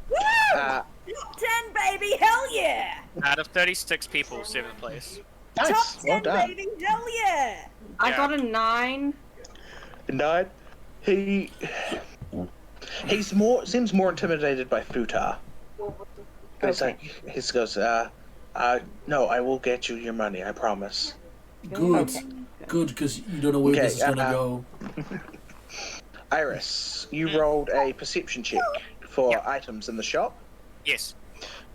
Woo! Top 10, baby! Hell yeah! Out of 36 people, 7th place. Nice. Top 10, Well done. baby! Hell yeah! I Yeah. got a 9. 9. Seems more intimidated by FOOTAR. It's like he goes, no, I will get you your money. I promise. Good. Okay. Good, because you don't know where this is gonna go. Iris, you rolled a perception check for items in the shop. Yes.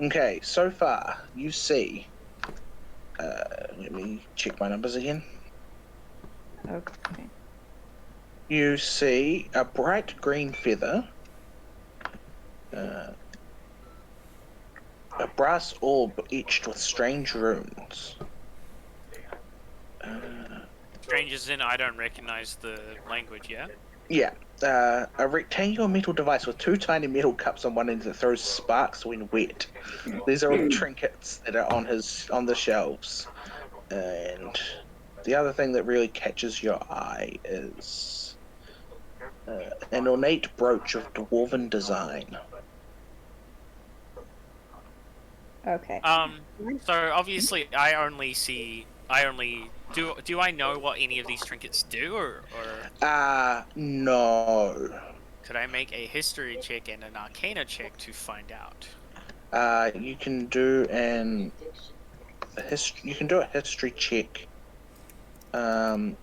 Okay, so far you see. Let me check my numbers again. Okay. You see a bright green feather, a brass orb etched with strange runes. Strange as in I don't recognize the language, yeah? Yeah, a rectangular metal device with 2 tiny metal cups on one end that throws sparks when wet. These are all trinkets that are on the shelves. And the other thing that really catches your eye is an ornate brooch of dwarven design. Okay. So obviously do I know what any of these trinkets do, or No. could I make a history check and an arcana check to find out? You can do a history check. Yeah,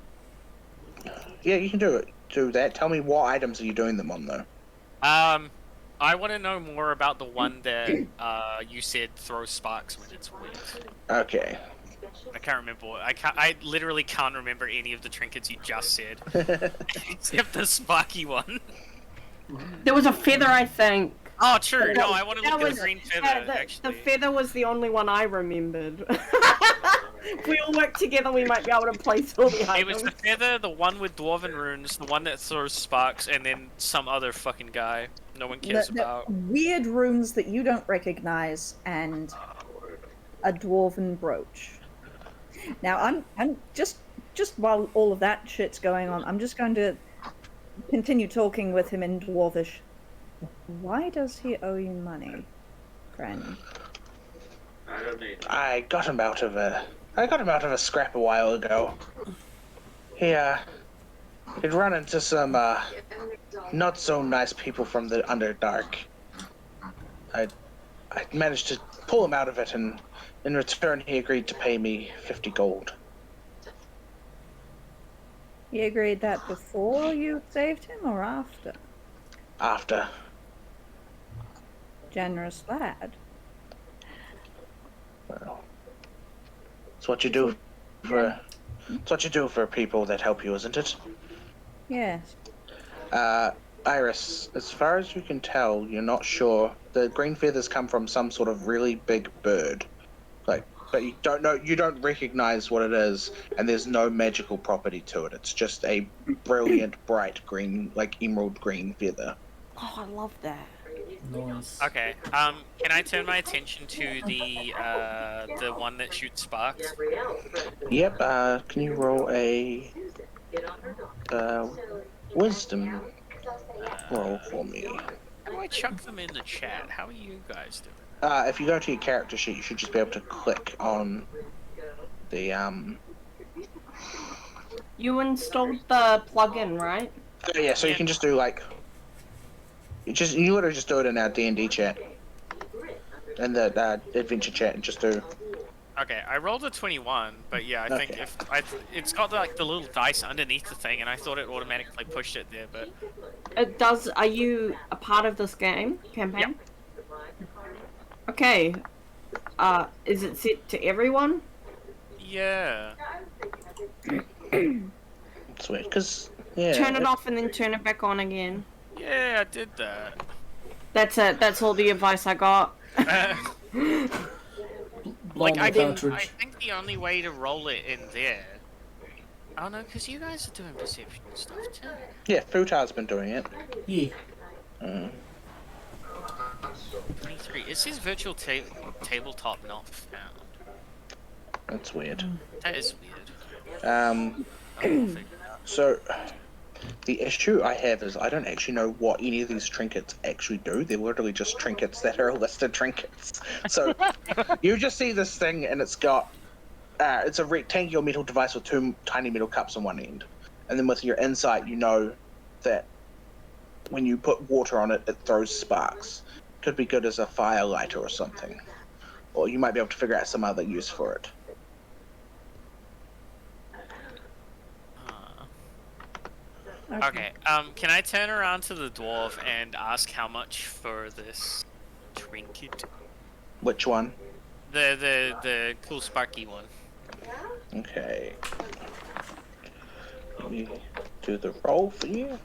you can do that. Tell me what items are you doing them on, though. I want to know more about the one that you said throws sparks when it's wet. Okay. I can't remember. I literally can't remember any of the trinkets you just said, except the sparky one. There was a feather, I think. Oh, true. No, I want to look at the green feather. The actually, feather was the only one I remembered. If we all work together, we might be able to place all the It was items. the feather, the one with dwarven runes, the one that throws sparks, and then some other fucking guy no one cares about. Weird runes that you don't recognize, and a dwarven brooch. Now, I'm just while all of that shit's going on, I'm just going to continue talking with him in Dwarvish. Why does he owe you money, friend? I got him out of a scrap a while ago. He'd run into some not so nice people from the Underdark. I managed to pull him out of it, and in return he agreed to pay me 50 gold. He agreed that before you saved him, or after? After. Generous lad. Well, it's what you do for people that help you, isn't it? Yes. Iris, as far as you can tell, you're not sure. The green feathers come from some sort of really big bird. But you don't recognize what it is, and there's no magical property to it. It's just a brilliant, bright green, like emerald green feather. Oh, I love that. Nice. Okay. Can I turn my attention to the one that shoots sparks? Yep, can you roll a wisdom roll for me? How do I chuck them in the chat? How are you guys doing? If you go to your character sheet, you should just be able to click on the You installed the plugin, right? yeah, so you can just do like you literally just do it in our DnD chat, in the adventure chat, and just do. Okay, I rolled a 21, but yeah, I think it's got like the little dice underneath the thing, and I thought it automatically pushed it there, but It does. Are you a part of this game campaign? Yep. Okay. Is it set to everyone? yeah. Sweet, because yeah. Turn it off and then turn it back on again. Yeah, I did that. That's it. That's all the advice I got. Like, I cartridge. think the only way to roll it in there... Oh no, because you guys are doing perception stuff too. Yeah, FOOTAR's been doing it. Yeah. 23. It says virtual tabletop not found. That's weird. That is weird. So, the issue I have is I don't actually know what any of these trinkets actually do. They're literally just trinkets that are listed trinkets. So, you just see this thing and it's got, it's a rectangular metal device with two tiny metal cups on one end. And then with your insight, you know that when you put water on it, it throws sparks. Could be good as a fire lighter or something. Or you might be able to figure out some other use for it. Okay, can I turn around to the dwarf and ask how much for this trinket? Which one? The cool sparky one. Okay. Let me do the roll for you.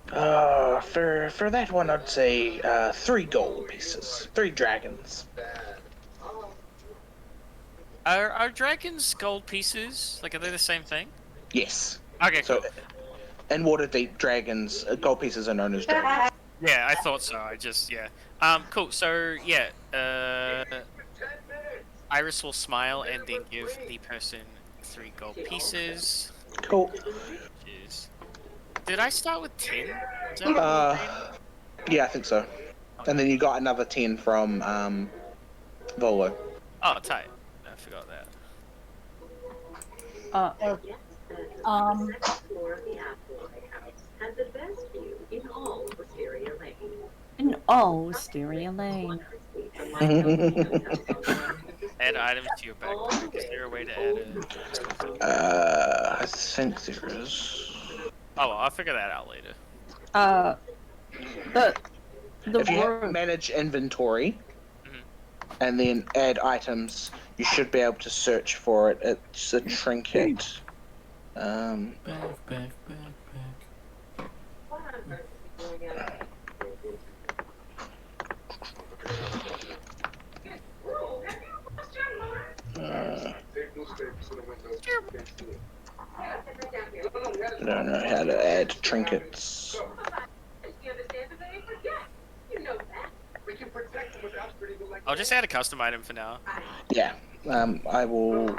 For that one, I'd say 3 gold pieces, 3 dragons. Are dragons gold pieces? Like, are they the same thing? Yes. Okay, cool. So, in Waterdeep, dragons, gold pieces are known as dragons. Yeah, I thought so. I just, yeah. Cool. So, yeah, Iris will smile and then give the person 3 gold pieces. Cool. Did I start with 10? Is that Yeah, I think so. And then you got another 10 from Volo. Oh, tight. I forgot that. In Wisteria Lane. Add items to your backpack. Is there a way to add I think there is. Oh, well, I'll figure that out later. If you have manage inventory and then add items, you should be able to search for it. It's a trinket. Back. I don't know how to add trinkets. I'll just add a custom item for now. Yeah, I will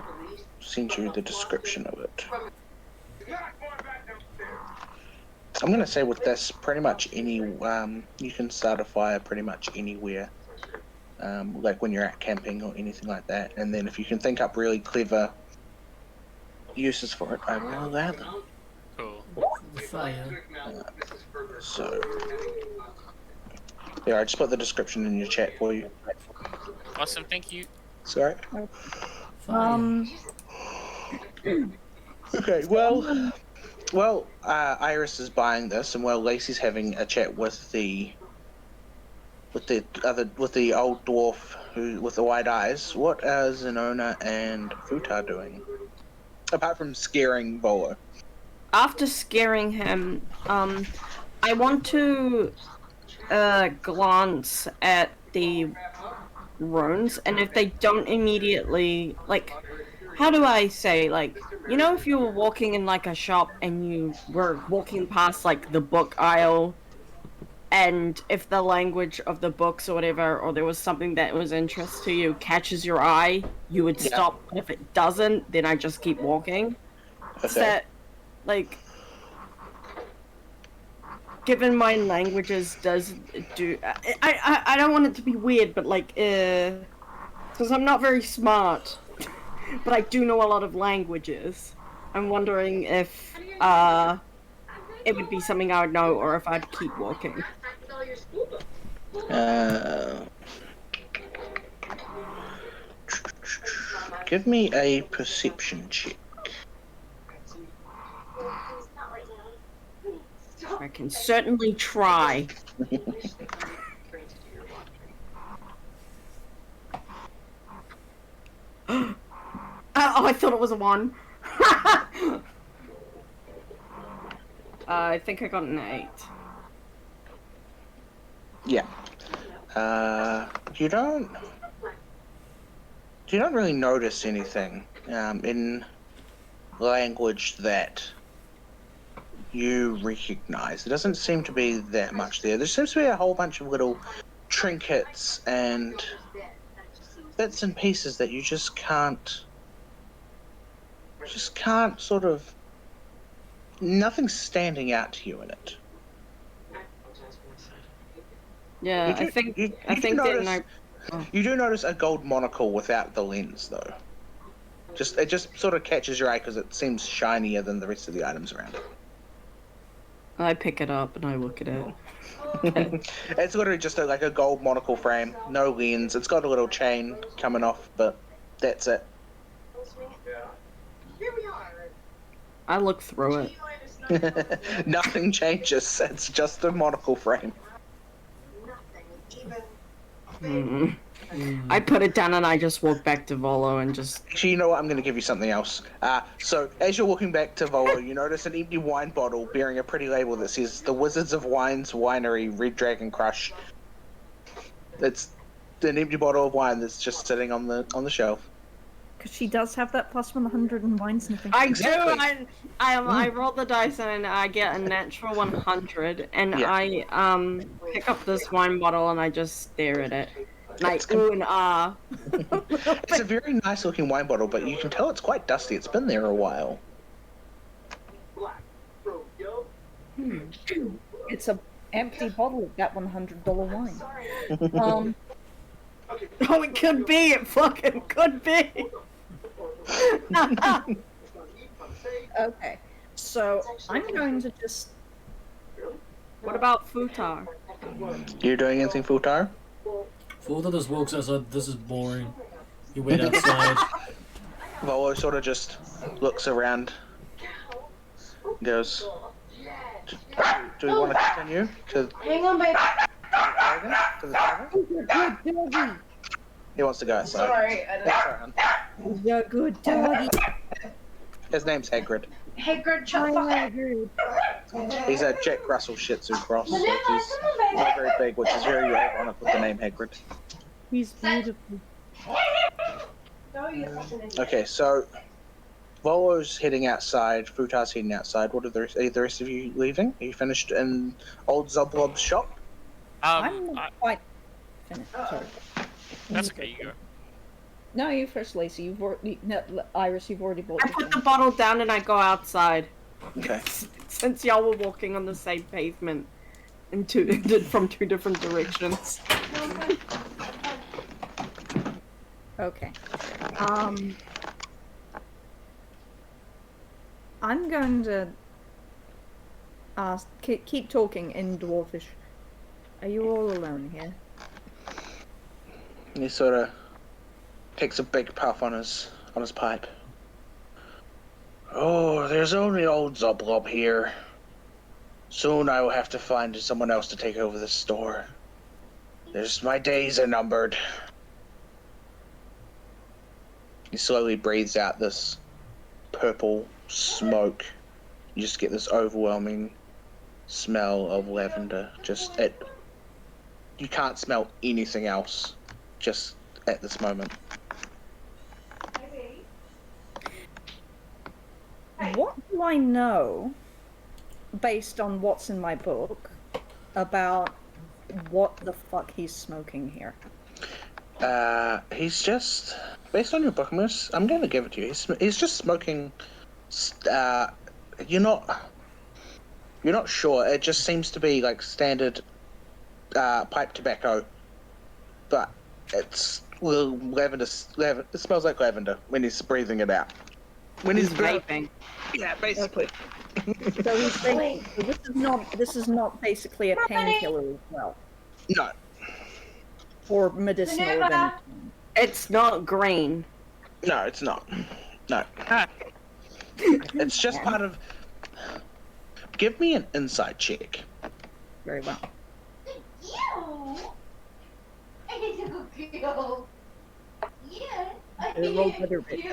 send you the description of it. I'm gonna say with this, pretty much any, you can start a fire pretty much anywhere. Like when you're out camping or anything like that. And then if you can think up really clever uses for it, I will allow them. Cool. The fire. So, yeah, I just put the description in your chat for you. Awesome, thank you. Sorry. Fire. Okay, well, Iris is buying this, and while Lacey's having a chat with the old dwarf with the wide eyes, what are Zenona and FOOTAR doing? Apart from scaring Volo. After scaring him, I want to glance at the runes, and if they don't immediately, like, how do I say, like, you know, if you were walking in like a shop and you were walking past like the book aisle, and if the language of the books or whatever, or there was something that was interest to you, catches your eye, you would stop. And if it doesn't, then I just keep walking. Okay. So that, like, given my languages does do, I don't want it to be weird, but like, because I'm not very smart, but I do know a lot of languages. I'm wondering if it would be something I would know, or if I'd keep walking. Give me a perception check. I can certainly try. Oh, I thought it was a 1. I think I got an 8. Yeah. You don't really notice anything in language that you recognize. It doesn't seem to be that much there. There seems to be a whole bunch of little trinkets and bits and pieces that you just can't sort of, nothing's standing out to you in it. Yeah, I think you do notice a gold monocle without the lens, though. It just sort of catches your eye because it seems shinier than the rest of the items around it. I pick it up and I look at it. It's literally just like a gold monocle frame, no lens. It's got a little chain coming off, but that's it. I look through it. Nothing changes. It's just a monocle frame. I put it down and I just walk back to Volo and just... Actually, you know what? I'm going to give you something else. So, as you're walking back to Volo, you notice an empty wine bottle bearing a pretty label that says The Wizards of Wine's Winery Red Dragon Crush. It's an empty bottle of wine that's just sitting on the shelf. Because she does have that plus 100 in wine sniffing. I do! I roll the dice and I get a natural 100, and I pick up this wine bottle and I just stare at it. Like, ooh and ah. It's a very nice looking wine bottle, but you can tell it's quite dusty. It's been there a while. It's an empty bottle of that $100 wine. Oh, it could be! It fucking could be! Okay, so I'm going to just... What about FOOTAR? You doing anything, FOOTAR? FOOTAR just walks outside. This is boring. You wait outside. Volo sort of just looks around, goes, do we want to continue to... Hang on, babe. To the tavern? He wants to go outside. Sorry, The good doggy. His name's Hagrid. Hagrid, shut the fuck up. He's a Jack Russell Shih Tzu cross, so he's not very big, which is very ironic with the name Hagrid. He's beautiful. Okay, so Volo's heading outside, Futar's heading outside. What are the rest of you leaving? Are you finished in old Zoblob's shop? I'm not quite finished. Sorry. That's okay, you go. No, you first, Lacey. You've already. No, Iris, you've already bought. I put the bottle down and I go outside. Okay. Since y'all were walking on the same pavement from two different directions. Okay. I'm going to ask. Keep talking in Dwarfish. Are you all alone here? He sort of takes a big puff on his pipe. Oh, there's only old Zoblob here. Soon I will have to find someone else to take over the store. My days are numbered. He slowly breathes out this purple smoke. You just get this overwhelming smell of lavender. You can't smell anything else just at this moment. What do I know, based on what's in my book, about what the fuck he's smoking here? He's just, based on your book, I'm going to give it to you. He's just smoking. You're not sure. It just seems to be like standard pipe tobacco, but it's lavender. It smells like lavender when he's breathing it out. When he's vaping. Yeah, basically. So he's saying this is not basically a painkiller as well. No. Or medicinal of any kind. It's not green. No, it's not. No. It's just part of. Give me an insight check. Very well. Roll better bit.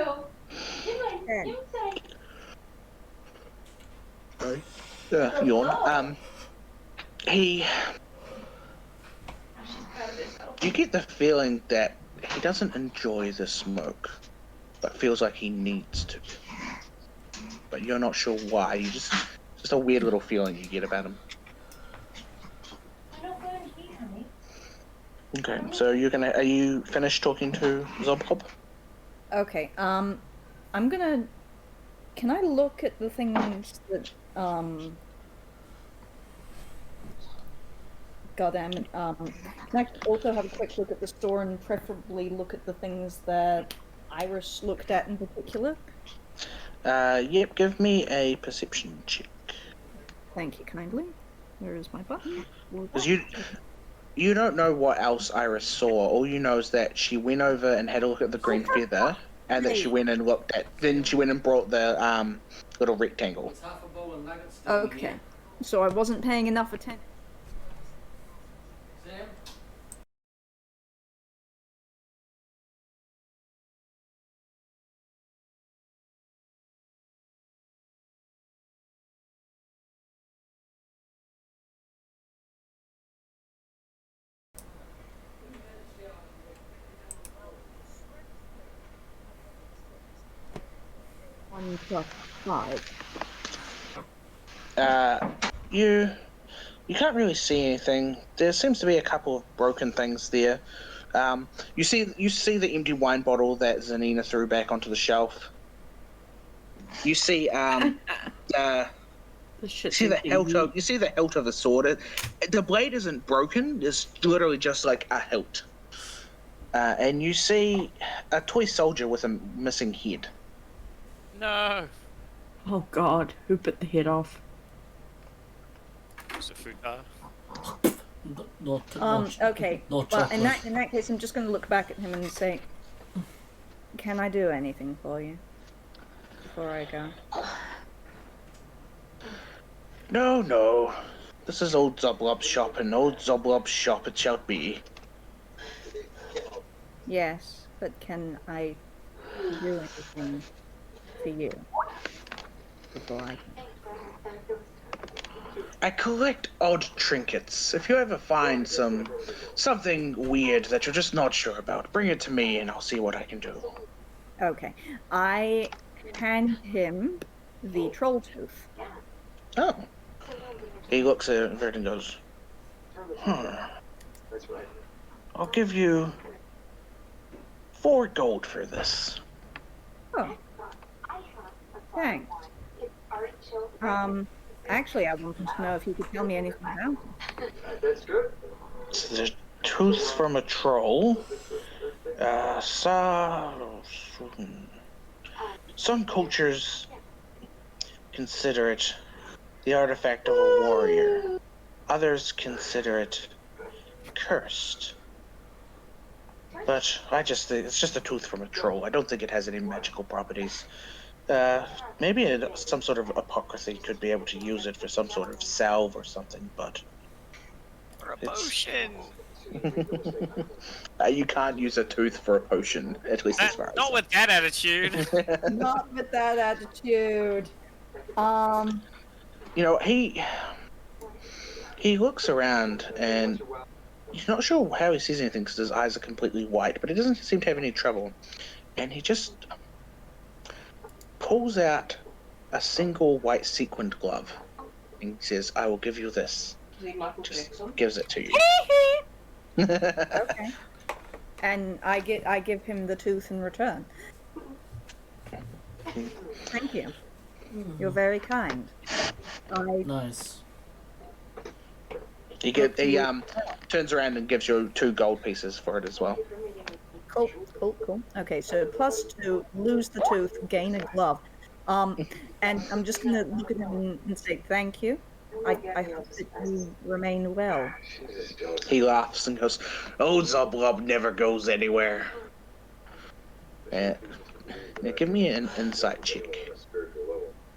Yawn. You get the feeling that he doesn't enjoy the smoke, but feels like he needs to. But you're not sure why. You just a weird little feeling you get about him. Okay, so are you finished talking to Zoblob? Okay, I'm gonna. Can I look at the things that goddamn it, can I also have a quick look at the store and preferably look at the things that Iris looked at in particular? Yep, give me a perception check. Thank you kindly. Where is my button? Because you don't know what else Iris saw. All you know is that she went over and had a look at the green feather, and that she went and then she went and brought the little rectangle. Okay, so I wasn't paying enough attention. One plus 5. You can't really see anything. There seems to be a couple of broken things there. You see the empty wine bottle that Zanina threw back onto the shelf. You see the hilt. You see the hilt of a sword. The blade isn't broken. It's literally just like a hilt. And you see a toy soldier with a missing head. No. Oh God, who bit the head off? It's a FOOTAR. Okay. Well, in that case, I'm just going to look back at him and say, "Can I do anything for you before I go?" No. This is old Zoblob's shop, and old Zoblob's shop it shall be. Yes, but can I do anything for you before I can? I collect odd trinkets. If you ever find something weird that you're just not sure about, bring it to me and I'll see what I can do. Okay. I hand him the troll tooth. Oh. He looks at it and goes, I'll give you 4 gold for this. Oh. Thanks. Actually, I wanted to know if you could tell me anything about it. That's good. It's the tooth from a troll. Some cultures consider it the artifact of a warrior. Others consider it cursed. But I just think it's just a tooth from a troll. I don't think it has any magical properties. Maybe some sort of apocryphy could be able to use it for some sort of salve or something, but... Or a potion! You can't use a tooth for a potion, at least as far as... Not with that attitude! Not with that attitude. You know, he looks around and he's not sure how he sees anything because his eyes are completely white, but he doesn't seem to have any trouble. And he just pulls out a single white sequined glove and says, I will give you this. Just gives it to you. Okay. And I give him the tooth in return. Thank you. You're very kind. Nice. He turns around and gives you 2 gold pieces for it as well. Cool. Okay, so +2, lose the tooth, gain a glove. And I'm just gonna look at him and say thank you. I hope that you remain well. He laughs and goes, "Oh, Zoblub never goes anywhere." And give me an insight check.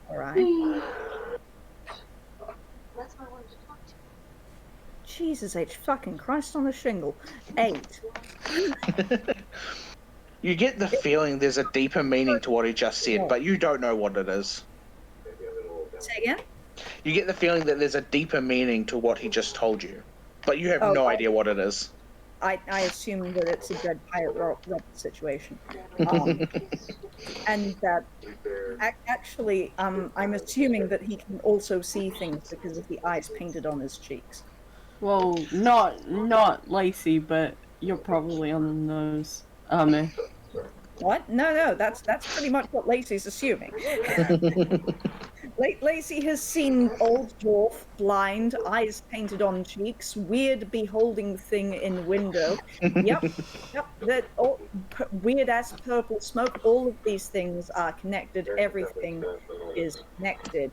All right. Jesus H. fucking Christ on a shingle. 8. You get the feeling there's a deeper meaning to what he just said, but you don't know what it is. Say again? You get the feeling that there's a deeper meaning to what he just told you, but you have no idea what it is. I assume that it's a dead pirate Robert situation. And that actually, I'm assuming that he can also see things because of the eyes painted on his cheeks. Well, not Lacey, but you're probably on the nose. What? No, that's pretty much what Lacey's assuming. Lacey has seen old dwarf, blind, eyes painted on cheeks, weird beholding thing in window. Yep. That weird ass purple smoke. All of these things are connected. Everything is connected.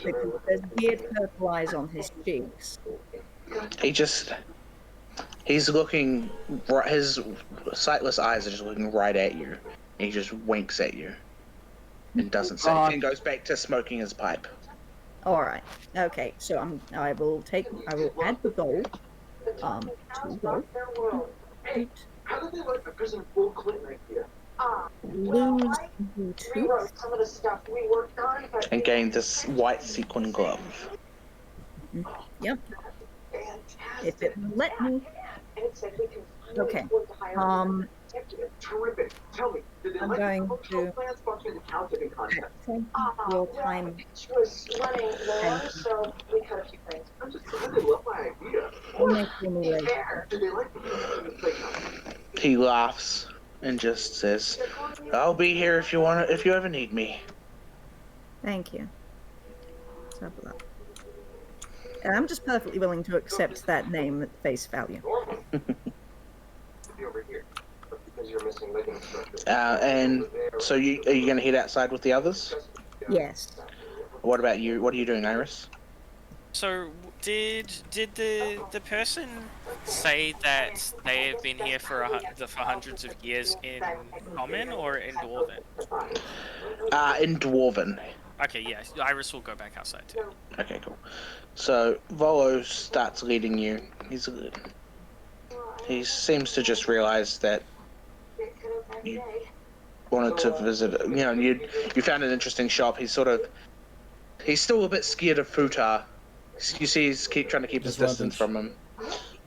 Because there's weird purple eyes on his cheeks. He's looking, his sightless eyes are just looking right at you. And he just winks at you. And doesn't say, and goes back to smoking his pipe. Alright. Okay, so I will add the gold. 2 gold. 8. How did they let the prison Bill Clinton idea? Lose the tooth. Some of the stuff we worked on, but And gain this white sequin glove. Yep. If it will let me. Okay. Terrific. Tell me, did they I'm let going the to plans function accounting contest? take your time. was running low, so we cut a few things. I'm just glad they love my idea. I'll make you anyway. Did they like the He laughs and just says, "I'll be here if you ever need me." Thank you. Let's have a look. And I'm just perfectly willing to accept that name at face value. over here? Because you're missing living structure. And so are you going to head outside with the others? Yes. What about you? What are you doing, Iris? So, did the person say that they have been here for hundreds of years in Common or in Dwarven? In Dwarven. Okay, yeah, Iris will go back outside too. Okay, cool. So Volo starts leading you. He seems to just realize that you wanted to visit. You know, you found an interesting shop. He's still a bit scared of FOOTAR. You see, he's trying to keep his distance from him.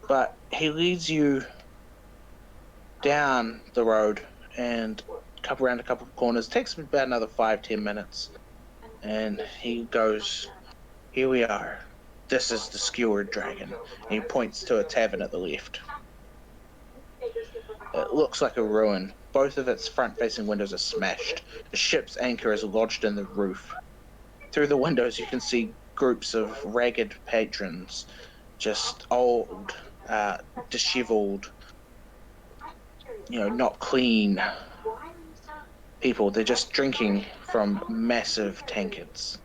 But he leads you down the road and couple around a couple of corners. Takes him about another 5-10 minutes, and he goes, "Here we are. This is the Skewered Dragon." And he points to a tavern at the left. It looks like a ruin. Both of its front-facing windows are smashed. The ship's anchor is lodged in the roof. Through the windows, you can see groups of ragged patrons, just old, disheveled, not clean people. They're just drinking from massive tankards.